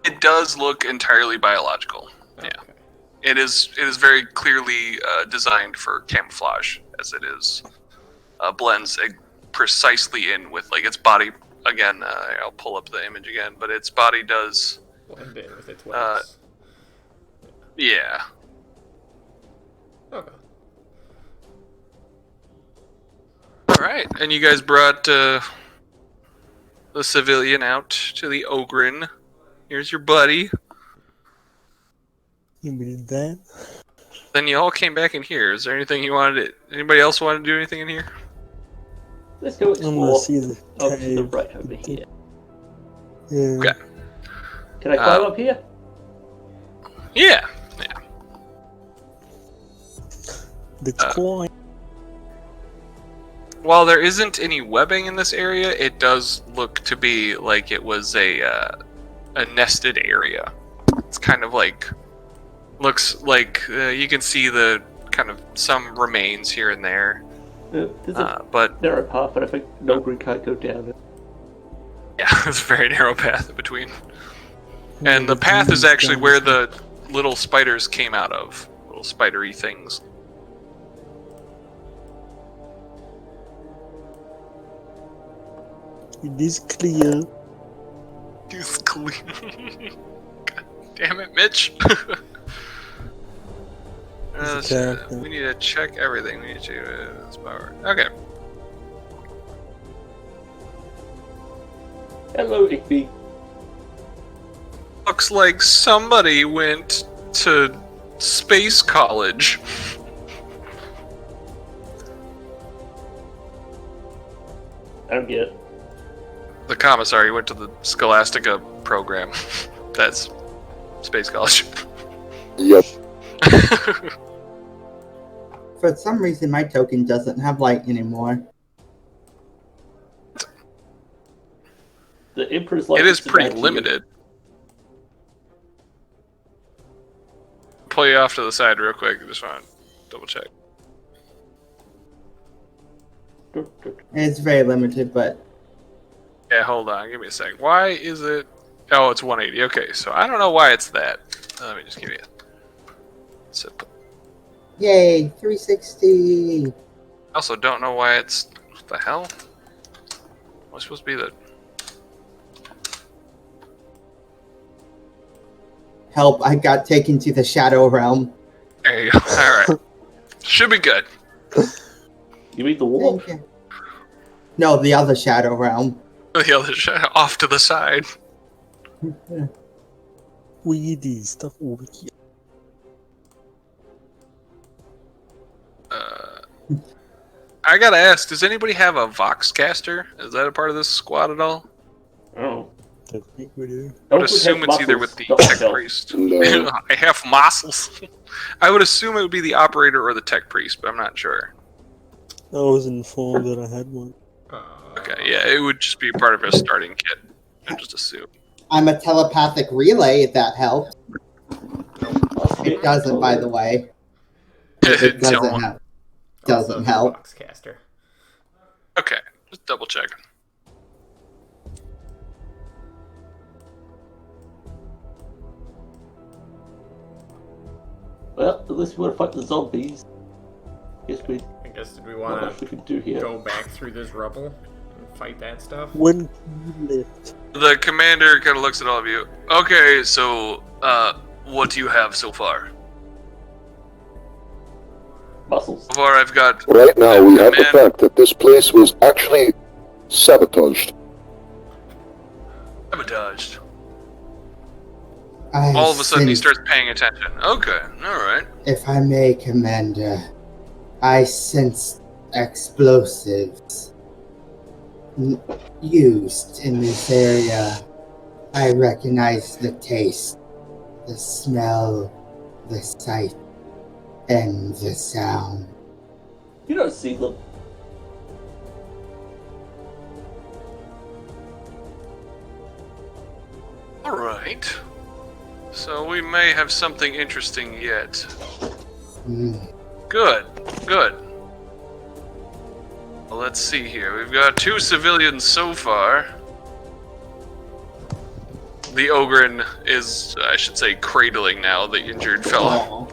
It does look entirely biological. Yeah. Okay. It is very clearly designed for camouflage, as it is blends precisely in with like its body. Again, I'll pull up the image again, but its body does. Blend in with its webs. Yeah. Okay. All right, and you guys brought the civilian out to the Ogryn. Here's your buddy. You did that? Then you all came back in here. Is there anything you wanted to... Anybody else want to do anything in here? Let's go I'm gonna explore. see the Oh, to the cave. right over here. Yeah. Okay. Can I climb up here? Yeah. The coin. While there isn't any webbing in this area, it does look to be like it was a nested area. It's kind of like Looks like you can see the kind of some remains here and there. There's a But narrow path, but I think Ogryn can't go down it. yeah, it's a very narrow path in between. And the path is actually where the little spiders came out of. Little spidery things. It is clear. It's clean. God damn it, Mitch. We need to check everything. We need to this power. Okay. Hello, Igby. Looks like somebody went to space college. I don't get it. The commissary went to the Scholastica program. That's space college. Yep. For some reason, my token doesn't have light anymore. The Emperor's life It is to pretty 90. limited. Pull you off to the side real quick. Just want to double check. It's very limited, but Yeah, hold on. Give me a sec. Why is it... Oh, it's 180. Okay, so I don't know why it's that. Let me just give you a... yay, 360. I also don't know why it's... What the hell? What's supposed to be the... Help, I got taken to the Shadow Realm. There you go. Alright. Should be good. You mean the wolf? Thank you. No, the other Shadow Realm. The other off to the side. Weedy stuff over here. I gotta ask, does anybody have a Voxcaster? Is that a part of this squad at all? Oh. I think we do. I would assume it's either with the tech priest. No. I have muscles. I would assume it would be the operator or the tech priest, but I'm not sure. I was informed that I had one. Okay, yeah, it would just be part of a starting kit. I just assume. I'm a telepathic relay, if that helps. It doesn't, by the way. It doesn't help. Doesn't help. Boxcaster. Okay, just double checking. Well, at least we want to fight the zombies. Did we want what else we can do here? go back through this rubble and fight that stuff? When you left. The commander kind of looks at all of you. Okay, so, what do you have so far? Muscles. So far, I've got... Right now, we have the Man. fact that this place was actually sabotaged. Sabotaged. I All of a sudden, he sense- starts paying attention. Okay, alright. If I may, Commander, I sense explosives used in this area. I recognize the taste, the smell, the sight, and the sound. You don't see them. Alright. So we may have something interesting yet. Mm. Good, good. Well, let's see here. We've got 2 civilians so far. The Ogryn is, I should say, cradling now the injured fellow.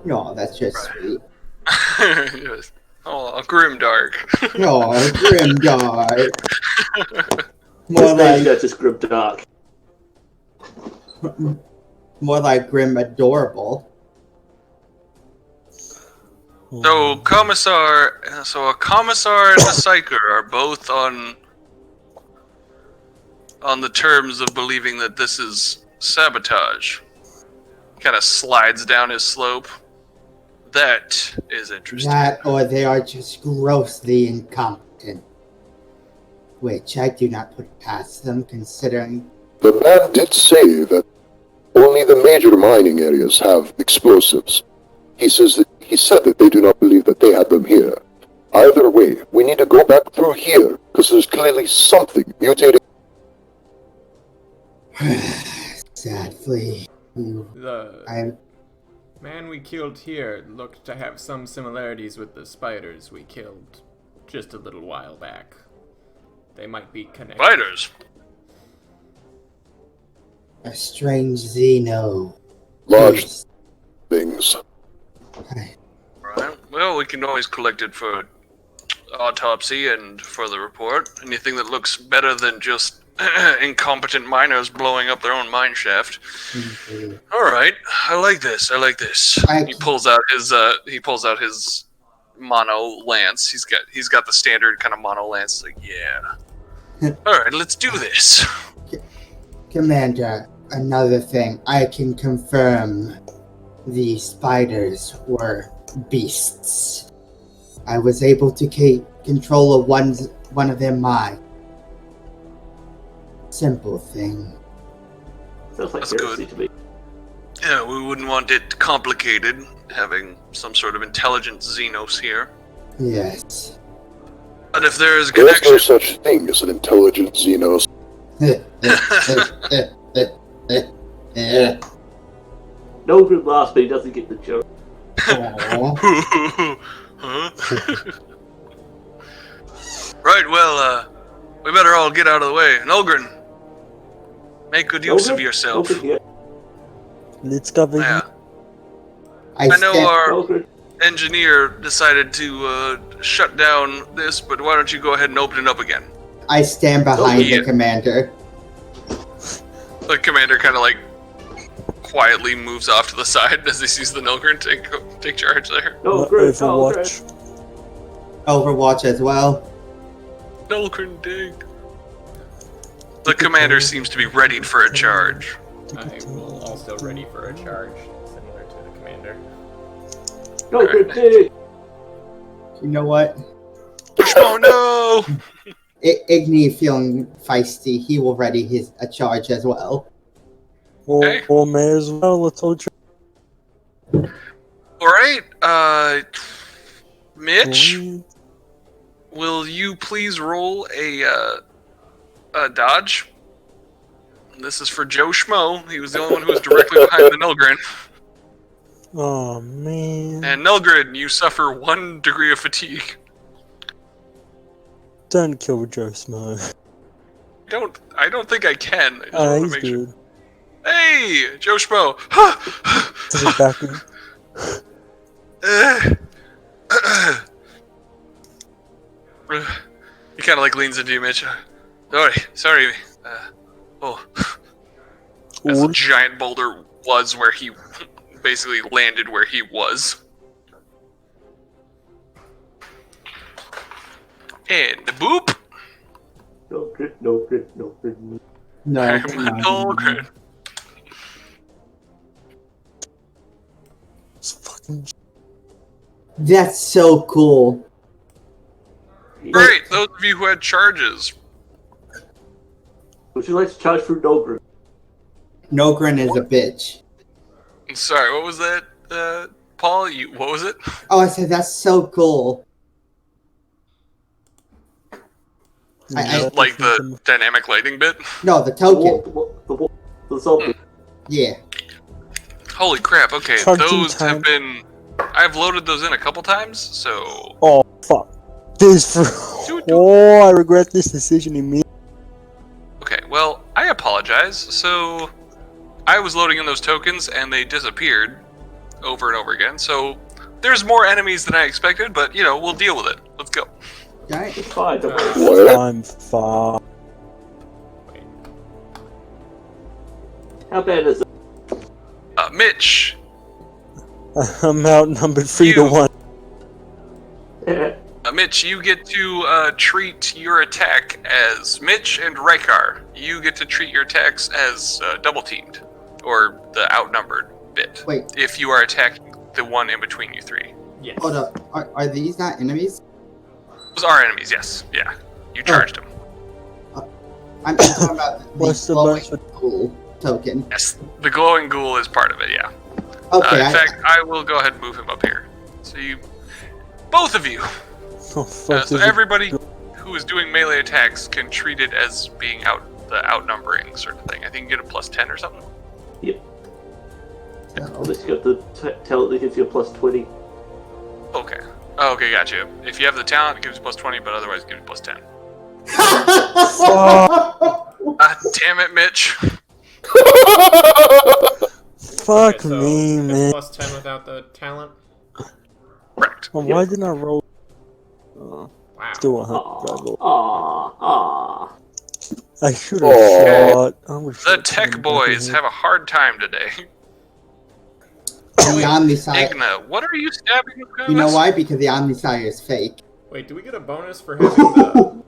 No, that's just sweet. Yes. Oh, grimdark. No, grimdark. More This name's like, just grim dark. more like grim adorable. So a commissar and a psyker are both on the terms of believing that this is sabotage. Kind of slides down his slope. That is interesting. That, or they are just grossly incompetent. Which I do not put past them, considering. The man did say that only the major mining areas have explosives. He said that they do not believe that they had them here. Either way, we need to go back through here, because there's clearly something mutating. Sadly, The man we killed here looked to have some similarities with the spiders we killed just a little while back. They might be connected. Spiders. a strange Xeno. Large things. Right. Well, we can always collect it for autopsy and for the report. Anything that looks better than just incompetent miners blowing up their own mine shaft. All right, I like this. He pulls out his mono lance. He's got the standard kind of mono lance. Like, yeah. All right, let's do this. Commander, another thing. I can confirm the spiders were beasts. I was able to control one of their minds. Simple thing. Sounds like That's heresy good. to me. Yeah, we wouldn't want it complicated, having some sort of intelligent Xenos here. Yes. But if there is a There is connection... no such thing as an intelligent Xenos. No group laughs, but he doesn't get the joke. Aw. Huh? Right, well, we better all get out of the way. And Ogryn, make good use of yourself. Ogren here. Let's go. Yeah. I I know stand- our Ogren. engineer decided to shut down this, but why don't you go ahead and open it up again? I stand behind Yeah. the commander. The commander kind of like quietly moves off to the side as he sees the Nilgrin take charge there. Ogren. Ogren. Overwatch. Overwatch as well. Nilgrin dig. The commander seems to be ready for a charge. I will also ready for a charge, similar to the commander. Ogren dig. You know what? Oh no! Igni feeling feisty, he will ready a charge as well. Or may as well. Let's all try. Alright, Mitch, will you please roll a dodge? This is for Joe Schmo. He was the only one who was directly behind the Nilgrin. Oh man. And Nilgrin, you suffer 1 degree of fatigue. Don't kill Joe Smo. I don't think I can. I just Ah, want he's to make sure. good. Hey, Joe Schmo. Does it back in? He kind of like leans into you, Mitch. Sorry. As a giant boulder was where he basically landed where he was. And boop. Ogren. Ogren. Ogren. No, I'm no. Nilgrin. It's fucking. That's so cool. Great, those of you who had charges. Would you like to charge for Ogren? Nogrin is a bitch. Sorry, what was that, Paul? What was it? Oh, I said that's so cool. I- Like the dynamic lighting bit? No, the The token. wall. The zombie. Yeah. Holy crap, okay, Charging those time. have been... I've loaded those in a couple times, so... Oh fuck. This for. Oh, I regret this decision immediately. Okay, well, I apologize. So, I was loading in those tokens, and they disappeared over and over again, so... There's more enemies than I expected, but, we'll deal with it. Let's go. Right. It's fine. Don't worry. What? I'm far. How bad is it? Mitch, I'm outnumbered 3-1. Mitch, you get to treat your attack as Mitch and Rykar. You get to treat your attacks as double teamed, or the outnumbered bit. Wait, If you are attacking the one in between you three. Yes. hold up. Are these not enemies? Those are enemies, yes. Yeah. You charged them. I'm talking about the What's the glowing best with- cool token. Yes. The glowing ghoul is part of it, yeah. Okay, In fact, I will go ahead and move him up here. So you... Both of you! Oh fuck. So this is- everybody who is doing melee attacks can treat it as being the outnumbering sort of thing. I think you get a +10 or something. Yep. Unless you got the talent that gives you a +20. Okay. Oh, okay, gotcha. If you have the talent, it gives you +20, but otherwise it gives you +10. Damn it, Mitch. Fuck Okay, so me, it's man. +10 without the talent. Correct. Well, why didn't I roll? Wow. Still 100. I should have shot. The tech boys have a hard time today. The Omnisire. Igna, what are you stabbing with guns? You know why? Because the Omnisire is fake. Wait, do we get a bonus for having the...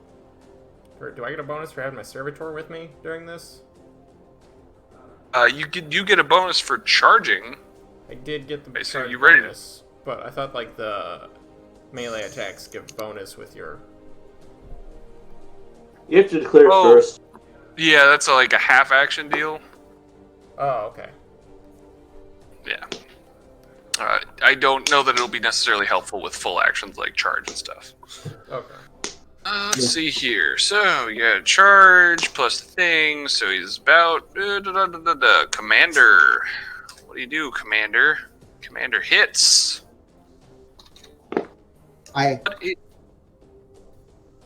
do I get a bonus for having my servitor with me during this? You get a bonus for charging. I did get the so charge you ready bonus, but I thought like the melee attacks give bonus with your... You have to declare it first. Yeah, that's like a half action deal. Oh, okay. Yeah. I don't know that it'll be necessarily helpful with full actions like charge and stuff. Okay. Let's see here. So, you got charge plus the thing, so he's about... Commander. What do you do, Commander? Commander hits.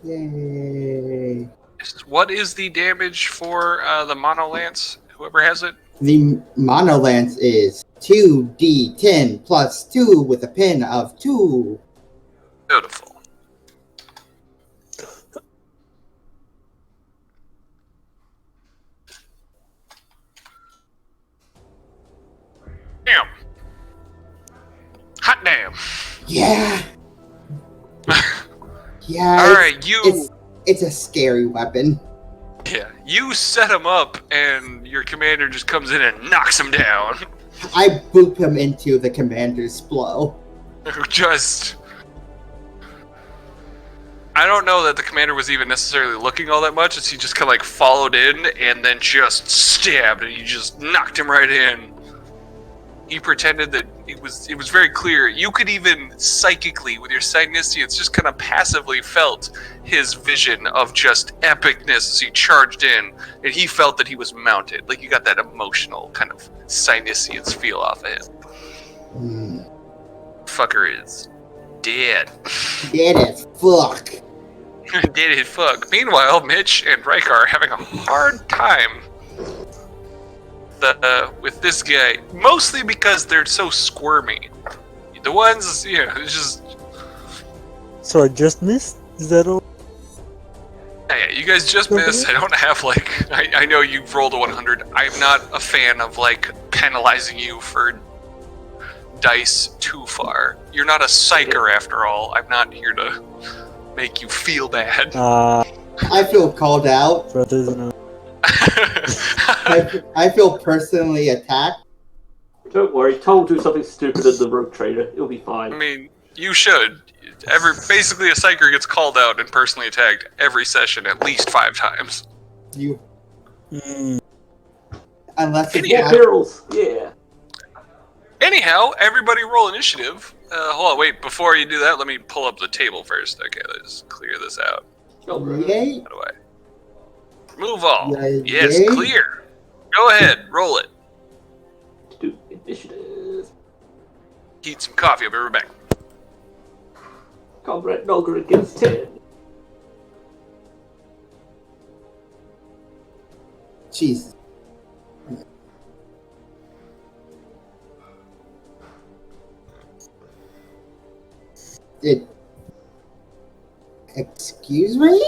Yay. What is the damage for the Mono Lance? Whoever has it? The Mono Lance is 2d10 plus 2 with a pin of 2. Beautiful. Damn. Hot damn. Yeah. Yeah. Alright, It's a scary weapon. Yeah, you set him up, and your commander just comes in and knocks him down. I boop him into the commander's blow. I don't know that the commander was even necessarily looking all that much, as he just kind of like followed in, and then just stabbed, and you just knocked him right in. He pretended that it was very clear. You could even psychically, with your Psyniscience, just kind of passively felt his vision of just epicness as he charged in, and he felt that he was mounted. Like you got that emotional kind of Psyniscience feel off of him. Fucker is dead. Dead as fuck. Dead as fuck. Meanwhile, Mitch and Riker are having a hard time with this guy, mostly because they're so squirmy. The ones, it's just... So I just missed? Is that all? Yeah, you guys just missed. I don't have, I know you've rolled a 100. I'm not a fan of, penalizing you for dice too far. You're not a psyker, after all. I'm not here to make you feel bad. I feel called out. Brothers and I feel personally attacked. Don't worry, Tom will do something stupid as the rogue trader. It'll be fine. I mean, you should. Basically, a psyker gets called out and personally attacked every session at least 5 times. Unless it's Perils, yeah. Anyhow, everybody roll initiative. Hold on, wait, before you do that, let me pull up the table first. Okay, let's clear this out. Yay. How do I? Move all. Yay. Yes, clear. Go ahead, roll it. Do initiative. Heat some coffee, I'll be right back. Comrade Ogryn gets 10. Jesus. Excuse me?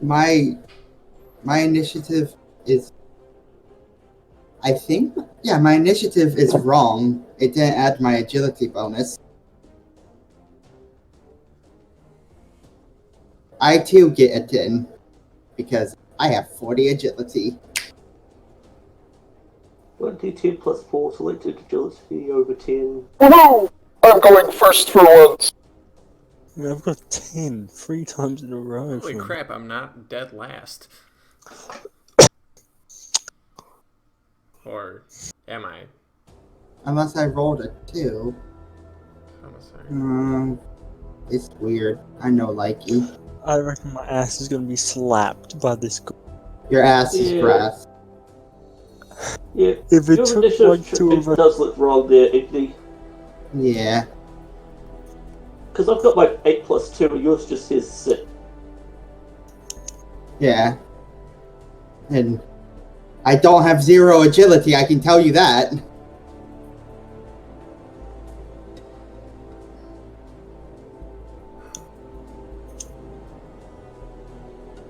My initiative is... my initiative is wrong. It didn't add my agility bonus. I too get a 10, because I have 40 agility. 1d10 plus 4 selected agility over 10. Woohoo! I'm going first for once. I've got 10 3 times in a row. Holy crap, I'm not dead last. Or am I? Unless I rolled a 2. I'm sorry. It's weird. I know, likey. I reckon my ass is gonna be slapped by this. Your ass is Yeah. grass. Yeah, If it your took initiative like 2 of us, does look wrong there, Iggy. Yeah. Because I've got like 8 plus 2, and yours just says 6. Yeah. And I don't have 0 agility, I can tell you that.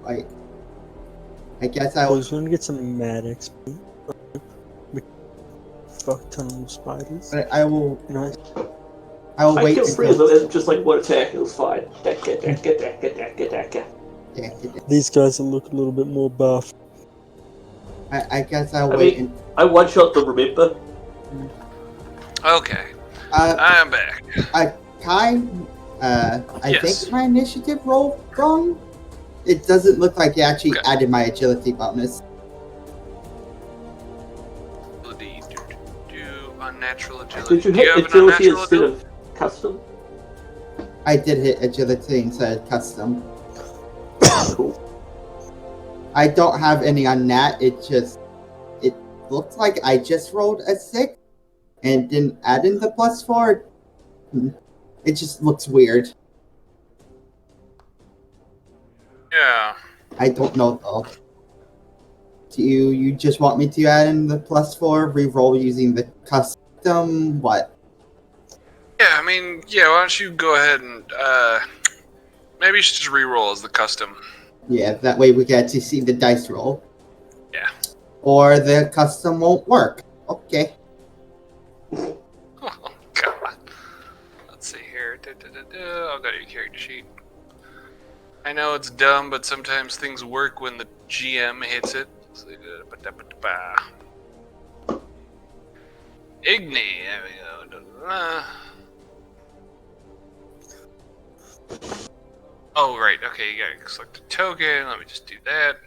Like, I guess I I'll... was gonna get some mad XP. Fuck ton of spiders. But I will Nice. I wait killed 3 of until... them in just like 1 attack, it was fine. Dakka. These guys will look a little bit more buff. I guess I'll I wait mean, I one-shot them, remember? Okay, and... I'm back. I Yes. think my initiative rolled wrong. It doesn't look like it actually Okay. added my agility bonus. Unnatural agility. Did you Do you hit have an agility unnatural instead ability? of custom? I did hit agility instead of custom. Cool. I don't have any on that. It looks like I just rolled a 6 and didn't add in the +4. It just looks weird. Yeah. I don't know though. Do you just want me to add in the +4, re-roll using the custom? What? Yeah, I mean, yeah, why don't you go ahead and, maybe you should just re-roll as the custom. Yeah, that way we get to see the dice roll. Yeah. Or the custom won't work. Okay. Oh, God. Let's see here. I'll go to your character sheet. I know it's dumb, but sometimes things work when the GM hits it. Igni, there we go. Oh, right, okay, you gotta select a token. Let me just do that.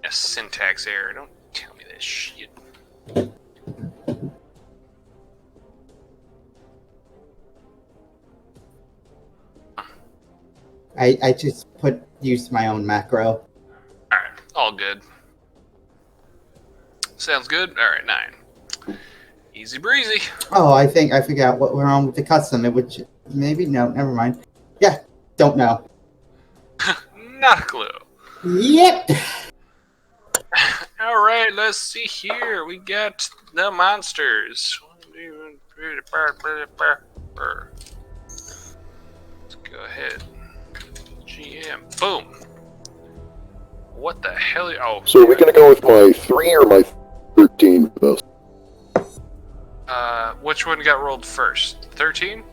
A syntax error, don't tell me this shit. I just used my own macro. Alright, all good. Sounds good? Alright, 9. Easy breezy. Oh, I think I figured out what went wrong with the custom. It would maybe no, never mind. Yeah, don't know. Not a clue. Yep. Alright, let's see here. We got the monsters. Let's go ahead. GM. Boom. What the hell? Oh. So are we gonna go with my 3 or my 13 for this? Which one got rolled first? 13?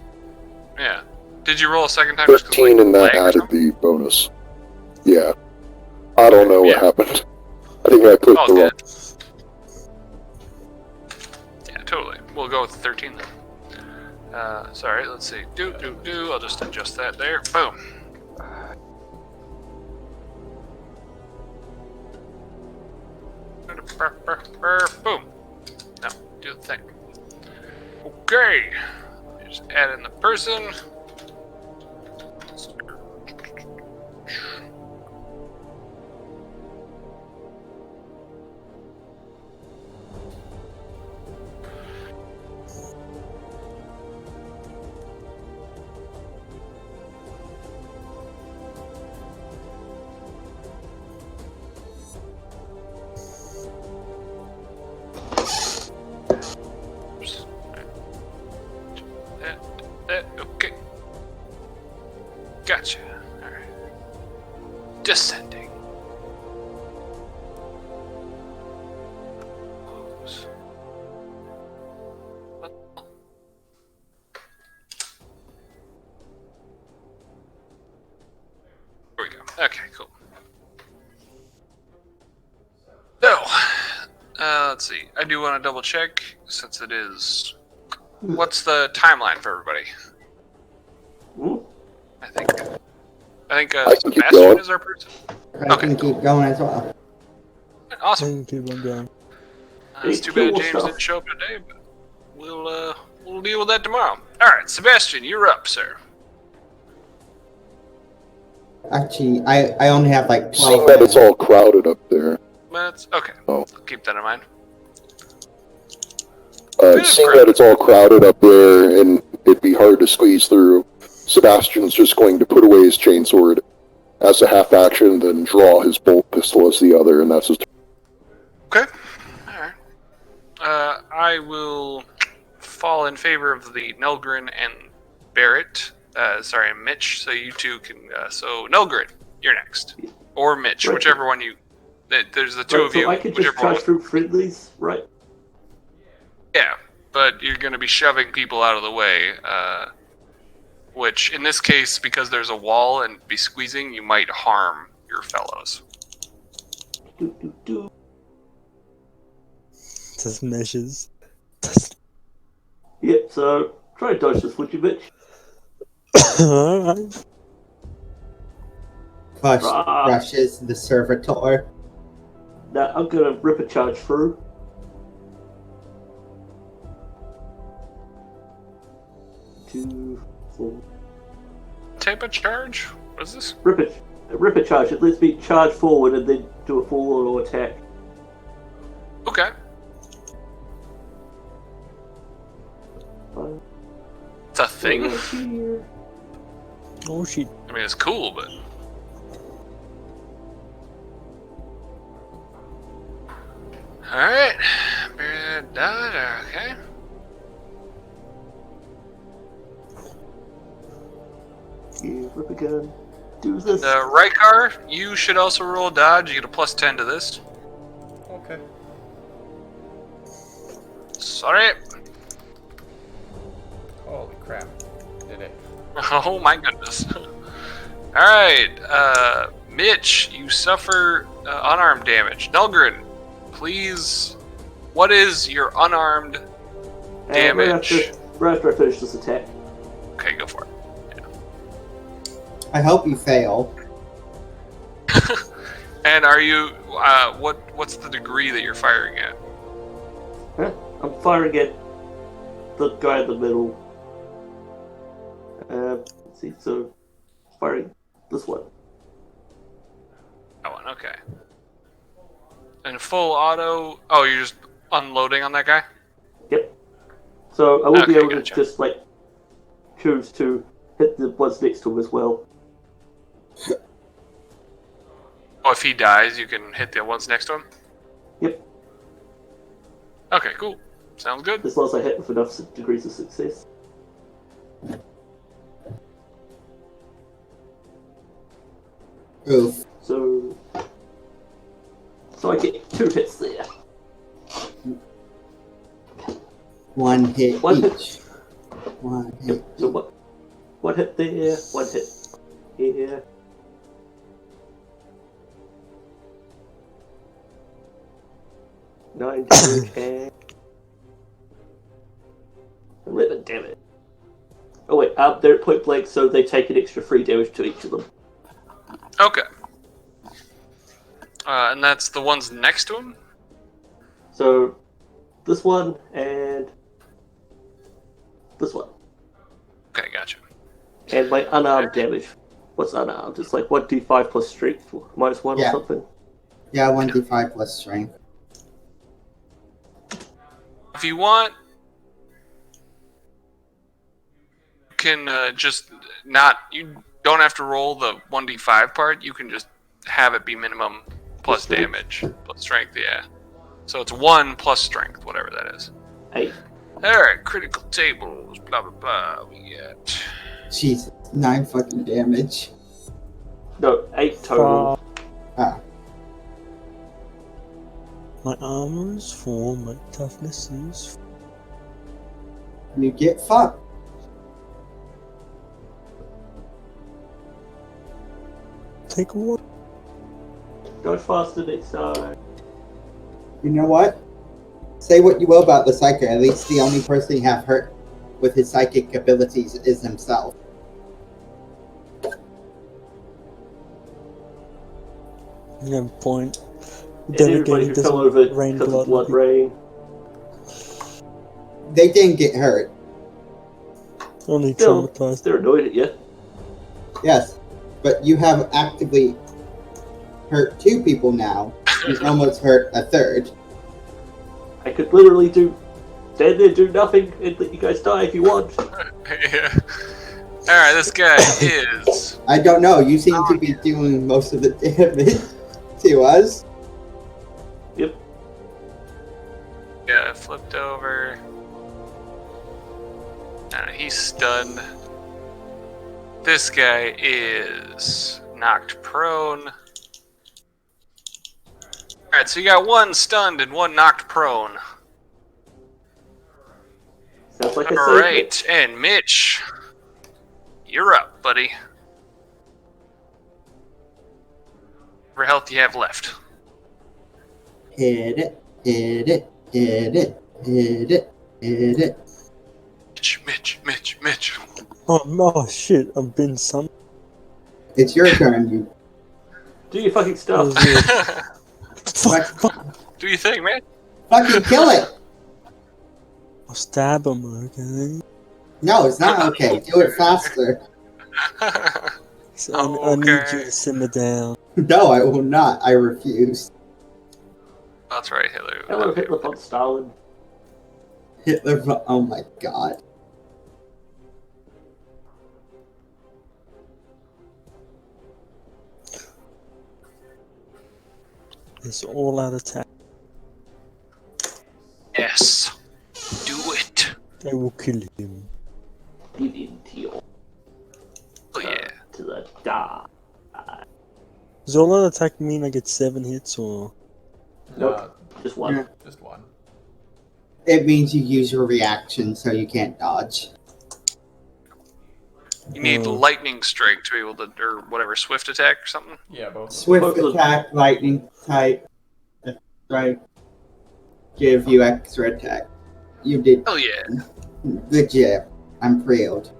Yeah. Did you roll a second time? 13 and that added the bonus. Yeah. I don't know what happened. I think I clicked All the wrong. good. Yeah, totally. We'll go with 13 then. Sorry, let's see. I'll just adjust that there. Boom. Boom. No, do the thing. Okay. Let me just add in the person. Okay. Gotcha. Alright. Descending. What? There we go. Okay, cool. So, let's see. I do want to double check since it is. What's the timeline for everybody? I think I can keep Sebastian going. is our person. I can keep going as well. Awesome. Keep on going. It's too bad James didn't show up today, but we'll deal with that tomorrow. All right, Sebastian, you're up, sir. Actually, I only have like 12. Seeing that it's all crowded up there. That's okay. Oh. I'll keep that in mind. Seeing that it's all crowded up there and it'd be hard to squeeze through, Sebastian's just going to put away his chainsword as a half action, then draw his bolt pistol as the other, and that's his turn. Okay. Alright. I will fall in favor of the Nelgrin and Barrett. Mitch, so you two can... so, Nelgrin, you're next. Or Mitch, Right. whichever one you... There's the two of so you. I could just whichever one. charge through friendlies, right? Yeah, but you're going to be shoving people out of the way, which, in this case, because there's a wall and be squeezing, you might harm your fellows. Just meshes. Yep, so try and dodge this, would you, bitch? Alright. Crushes the servitor. Now I'm gonna rip a charge through. Two, four. Type of charge? What is this? Rip a charge. It lets me charge forward and then do a full auto attack. Okay. It's a thing. Oh shit. I mean, it's cool, but... Alright. Okay. Yeah, rip again. Do this. Rykar, you should also roll a dodge. You get a +10 to this. Okay. Sorry. Holy crap. Did it. Oh my goodness. Alright, Mitch, you suffer unarmed damage. Nelgrin, please, what is your unarmed damage? Right after I finish this attack. Okay, go for it. I hope you fail. And are you, what's the degree that you're firing at? Huh? I'm firing at the guy in the middle. Let's see, so firing this one. That one, okay. And full auto, oh, you're just unloading on that guy? Yep. So I will be Okay, able gotcha. to just like choose to hit the ones next to him as well. Oh, if he dies, you can hit the ones next to him? Yep. Okay, cool. Sounds good. As long as I hit with enough degrees of success. Oof. So I get 2 hits there. One hit One hit. each. One hit. So one hit there, one hit here. Nine damage and 11 damage. Oh wait, they're at point blank, so they take an extra 3 damage to each of them. Okay. And that's the ones next to him? So this one and this one. Okay, gotcha. And my unarmed damage. What's unarmed? It's like 1d5 plus strength, minus 1 Yeah. or something. Yeah, 1d5 plus strength. If you want, you can just not... You don't have to roll the 1d5 part. You can just have it be minimum plus damage. Plus strength, yeah. So it's 1 plus strength, whatever that is. 8. Alright, critical tables, blah blah blah, we got... Jesus, 9 fucking damage. No, 8 total. Ah. My armor is 4, my toughness is... You get fucked. Take one. Go faster next time. You know what? Say what you will about the psyker, at least the only person you have hurt with his psychic abilities is himself. You have a point. And Then everybody again, who it fell doesn't over rain because of blood. blood rain. They didn't get hurt. Only Still, traumatized. they're annoyed at you. Yes. but you have actively hurt 2 people now. You almost hurt a third. I could literally stand there, do nothing, and let you guys die if you want. Yeah. Alright, this guy is... I don't know. You seem to be doing most of the damage to us. Yep. Yeah, flipped over. He's stunned. This guy is knocked prone. Alright, so you got 1 stunned and 1 knocked prone. Sounds like a Alright, and Mitch, you're up, buddy. What health do you have left? Hit it, hit it, hit it, hit it, hit it. Mitch. Oh shit, I've been some. It's your turn, you. Do your fucking stuff. Do you think, man? Fucking kill it! I'll stab him, okay? No, it's not okay. Do it faster. So I need you to simmer down. No, I will not. I refuse. That's right, Hitler. Hello, Hitler von Stalin. Hitler. Oh my god. It's all out attack. Yes. Do it. They will kill him. Oh yeah. To the die. Does all out attack mean I get 7 hits or? Nope. Just 1. Yeah. Just 1. It means you use your reaction, so you can't dodge. You need lightning strike to be able to, or whatever, swift attack or something? Yeah, both. Swift attack, lightning type, strike, give you extra attack. You did. Oh yeah. Good job. I'm thrilled.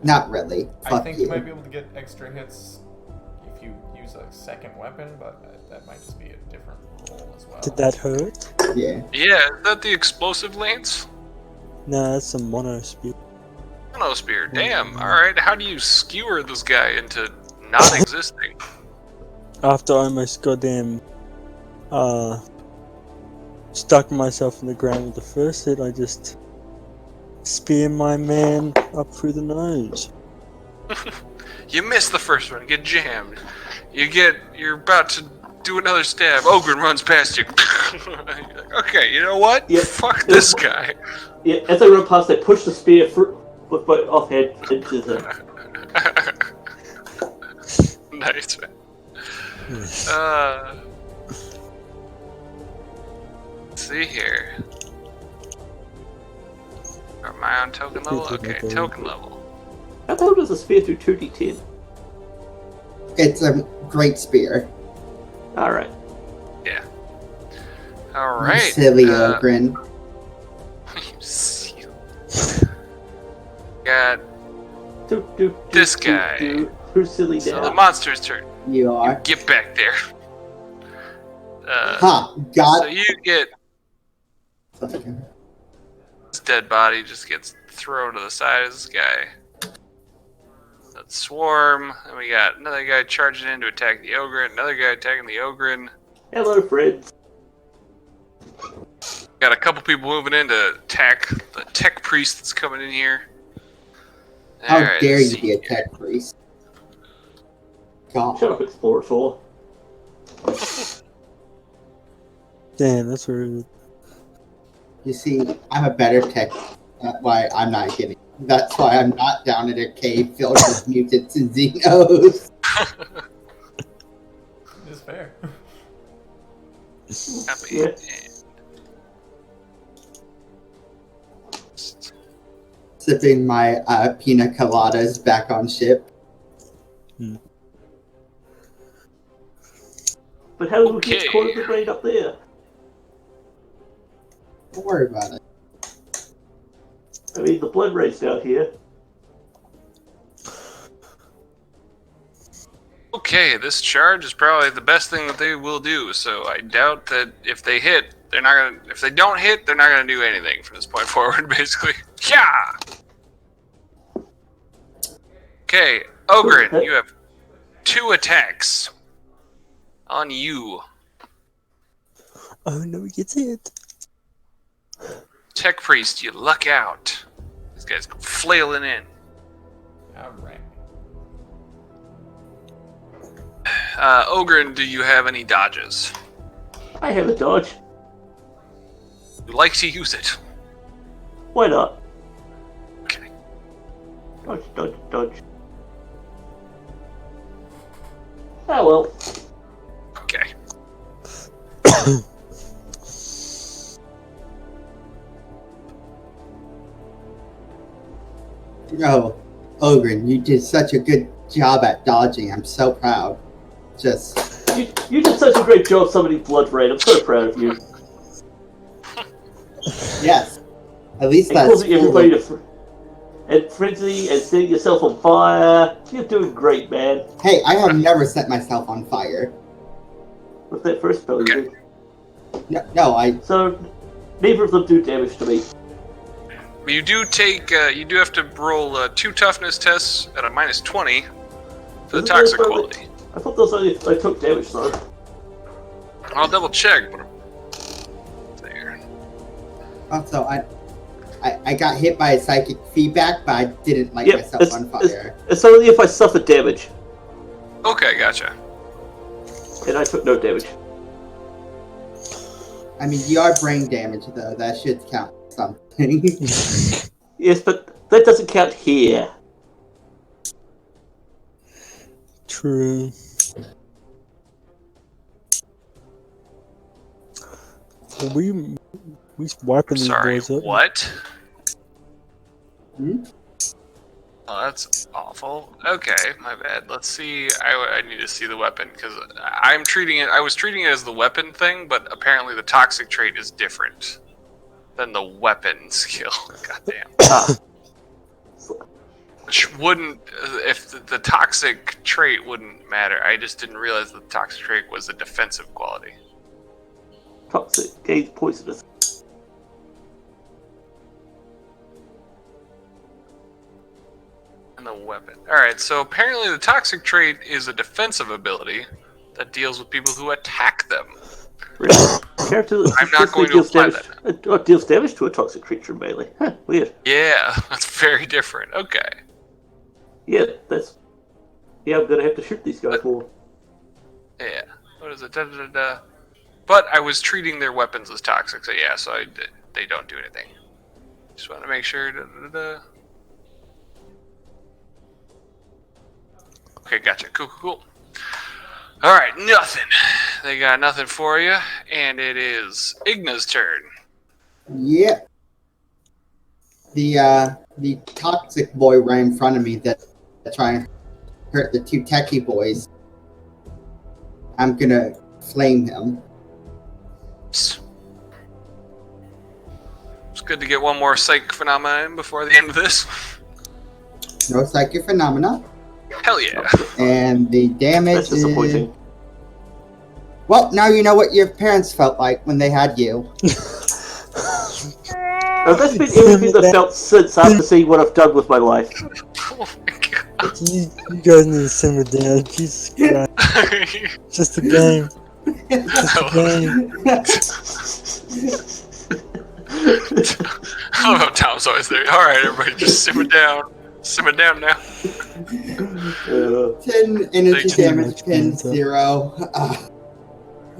Not really. I Fuck think you. you might be able to get extra hits if you use a second weapon, but that might just be a different roll as well. Did that hurt? Yeah. Yeah, is that the explosive lance? Nah, that's a mono spear. Mono spear, damn. Alright, how do you skewer this guy into not existing? After I almost goddamn stuck myself in the ground with the first hit, I just spear my man up through the nose. You missed the first one, get jammed. You're about to do another stab. Ogryn runs past you. Okay, you know what? Yeah. Fuck this guy. Yeah, as I run past, I push the spear with my offhand into the. Nice, man. Let's see here. Am I on token level? Okay, token level. I thought it was a spear through 2d10. It's a great spear. Alright. Yeah. Alright. Silly Ogryn. Got this guy. Who's silly So the now? monster's turn. You are. Get back there. God. So you get this dead body just gets thrown to the side of this guy. That swarm. And we got another guy charging in to attack the Ogryn. Another guy attacking the Ogryn. Hello, friends. Got a couple people moving in to attack the tech priest that's coming in here. How Alright, dare let's you see. be a tech priest? God. Shut up, Explorer 4. Damn, that's rude. You see, I'm a better tech. That's why I'm not kidding. That's why I'm not down in a cave filled with mutants and xenos. It's fair. Yeah. Sipping my pina coladas back on ship. But how do we Okay. get caught in the raid up there? Don't worry about it. I mean, the blood raid's down here. Okay, this charge is probably the best thing that they will do, so I doubt that if they hit, they're not gonna. If they don't hit, they're not gonna do anything from this point forward, basically. Yeah! Okay, Ogryn, you have 2 attacks on you. Oh no, he gets hit. Tech Priest, you luck out. These guys go flailing in. Alright. Ogryn, do you have any dodges? I have a dodge. You like to use it. Why not? Okay. Dodge, dodge, dodge. Ah, well. Okay. Oh, Ogryn, you did such a good job at dodging. I'm so proud. Just You did such a great job summoning Blood Rain. I'm so proud of you. yes. At least And that's causing everybody to and frenzy and setting yourself on fire. You're doing great, man. Hey, I have never set myself on fire. With that first spell you did. No, I. So, neither of them do damage to me. You do take. You do have to roll 2 toughness tests at a -20 for the Isn't toxic that quality. I thought those only I took damage though. I'll double check. But there. Also, I got hit by a psychic feedback, but I didn't light myself on fire. It's only if I suffer damage, Okay, gotcha. and I took no damage. I mean, you are brain damage, though. That should count something. Yes, but that doesn't count here. True. We wiping these Sorry, boys up. what? Hmm? Oh, that's awful. Okay, my bad. Let's see. I need to see the weapon because I'm treating it. I was treating it as the weapon thing, but apparently the toxic trait is different than the weapon skill. Goddamn. Which wouldn't, if the toxic trait wouldn't matter. I just didn't realize the toxic trait was a defensive quality. Toxic, gains poisonous. And the weapon. Alright, so apparently the toxic trait is a defensive ability that deals with people who attack them. Really? Character that I'm not going to deals apply damage, deals damage to a toxic creature in melee. Huh, weird. Yeah, that's very different. Okay. Yeah, that's. Yeah, I'm gonna have to shoot these guys more. Yeah. What is it? Da, da, da, da. But I was treating their weapons as toxic, so yeah, so they don't do anything. Just want to make sure. Da, da, da, da. Okay, gotcha. Cool, cool, cool. Alright, nothing. They got nothing for you, and it is Igna's turn. Yeah. The toxic boy right in front of me that's trying to hurt the 2 techie boys. I'm gonna flame him. It's good to get one more psych phenomenon before the end of this. No psychic phenomena. Hell yeah. And the damage That's disappointing. Well, now you know what your parents felt like when they had you. Now, that's been everything I've felt since after seeing what I've done with my life. Oh my god. You guys need to simmer down. Jesus Christ. Just a game. Just a game. I don't know if Tom's always there. Alright, everybody, just simmer down. Simmer down now. 10 energy Thank you. damage, pin 0.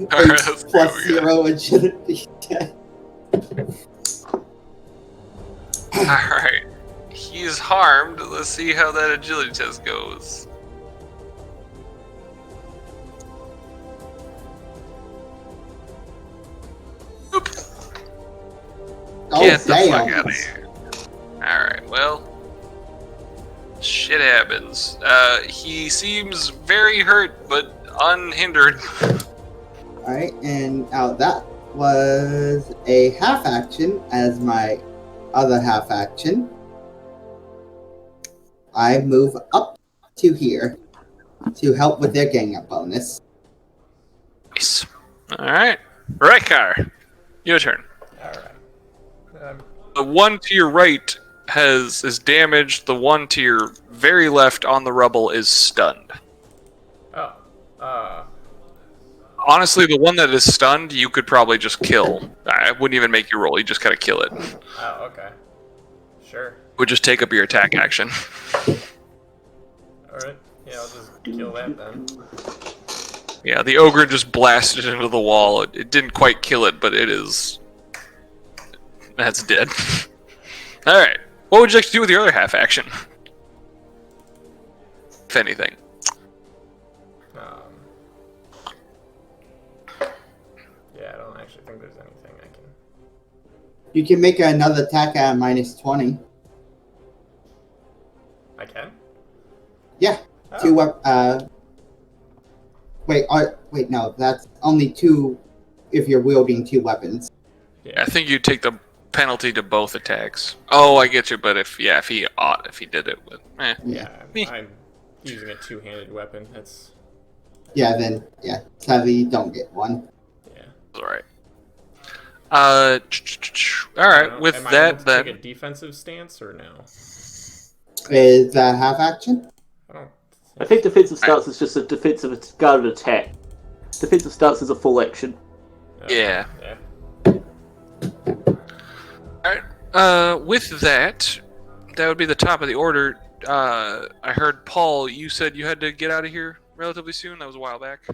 Alright, let's see what Plus we got. 0 agility. Alright. He's harmed. Let's see how that agility test goes. Oop. Oh, Get the fuck damn. out of here. Alright, well. Shit happens. He seems very hurt, but unhindered. Alright, and now that was a half action as my other half action. I move up to here to help with their gang up bonus. Nice. Alright. Raikar, your turn. Alright. The one to your right is damaged. The one to your very left on the rubble is stunned. Honestly, the one that is stunned, you could probably just kill. I wouldn't even make you roll. You just gotta kill it. Oh, okay. Sure. Would just take up your attack action. Alright. Yeah, I'll just kill that then. Yeah, the ogre just blasted into the wall. It didn't quite kill it, but it is. That's dead. Alright. What would you like to do with your other half action? If anything. Yeah, I don't actually think there's anything I can. You can make another attack at -20. I can? Yeah. Oh. Wait, no, that's only 2 if you're wielding 2 weapons. I think you take the penalty to both attacks. Oh, I get you, but if he did it with Yeah, I'm using a two-handed weapon. That's sadly you don't get one. yeah. Alright. Alright, with Am I that able to then take a defensive stance or no? Is that half action? I think defensive stance is just a defensive guarded attack. Defensive stance is a full action. Yeah. Alright, with that would be the top of the order. I heard, Paul, you said you had to get out of here relatively soon. That was a while back.